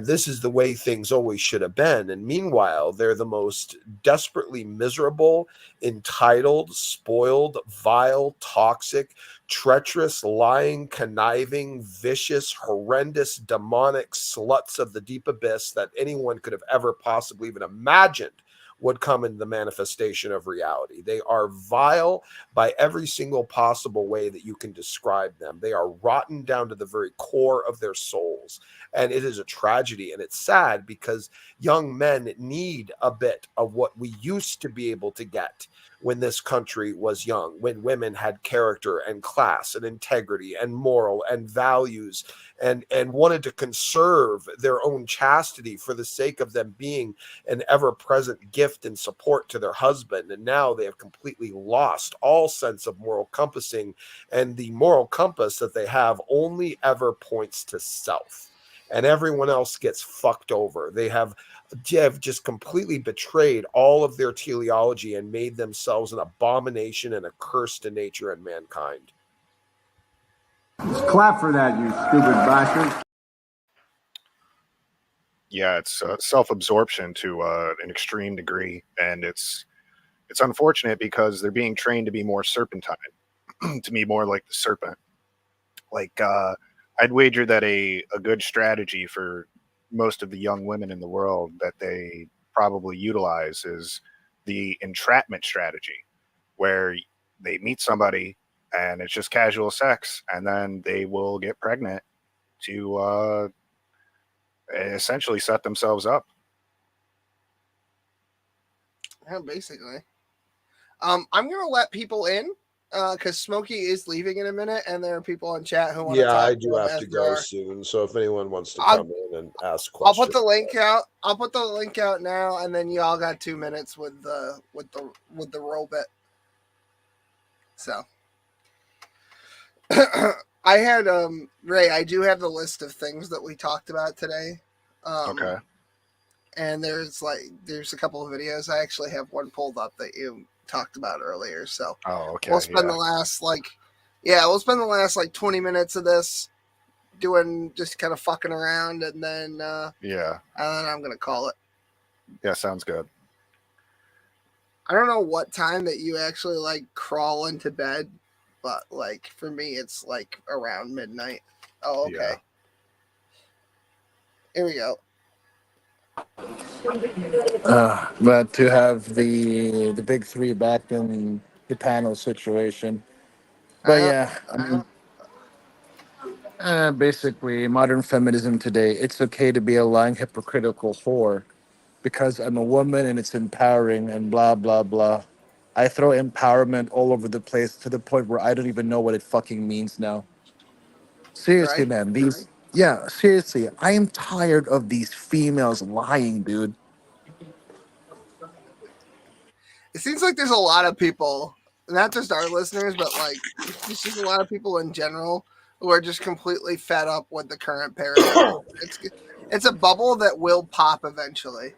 this is the way things always should have been. And meanwhile, they're the most desperately miserable, entitled, spoiled, vile, toxic, treacherous, lying, conniving, vicious, horrendous, demonic sluts of the deep abyss that anyone could have ever possibly even imagined would come into the manifestation of reality. They are vile by every single possible way that you can describe them. They are rotten down to the very core of their souls. And it is a tragedy, and it's sad because young men need a bit of what we used to be able to get when this country was young, when women had character and class and integrity and moral and values and wanted to conserve their own chastity for the sake of them being an ever-present gift and support to their husband. And now they have completely lost all sense of moral compassing, and the moral compass that they have only ever points to self, and everyone else gets fucked over. They have just completely betrayed all of their teleology and made themselves an abomination and a curse to nature and mankind. Just clap for that, you stupid bastard. Yeah, it's self-absorption to an extreme degree, and it's unfortunate because they're being trained to be more serpentine, to be more like the serpent. Like, I'd wager that a good strategy for most of the young women in the world that they probably utilize is the entrapment strategy, where they meet somebody and it's just casual sex, and then they will get pregnant to essentially set themselves up. Yeah, basically. I'm gonna let people in because Smokey is leaving in a minute, and there are people in chat who want to Yeah, talk I to do him have as to there go are. soon. So if anyone wants to I'll- come in and ask I'll questions, put the link out. I'll put the link out now, and then you all got 2 minutes with the roll bit. So, I had Ray. I do have the list of things that we talked about today. Okay. And there's a couple of videos. I actually have one pulled up that you talked about earlier. So Oh, okay. we'll spend Yeah. the last we'll spend the last 20 minutes of this doing just kind of fucking around, and then Yeah. and then I'm gonna call it. Yeah. Sounds good. I don't know what time that you actually crawl into bed, but for me it's around midnight. Oh, okay. Yeah. Here we go. But to have the big three back in the panel situation. But yeah, I mean, basically, modern feminism today, it's okay to be a lying, hypocritical whore because I'm a woman and it's empowering and blah, blah, blah. I throw empowerment all over the place to the point where I don't even know what it fucking means now. Seriously, Right. man. Yeah, seriously. I am tired of these females lying, dude. It seems like there's a lot of people, not just our listeners, but it's just a lot of people in general who are just completely fed up with the current paradigm. It's a bubble that will pop eventually.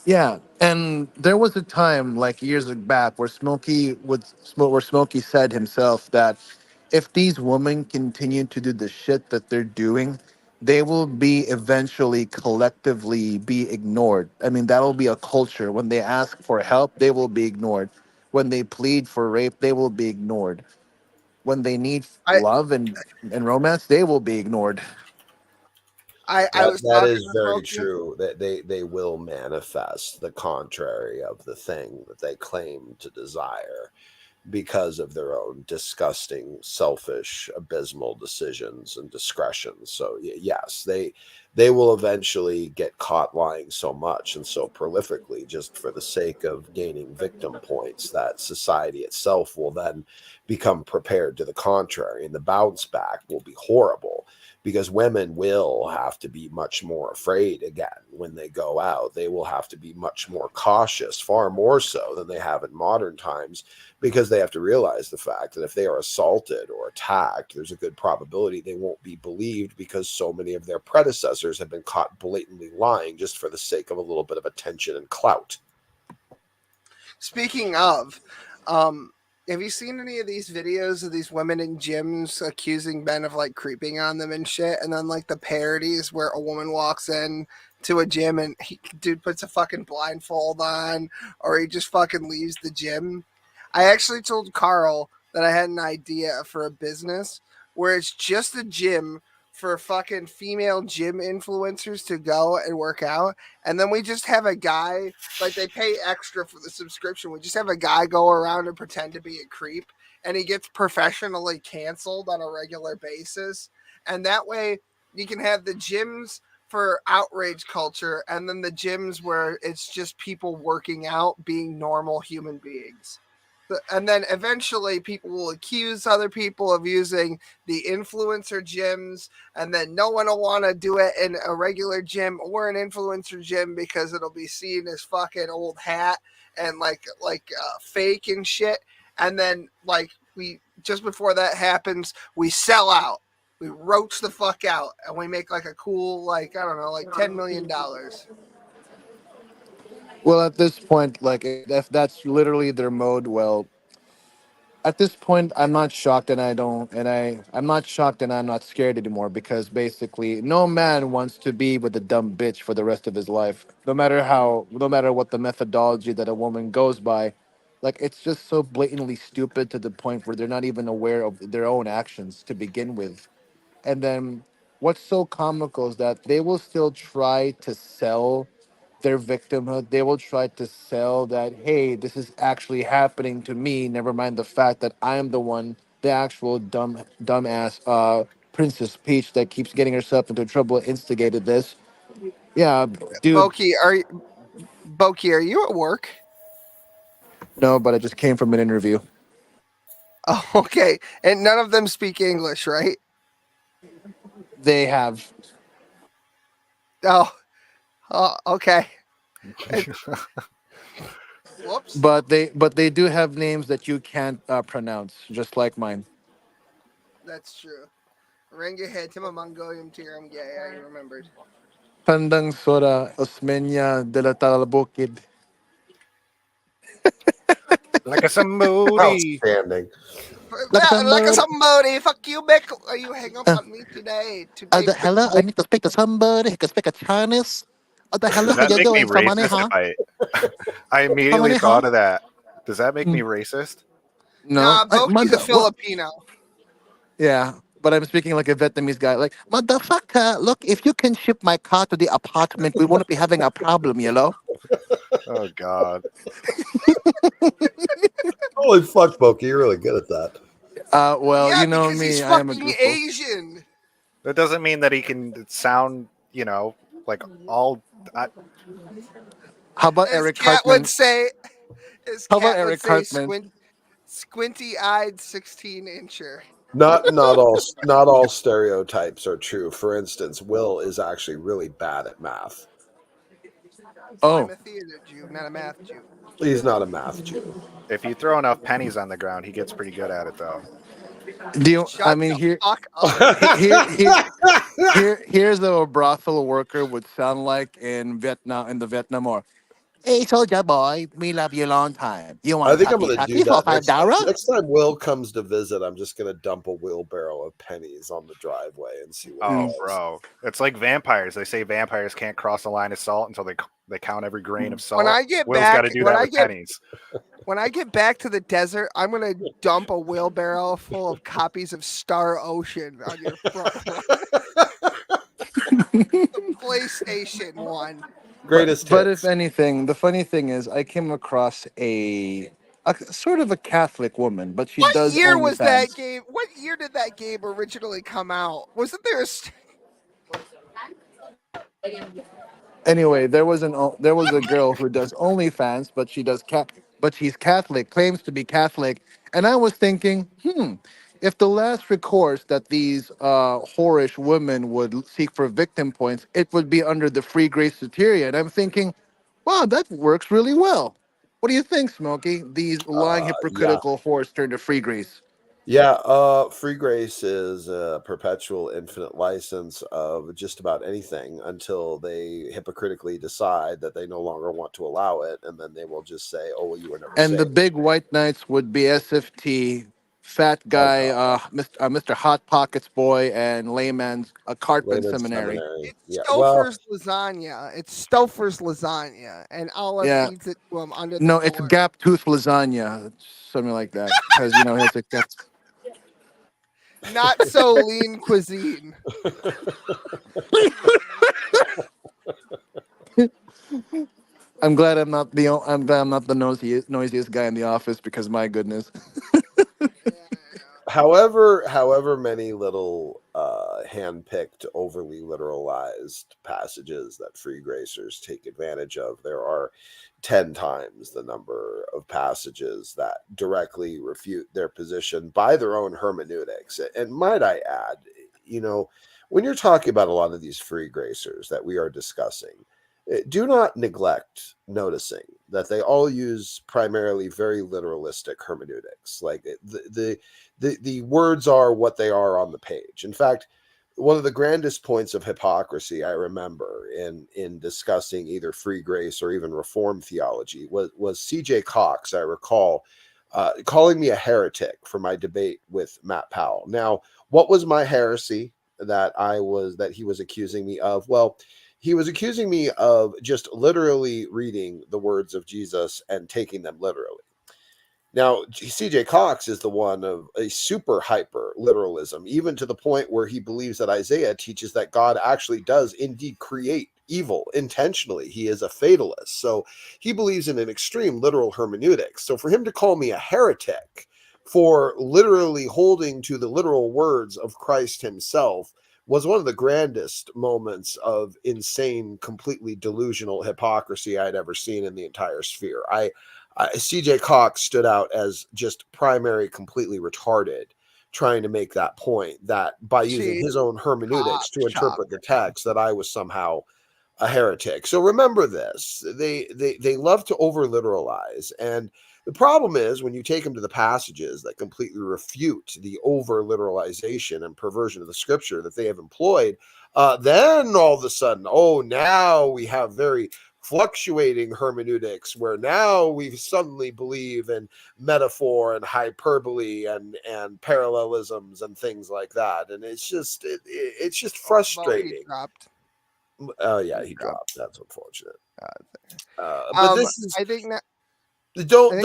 Yeah, and there was a time like years back where Smokey said himself that if these women continue to do the shit that they're doing, they will be eventually collectively be ignored. I mean, that'll be a culture. When they ask for help, they will be ignored. When they plead for rape, they will be ignored. When they need I love and romance, they will be ignored. I that was that talking is to very Smokey. true. That they will manifest the contrary of the thing that they claim to desire, because of their own disgusting, selfish, abysmal decisions and discretions. So yes, they will eventually get caught lying so much and so prolifically just for the sake of gaining victim points that society itself will then become prepared to the contrary, and the bounce back will be horrible because women will have to be much more afraid again when they go out. They will have to be much more cautious, far more so than they have in modern times, because they have to realize the fact that if they are assaulted or attacked, there's a good probability they won't be believed because so many of their predecessors have been caught blatantly lying just for the sake of a little bit of attention and clout. Speaking of, have you seen any of these videos of these women in gyms accusing men of creeping on them and shit? And then the parodies where a woman walks in to a gym and dude puts a fucking blindfold on, or he just fucking leaves the gym. I actually told Carl that I had an idea for a business where it's just a gym for fucking female gym influencers to go and work out, and then we just have a guy, they pay extra for the subscription. We just have a guy go around and pretend to be a creep, and he gets professionally canceled on a regular basis. And that way you can have the gyms for outrage culture, and then the gyms where it's just people working out being normal human beings. And then eventually people will accuse other people of using the influencer gyms, and then no one will want to do it in a regular gym or an influencer gym because it'll be seen as fucking old hat and fake and shit. And then we just before that happens, we sell out. We roach the fuck out, and we make a cool I don't know, $10 million. Well, at this point, if that's literally their mode, well, at this point, I'm not shocked, and I'm not shocked, and I'm not scared anymore because basically, no man wants to be with a dumb bitch for the rest of his life. No matter what the methodology that a woman goes by, it's just so blatantly stupid to the point where they're not even aware of their own actions to begin with. And then what's so comical is that they will still try to sell their victimhood. They will try to sell that, hey, this is actually happening to me. Never mind the fact that I'm the one, the actual dumbass Princess Peach that keeps getting herself into trouble, instigated this. Yeah, dude. Boki, are you at work? No, but I just came from an interview. Oh, okay. And none of them speak English, right? They have. Oh, okay. Whoops. But they do have names that you can't pronounce, just like mine. That's true. Rengahe Timamangoyum Tiram Gay, I remembered. Tandang Sora Osmeña de la Talabukid. Like a smoothie. Outstanding. Like a somebody, fuck you, Mick. You hang up on me today. Hello, I need to speak to somebody who can speak a Chinese. The hello, Does how that you make me doing, somebody, racist huh? if I immediately Somebody, thought huh? of that? Does that make me racist? No. Nah, Boki's a Filipino. Yeah, but I'm speaking like a Vietnamese guy. Like, motherfucker, look, if you can ship my car to the apartment, we won't be having a problem, you know? Oh God. Holy fuck, Boki, you're really good at that. Well, Yeah, you know because he's me, I am a fucking goofball. Asian. That doesn't mean that he can sound, like all. How about As Eric Cat would Cartman? say, How about Eric Cartman? squinty-eyed 16-incher. Not all stereotypes are true. For instance, Will is actually really bad at math. I'm a theater Jew, not a math Jew. He's not a math Jew. If you throw enough pennies on the ground, he gets pretty good at it, though. Do you, I Shut mean, the here, fuck up. here's a brothel worker would sound like in Vietnam, in the Vietnam War. Hey, soldier boy, we love you a long time. You I want think I'm talkie going to talkie do for that $5? next time Will comes to visit. I'm just going to dump a wheelbarrow of pennies on the driveway and see what he Oh, does. bro, it's like vampires. They say vampires can't cross the line of salt until they count every grain of salt. When I get Will's back, got to do that with pennies. When I get back to the desert, I'm gonna dump a wheelbarrow full of copies of Star Ocean on your front lawn. The PlayStation one. Greatest But hits. if anything, the funny thing is, I came across a sort of a Catholic woman, but she What does year was that OnlyFans. game? What year did that game originally come out? Wasn't there a Anyway, there was a girl who does OnlyFans, but but she's Catholic, claims to be Catholic, and I was thinking, if the last recourse that these whorish women would seek for victim points, it would be under the free grace soteria, and I'm thinking, wow, that works really well. What do you think, Smokey? These lying, Yeah. hypocritical whores turn to free grace. Yeah, free grace is a perpetual infinite license of just about anything until they hypocritically decide that they no longer want to allow it, and then they will just say, "Oh, well, you were never And the saved." big white knights would be SFT, fat guy, Mr. Hot Pockets boy, and layman's Cartman Layman Seminary. Seminary. It's Yeah. Well, Stouffer's lasagna. It's Stouffer's lasagna, and Allah Yeah. feeds it to him under the No, it's door. gap tooth lasagna, something like that. Because it's like that's. Not so lean cuisine. I'm glad I'm not the noisiest guy in the office because my goodness. however many little hand-picked, overly literalized passages that free gracers take advantage of, there are 10 times the number of passages that directly refute their position by their own hermeneutics. And might I add, when you're talking about a lot of these free gracers that we are discussing, do not neglect noticing that they all use primarily very literalistic hermeneutics. Like the words are what they are on the page. In fact, one of the grandest points of hypocrisy I remember in discussing either free grace or even reform theology was C.J. Cox, I recall, calling me a heretic for my debate with Matt Powell. Now, what was my heresy that he was accusing me of? Well, he was accusing me of just literally reading the words of Jesus and taking them literally. Now, C.J. Cox is the one of a super hyper literalism, even to the point where he believes that Isaiah teaches that God actually does indeed create evil intentionally. He is a fatalist. So he believes in an extreme literal hermeneutics. So for him to call me a heretic for literally holding to the literal words of Christ himself was one of the grandest moments of insane, completely delusional hypocrisy I'd ever seen in the entire sphere. CJ Cox stood out as just primary, completely retarded, trying to make that point that by using his own hermeneutics to interpret the text, that I was somehow a heretic. So remember this: they love to over literalize, and the problem is when you take them to the passages that completely refute the over literalization and perversion of the scripture that they have employed, then all of a sudden, oh, now we have very fluctuating hermeneutics where now we suddenly believe in metaphor and hyperbole and parallelisms and things like that, and it's just frustrating. Oh yeah, he dropped. That's unfortunate. But this is. I think that. Don't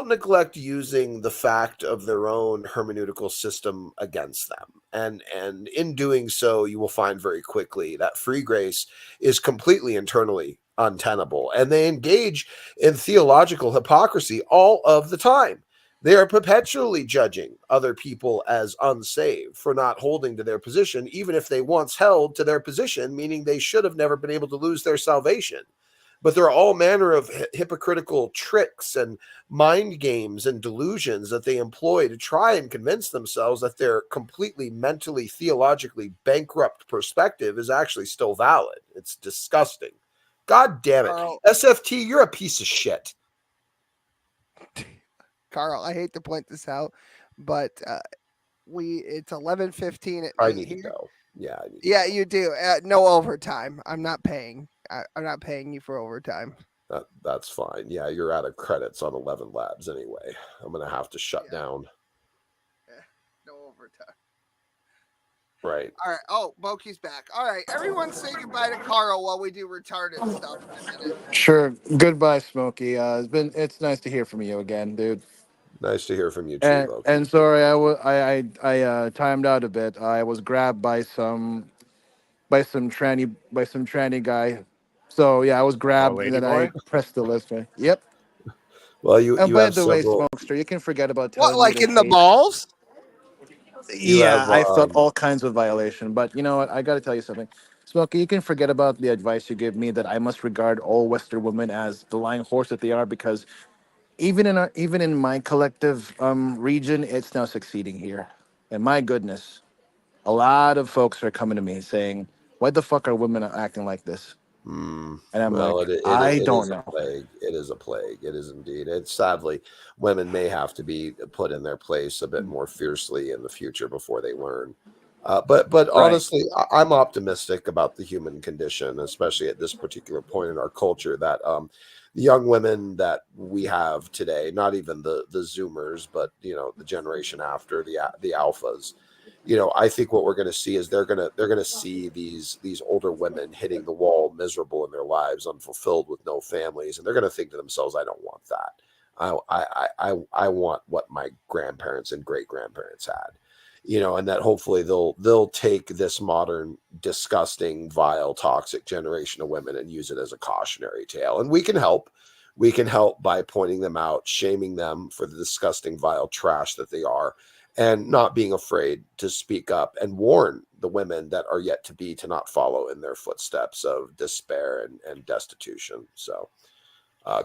neglect using the fact of their own hermeneutical system against them, and in doing so, you will find very quickly that free grace is completely internally untenable, and they engage in theological hypocrisy all of the time. They are perpetually judging other people as unsaved for not holding to their position, even if they once held to their position, meaning they should have never been able to lose their salvation. But there are all manner of hypocritical tricks and mind games and delusions that they employ to try and convince themselves that their completely mentally, theologically bankrupt perspective is actually still valid. It's disgusting. God damn it. SFT, you're a piece of shit. Carl, I hate to point this out, but it's 11:15 at I night need here. to go. Yeah, I need Yeah, you do. No overtime. I'm not paying. I'm not paying you for overtime. That's fine. Yeah, you're out of credits on 11 Labs anyway. I'm going to have to shut down. No overtime. Right. All right. Oh, Boki's back. All right. Everyone say goodbye to Carl while we do retarded stuff in a minute. Sure. Goodbye, Smokey. It's nice to hear from you again, dude. Nice to hear from you too, Loki. And sorry, I timed out a bit. I was grabbed by some tranny guy. So yeah, I was grabbed and then I pressed the list. Right? Yep. Well, you by have the way, several. Smokester, you can forget about telling What, like me to in the hate. balls? Yeah, I felt all kinds of violation. But you know what? I got to tell you something. Smokey, you can forget about the advice you gave me that I must regard all Western women as the lying horse that they are, because even in my collective region, it's now succeeding here. And my goodness, a lot of folks are coming to me saying, "Why the fuck are women acting like this?" And I'm like, I it don't is a know. plague. It is a plague. It is indeed. It's sadly, women may have to be put in their place a bit more fiercely in the future before they learn. But honestly, I'm optimistic about the human condition, especially at this particular point in our culture. That the young women that we have today, not even the Zoomers, but the generation after the alphas. I think what we're going to see is they're going to see these older women hitting the wall, miserable in their lives, unfulfilled with no families, and they're going to think to themselves, "I don't want that. I want what my grandparents and great grandparents had." And that hopefully they'll take this modern, disgusting, vile, toxic generation of women and use it as a cautionary tale. And we can help. We can help by pointing them out, shaming them for the disgusting, vile trash that they are, and not being afraid to speak up and warn the women that are yet to be to not follow in their footsteps of despair and destitution. So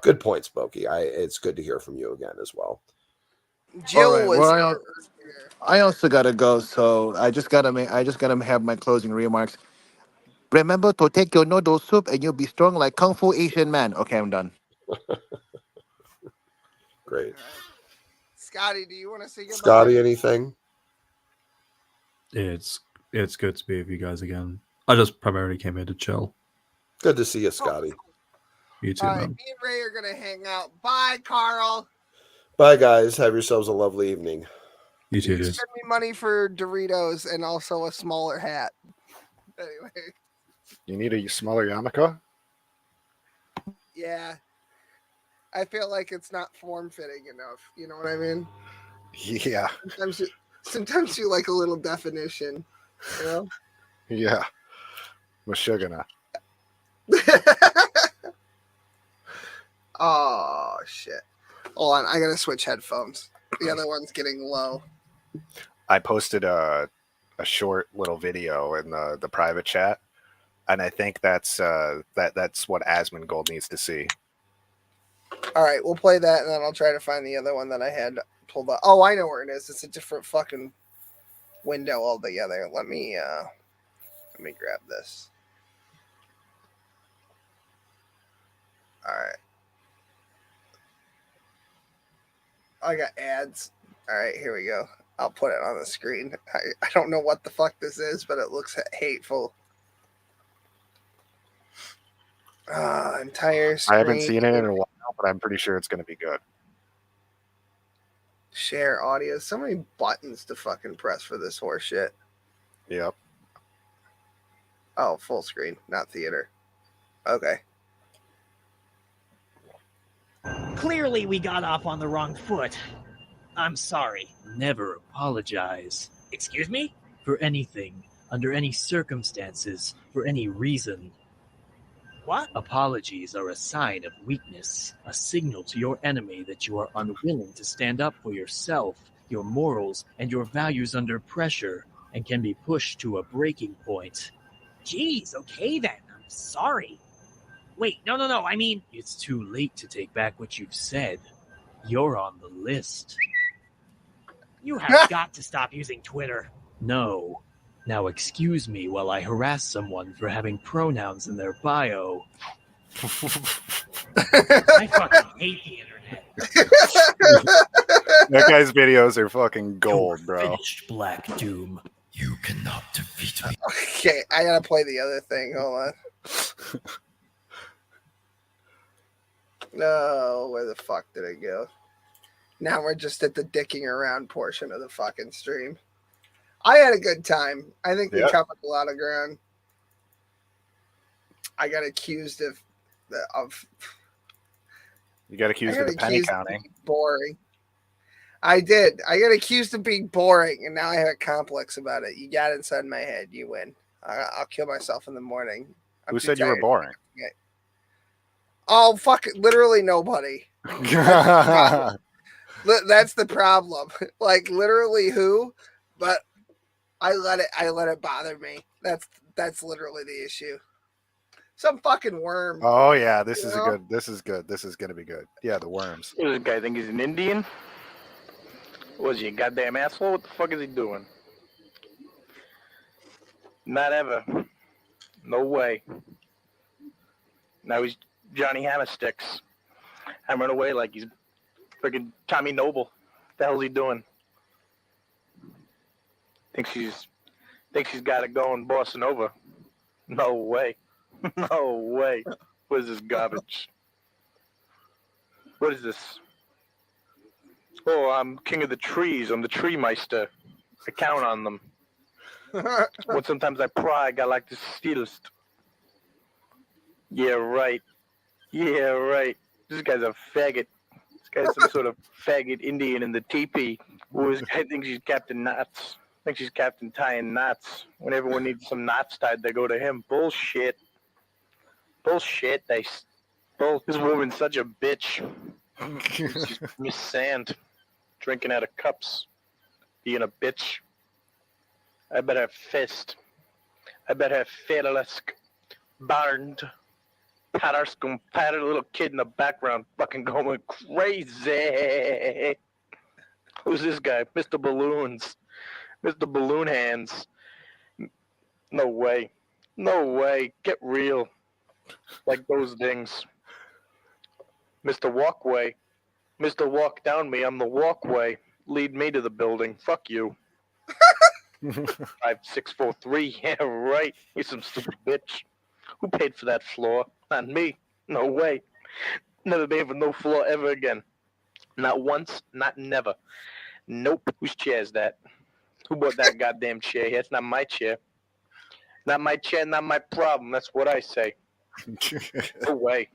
good point, Spokey. It's good to hear from you again as well. Jill was. Well, I also gotta go, so I just gotta have my closing remarks. Remember to take your noodle soup, and you'll be strong like Kung Fu Asian man. Okay, I'm done. Great. Scotty, do you want to say goodbye? Scotty, anything? It's good to be with you guys again. I just primarily came here to chill. Good to see you, Scotty. You too, All right, man. me and Ray are gonna hang out. Bye, Carl. Bye, guys. Have yourselves a lovely evening. You too, You dude. send me money for Doritos and also a smaller hat. Anyway, You need a smaller yarmulke? yeah. I feel like it's not form-fitting enough. You know what I mean? Yeah. Sometimes you like a little definition. You know? Yeah. Mashugana. Oh shit! Hold on, I gotta switch headphones. The other one's getting low. I posted a short little video in the private chat, and I think that's what Asmongold needs to see. All right, we'll play that, and then I'll try to find the other one that I had pulled up. Oh, I know where it is. It's a different fucking window altogether. Let me grab this. All right. I got ads. All right, here we go. I'll put it on the screen. I don't know what the fuck this is, but it looks hateful. Entire screen. I haven't seen it in a while, but I'm pretty sure it's going to be good. Share audio. So many buttons to fucking press for this horse shit. Yep. Oh, full screen, not theater. Okay. Clearly we got off on the wrong foot. I'm sorry. Never apologize. Excuse me? For anything, under any circumstances, for any reason. What? Apologies are a sign of weakness, a signal to your enemy that you are unwilling to stand up for yourself, your morals, and your values under pressure, and can be pushed to a breaking point. Jeez, okay then. I'm sorry. Wait, no, I mean... It's too late to take back what you've said. You're on the list. You have got to stop using Twitter. No. Now excuse me while I harass someone for having pronouns in their bio. I fucking hate the internet. That guy's videos are fucking gold, bro. Finished, Black Doom. You cannot defeat me. Okay, I gotta play the other thing. Hold on. No, where the fuck did it go? Now we're just at the dicking around portion of the fucking stream. I had a good time. I think we covered a lot of ground. I got accused of You got accused of the penny counting. Boring. I did. I got accused of being boring, and now I have a complex about it. You got inside my head. You win. I'll kill myself in the morning. Who said you were boring? Okay. Oh, fuck it. Literally nobody. That's the problem. Like, literally who? But I let it bother me. That's literally the issue. Some fucking worm. Oh yeah, this is good. This is gonna be good. Yeah, the worms. What does this guy think he's an Indian? Was he a goddamn asshole? What the fuck is he doing? Not ever. No way. Now he's Johnny Hammersticks. Hammering away like he's freaking Tommy Noble. What the hell's he doing? Thinks she's got it going bossing over. No way. No way. What is this garbage? What is this? Oh, I'm king of the trees. I'm the tree meister. I count on them. When sometimes I pride, I like the steelest. Yeah, right. Yeah, right. This guy's a faggot. This guy's some sort of faggot Indian in the teepee. Who this guy thinks he's Captain Knots. Thinks he's Captain tying knots. When everyone needs some knots tied, they go to him. Bullshit. Bullshit. This woman's such a bitch. She's Miss Sand. Drinking out of cups. Being a bitch. I bet her fist. I bet her fedelisk. Barned. Patterscum patted a little kid in the background fucking going crazy. Who's this guy? Mr. Balloons. Mr. Balloon Hands. No way. No way. Get real. Like those things. Mr. Walkway. Mr. Walk Down Me. I'm the walkway. Lead me to the building. Fuck you. 5643. Yeah, right. You're some stupid bitch. Who paid for that floor? Not me. No way. Never pay for no floor ever again. Not once. Not never. Nope. Whose chair is that? Who bought that goddamn chair here? It's not my chair. Not my chair, not my problem. That's what I say. No way.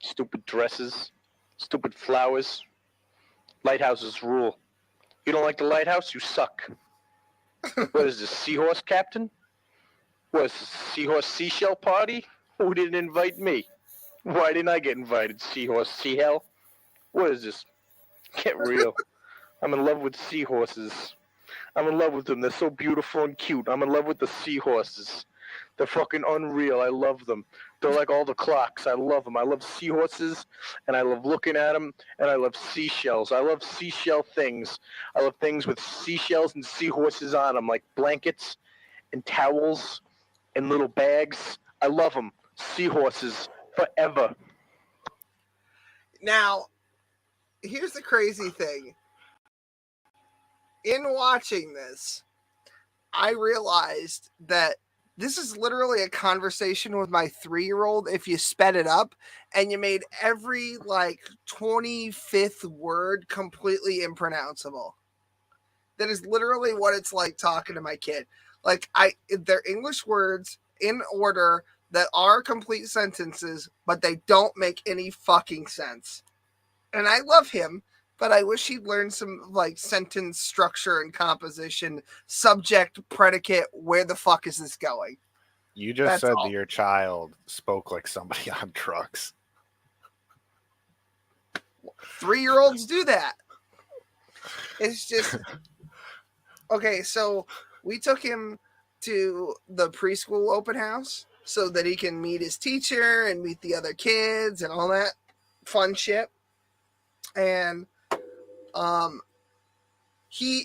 Stupid dresses. Stupid flowers. Lighthouses rule. You don't like the lighthouse? You suck. What is this, seahorse captain? What is this, seahorse seashell party? Who didn't invite me? Why didn't I get invited, seahorse seahell? What is this? Get real. I'm in love with seahorses. I'm in love with them. They're so beautiful and cute. I'm in love with the seahorses. They're fucking unreal. I love them. They're like all the clocks. I love them. I love seahorses, and I love looking at them, and I love seashells. I love seashell things. I love things with seashells and seahorses on them, like blankets and towels and little bags. I love them. Seahorses forever. Now, here's the crazy thing. In watching this, I realized that this is literally a conversation with my 3-year-old if you sped it up and you made every like 25th word completely impronounceable. That is literally what it's like talking to my kid. Like they're English words in order that are complete sentences, but they don't make any fucking sense. And I love him, but I wish he'd learn some like sentence structure and composition, subject, predicate. Where the fuck is this going? You just said that your child spoke like somebody on drugs. 3-year-olds do that. It's just okay. So we took him to the preschool open house so that he can meet his teacher and meet the other kids and all that fun shit. And he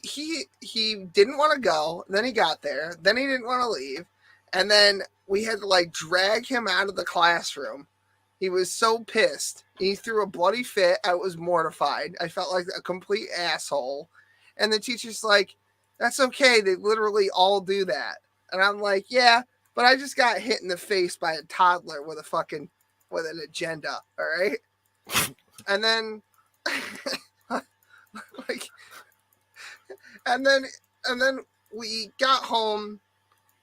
didn't want to go. Then he got there. Then he didn't want to leave. And then we had to like drag him out of the classroom. He was so pissed. He threw a bloody fit. I was mortified. I felt like a complete asshole. And the teacher's like, that's okay. They literally all do that. And I'm like, yeah, but I just got hit in the face by a toddler with an agenda. All right. And then and then we got home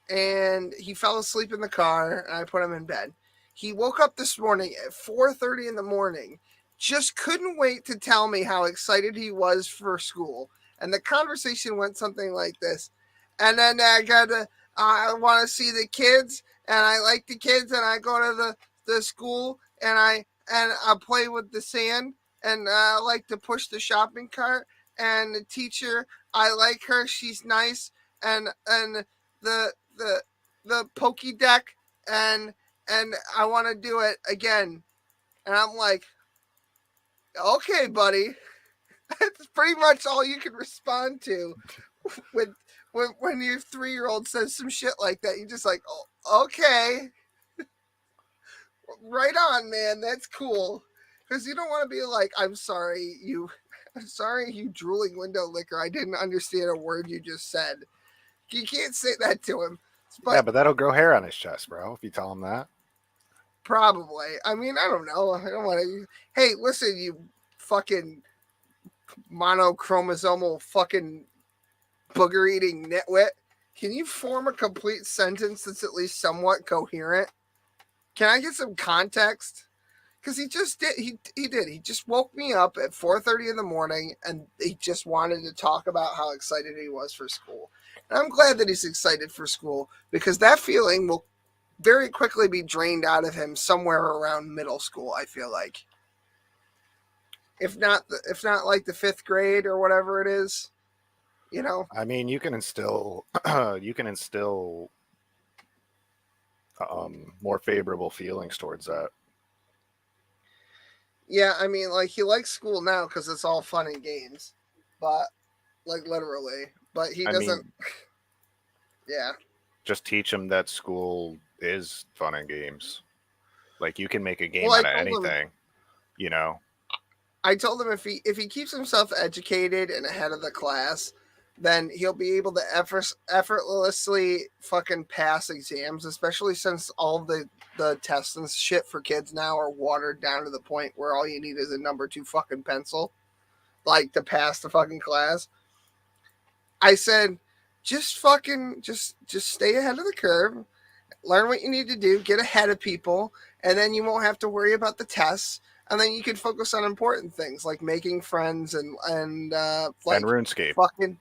and he fell asleep in the car and I put him in bed. He woke up this morning at 4:30 in the morning, just couldn't wait to tell me how excited he was for school. And the conversation went something like this. And then I want to see the kids and I like the kids and I go to the school and I play with the sand and I like to push the shopping cart and the teacher, I like her, she's nice, and the pokey deck and I want to do it again. And I'm like, okay, buddy. That's pretty much all you can respond to when your 3-year-old says some shit like that. You're just like, oh, okay. Right on, man. That's cool. Because you don't want to be like, I'm sorry, you drooling window licker. I didn't understand a word you just said. You can't say that to him. But that'll grow hair on his chest, bro, if you tell him that. Probably. I mean, I don't know. I don't want to. Hey, listen, you fucking monochromosomal fucking booger eating nitwit. Can you form a complete sentence that's at least somewhat coherent? Can I get some context? Because he just did. He did. He just woke me up at 4:30 in the morning, and he just wanted to talk about how excited he was for school. And I'm glad that he's excited for school because that feeling will very quickly be drained out of him somewhere around middle school. I feel like, if not like the 5th grade or whatever it is, you know. I mean, you can instill more favorable feelings towards that. Yeah, I mean, like he likes school now because it's all fun and games, but like literally, but he doesn't. Yeah. Just teach him that school is fun and games. Like you can make a game out of anything, you know. I told him if he keeps himself educated and ahead of the class, then he'll be able to effortlessly fucking pass exams, especially since all the tests and shit for kids now are watered down to the point where all you need is a number 2 fucking pencil, like to pass the fucking class. I said, just stay ahead of the curve, learn what you need to do, get ahead of people, and then you won't have to worry about the tests. And then you can focus on important things like making friends and like RuneScape. Fucking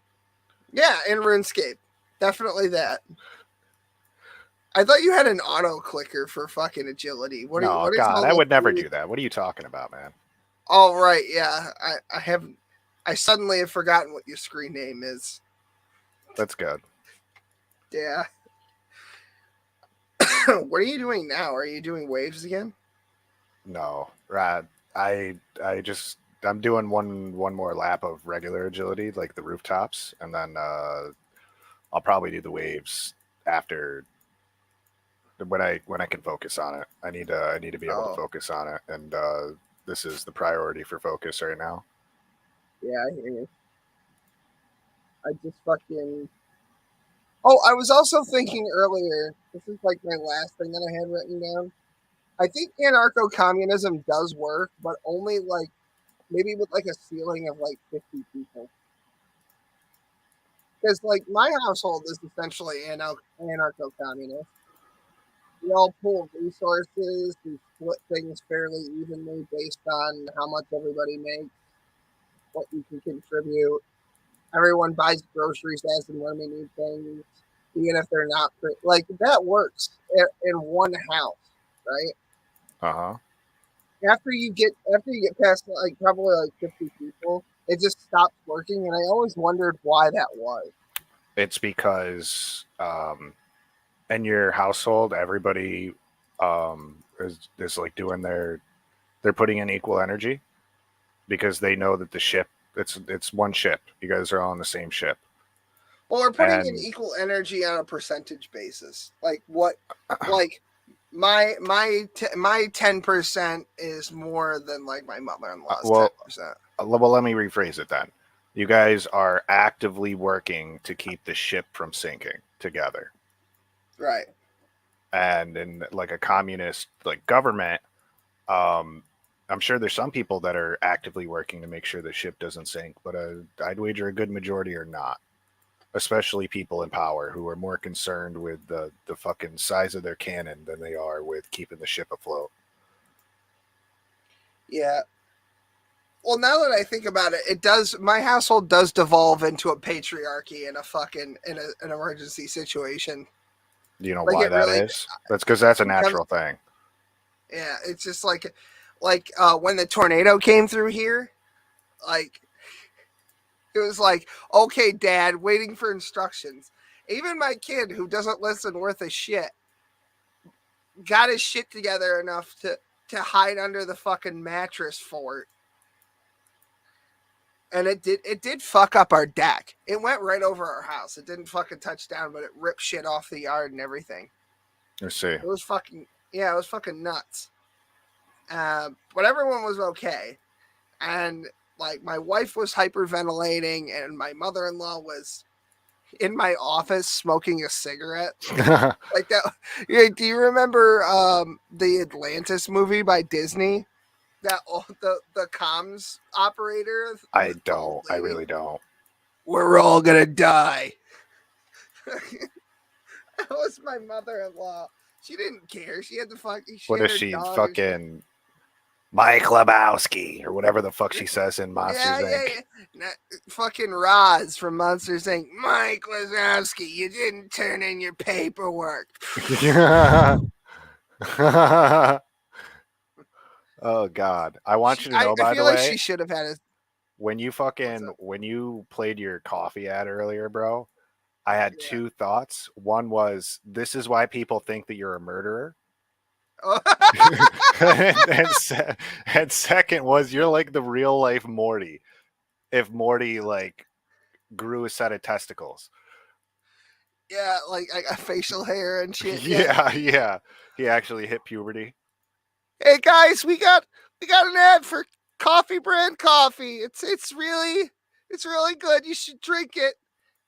yeah, in RuneScape, definitely that. I thought you had an auto clicker for fucking agility. What I would never do that. What are you talking about, man? Oh right, yeah. I suddenly have forgotten what your screen name is. That's good. Yeah. What are you doing now? Are you doing waves again? No, Rad. I'm doing one more lap of regular agility, like the rooftops, and then I'll probably do the waves after when I can focus on it. I need to be able to focus on it, and this is the priority for focus right now. Yeah, I hear you. I just fucking. Oh, I was also thinking earlier. This is like my last thing that I had written down. I think anarcho-communism does work, but only like maybe with like a ceiling of like 50 people. Because like my household is essentially anarcho-communist. We all pool resources, we split things fairly evenly based on how much everybody makes, what you can contribute. Everyone buys groceries as and when we need things, even if they're not like that works in one house, right? Uh-huh. After you get past like probably like 50 people, it just stops working, and I always wondered why that was. It's because in your household, everybody is like doing they're putting in equal energy because they know that the ship it's one ship. You guys are all on the same ship. Well, we're putting in And equal energy on a percentage basis. Like what? Like my 10% is more than like my mother-in-law's 10%. Well, let me rephrase it then. You guys are actively working to keep the ship from sinking together. Right. And in like a communist like government, I'm sure there's some people that are actively working to make sure the ship doesn't sink, but I'd wager a good majority are not. Especially people in power who are more concerned with the fucking size of their cannon than they are with keeping the ship afloat. Yeah. Well, now that I think about it, it does. My household does devolve into a patriarchy in a fucking an emergency situation. Do you know Like, why it that really- is? That's because that's a becomes- natural thing. Yeah, it's just like when the tornado came through here, like it was like, okay, Dad, waiting for instructions. Even my kid, who doesn't listen worth a shit, got his shit together enough to hide under the fucking mattress fort. And it did fuck up our deck. It went right over our house. It didn't fucking touch down, but it ripped shit off the yard and everything. Let's see. It was fucking nuts. But everyone was okay. And like my wife was hyperventilating, and my mother-in-law was in my office smoking a cigarette. Like that. Do you remember the Atlantis movie by Disney? That the comms operator. I don't. I really don't. We're all gonna die. That was my mother-in-law. She didn't care. She had the fucking. What is she fucking Mike Lebowski or whatever the fuck she says in Monsters Inc. Yeah. Fucking Roz from Monsters Inc. Mike Wazowski, you didn't turn in your paperwork. Oh God! I want you to know. By I the feel like way, she should have had it. when you played your coffee ad earlier, bro, I had two thoughts. One was, this is why people think that you're a murderer. and second was, you're like the real life Morty. If Morty like grew a set of testicles. Yeah, like I got facial hair and shit. Yeah. He actually hit puberty. Hey guys, we got an ad for coffee brand coffee. It's really good. You should drink it.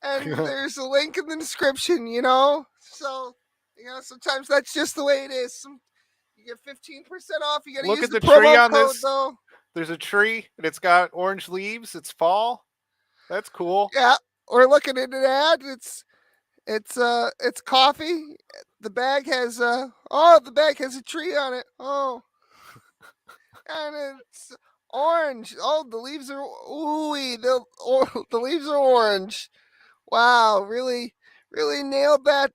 And there's a link in the description, So, sometimes that's just the way it is. You get 15% off. You got to Look use at the promo tree on code, this. though. There's a tree and it's got orange leaves. It's fall. That's cool. Yeah, we're looking at an ad. It's coffee. The bag has a tree on it. Oh. And it's orange. Oh, the leaves are the leaves are orange. Wow, really nailed that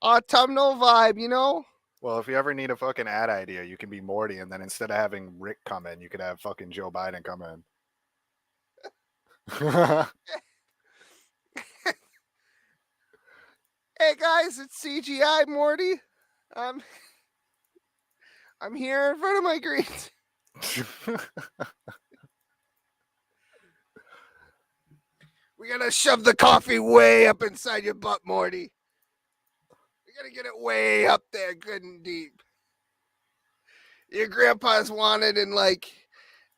autumnal vibe, Well, if you ever need a fucking ad idea, you can be Morty, and then instead of having Rick come in, you could have fucking Joe Biden come in. Hey guys, it's CGI Morty. I'm here in front of my greens. We gotta shove the coffee way up inside your butt, Morty. We gotta get it way up there, good and deep. Your grandpa's wanted in like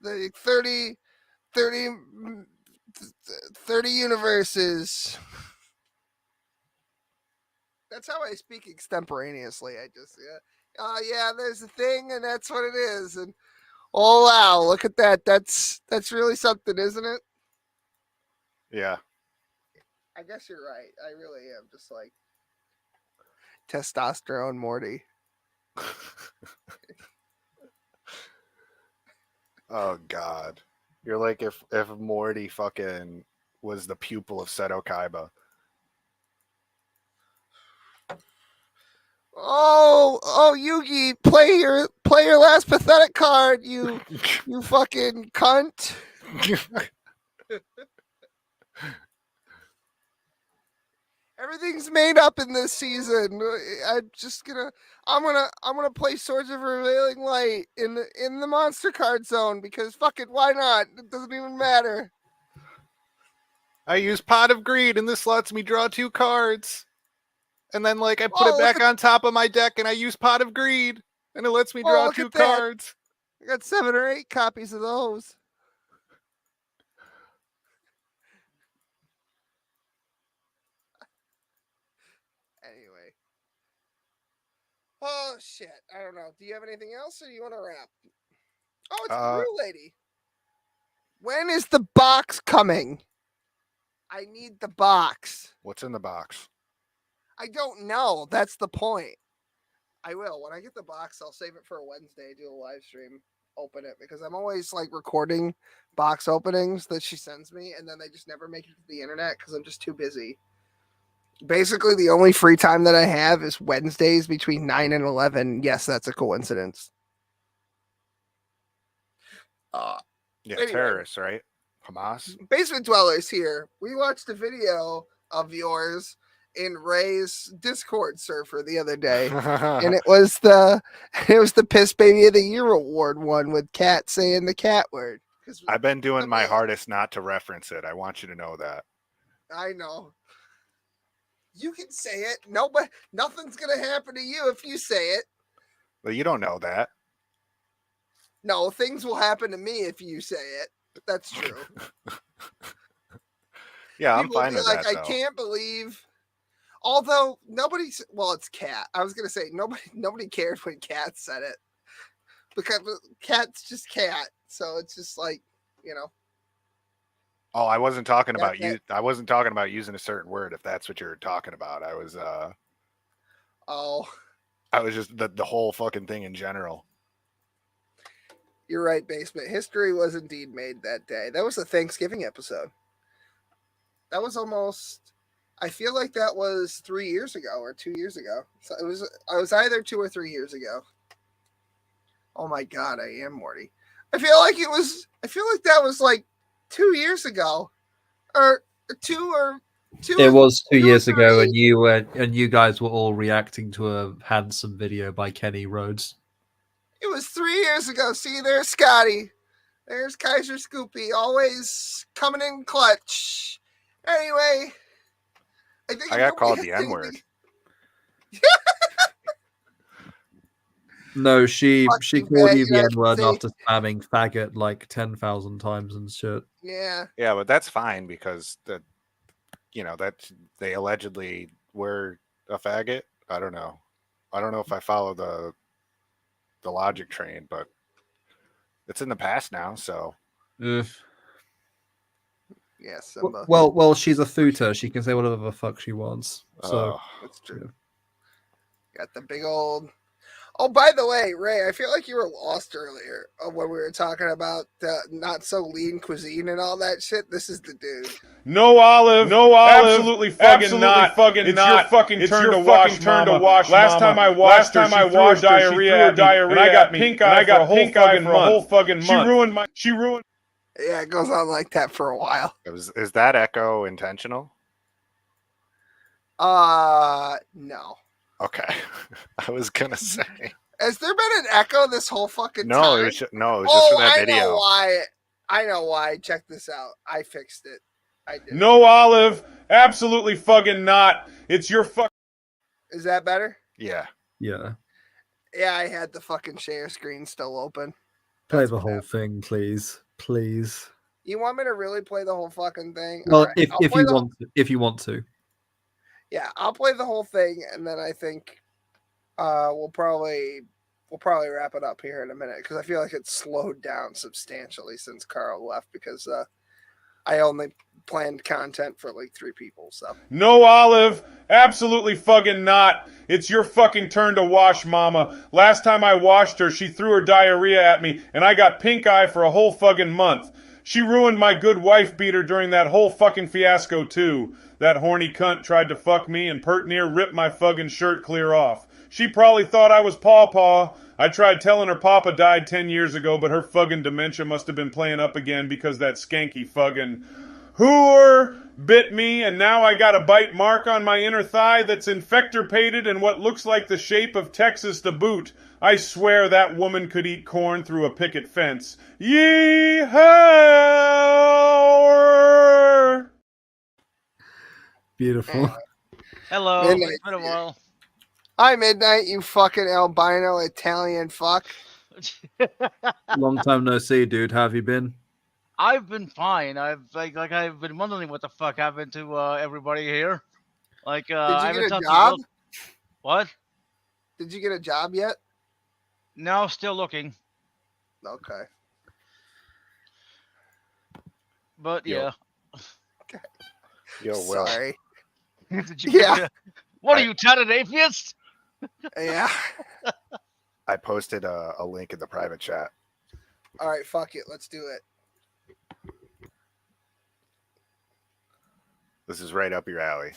the 30 universes. That's how I speak extemporaneously. I just, yeah, there's a thing, and that's what it is. And oh wow, look at that. That's really something, isn't it? Yeah. I guess you're right. I really am just like testosterone Morty. Oh God. You're like if Morty fucking was the pupil of Seto Kaiba. Oh, Yugi, play your last pathetic card, you fucking cunt. Everything's made up in this season. I'm gonna play Swords of Revealing Light in the monster card zone because fuck it, why not? It doesn't even matter. I use Pot of Greed, and this lets me draw 2 cards. And then, like, I put it back on top of my deck, and I use Pot of Greed, and it lets me draw 2 cards. I got 7 or 8 copies of those. Anyway. Oh, shit. I don't know. Do you have anything else, or do you want to wrap? Oh, it's the Brew Lady. When is the box coming? I need the box. What's in the box? I don't know. That's the point. I will. When I get the box, I'll save it for a Wednesday, do a live stream, open it, because I'm always like recording box openings that she sends me, and then they just never make it to the internet because I'm just too busy. Basically, the only free time that I have is Wednesdays between 9 and 11. Yes, that's a coincidence. Yeah, anyway. terrorists, right? Hamas. Basement Dwellers here. We watched a video of yours in Ray's Discord server the other day, and it was the Piss Baby of the Year award one with Cat saying the cat word. I've been doing my hardest not to reference it. I want you to know that. I know. You can say it. Nothing's gonna happen to you if you say it. Well, you don't know that. No, things will happen to me if you say it. That's true. Yeah, People I'm fine will be with like, that. I can't believe. Although nobody's, well, it's Cat. I was gonna say nobody cared when Cat said it because Cat's just Cat, so it's just like, you know. Oh, I wasn't talking about you. I wasn't talking about using a certain word. If that's what you're talking about, I was. I was just the whole fucking thing in general. You're right, Basement. History was indeed made that day. That was the Thanksgiving episode. That was almost. I feel like that was 3 years ago or 2 years ago. So it was either 2 or 3 years ago. Oh my God, I am Morty. I feel like that was like 2 years ago, or two. It was 2 years ago, and you guys were all reacting to a handsome video by Kenny Rhodes. It was 3 years ago. See, there's Scotty. There's Kaiser Scoopy, always coming in clutch. Anyway, I got called the N-word. No, she called you the N-word after spamming faggot like 10,000 times and shit. Yeah. Yeah, but that's fine because that they allegedly were a faggot. I don't know. I don't know if I follow the logic train, but it's in the past now, so. Yes. Well, she's a thooter. She can say whatever the fuck she wants. So that's true. Got the big old. Oh, by the way, Ray, I feel like you were lost earlier when we were talking about not so lean cuisine and all that shit. This is the dude. No olive, absolutely fucking not. It's your fucking turn to wash, mama. Last time I washed her, she threw diarrhea, and I got pink eye for a whole fucking month. She ruined. Yeah, it goes on like that for a while. Is that echo intentional? No. Okay. I was gonna say. Has there been an echo this whole fucking No, time? it was just for that I video. know why. I know why. Check this out. I fixed it. I did. No, Olive. Absolutely fucking not. It's your fuck. Is that better? Yeah. Yeah. Yeah, I had the fucking share screen still open. Play the whole thing, please. Please. You want me to really play the whole fucking thing? Well, All right. if you want to. Yeah, I'll play the whole thing, and then I think we'll probably wrap it up here in a minute because I feel like it's slowed down substantially since Carl left because I only planned content for like 3 people. So No, Olive. Absolutely fucking not. It's your fucking turn to wash, Mama. Last time I washed her, she threw her diarrhea at me, and I got pink eye for a whole fucking month. She ruined my good wife beater during that whole fucking fiasco, too. That horny cunt tried to fuck me, and pert near ripped my fucking shirt clear off. She probably thought I was Paw. I tried telling her Papa died 10 years ago, but her fucking dementia must have been playing up again because that skanky fucking whore bit me, and now I got a bite mark on my inner thigh that's infector-pated and what looks like the shape of Texas to boot. I swear that woman could eat corn through a picket fence. Yee-haw! Beautiful. Hello. Midnight. It's been a while. Hi, Midnight, you fucking albino Italian fuck. Long time no see, dude. How have you been? I've been fine. I've I've been wondering what the fuck happened to everybody here. Like, Did I you haven't get a talked job? to you. What? Did you get a job yet? No, still looking. Okay. But Yo. yeah. Yo, Will. Sorry. Did you Yeah. get a- What are you, tatted atheist? Yeah. I posted a link in the private chat. All right, fuck it. Let's do it. This is right up your alley.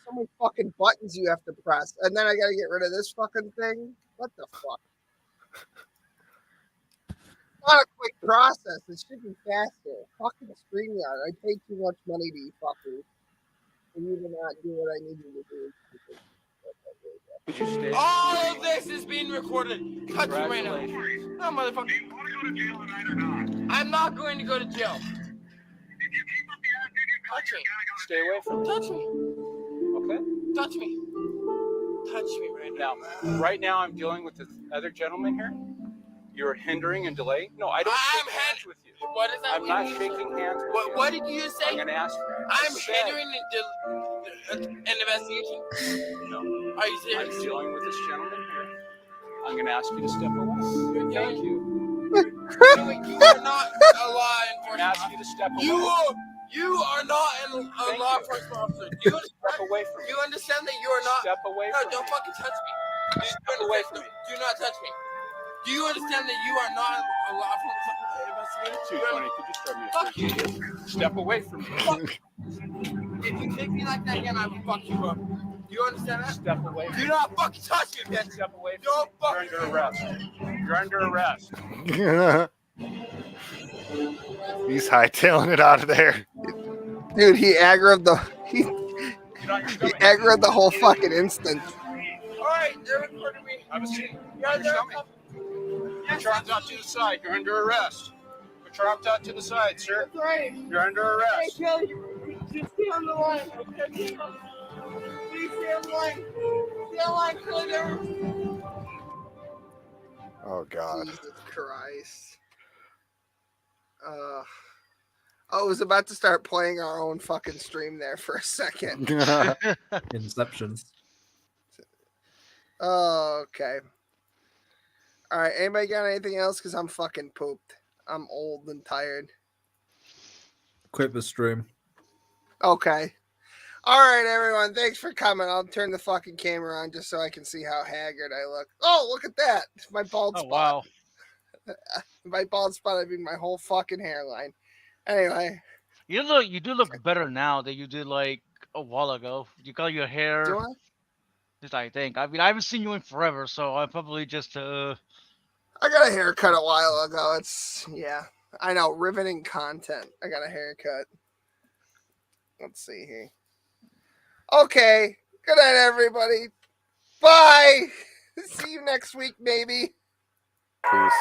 So many fucking buttons you have to press, and then I gotta get rid of this fucking thing. What the fuck? Not a quick process. It should be faster. Fucking StreamYard. I paid too much money to you fuckers for you to not do what I need you to do. All of this is being recorded. Cut you right now. No, motherfucker. I'm not going to go to jail. Touch me. Stay away from me. Touch me. Okay? Touch me. Touch me right now. Right now, I'm dealing with this other gentleman here. You're hindering and delaying. No, I don't shake hands with you. What is that? I'm not shaking hands with you. What did you just say? I'm going to ask you. I'm hindering an investigation. No. Are you serious? I'm dealing with this gentleman here. I'm going to ask you to step away. Thank you. You are not a law enforcement I'm asking you to step away. You are not a law enforcement officer. Do you Step away from me. You understand that you are not? Step away No, from don't me. fucking touch me. Step away from me. Do not touch me. Do you understand that you are not a law enforcement investigator? Too funny. Could you throw me a Fuck you. Step away from me. If you kick me like that again, I will fuck you up. Do you understand that? Step away. Do not fucking touch me, bitch. Step away from Don't me. fucking. You're under arrest. You're under arrest. He's hightailing it out of there. Dude, he aggroed the aggroed the whole fucking instant. Alright, they're recording me. Have a seat. Yeah, Put your arms out to the side. You're under arrest. Put your arms out to the side, sir. That's right. You're under arrest. Hey, Kelly, just stay on the line. Okay? Please stay on the line. Stay on the line, Kelly. Oh, God. Jesus Christ. I was about to start playing our own fucking stream there for a second. Inception. Oh, okay. All right. Anybody got anything else? Because I'm fucking pooped. I'm old and tired. Quit the stream. Okay. All right, everyone. Thanks for coming. I'll turn the fucking camera on just so I can see how haggard I look. Oh, look at that. My bald spot. Wow. My bald spot, I mean my whole fucking hairline. Anyway. You do look better now than you did like a while ago. You got your hair. Do I? Just I think. I mean, I haven't seen you in forever, so I probably just I got a haircut a while ago. It's yeah. I know, riveting content. I got a haircut. Let's see here. Okay. Good night, everybody. Bye. See you next week, maybe. Peace.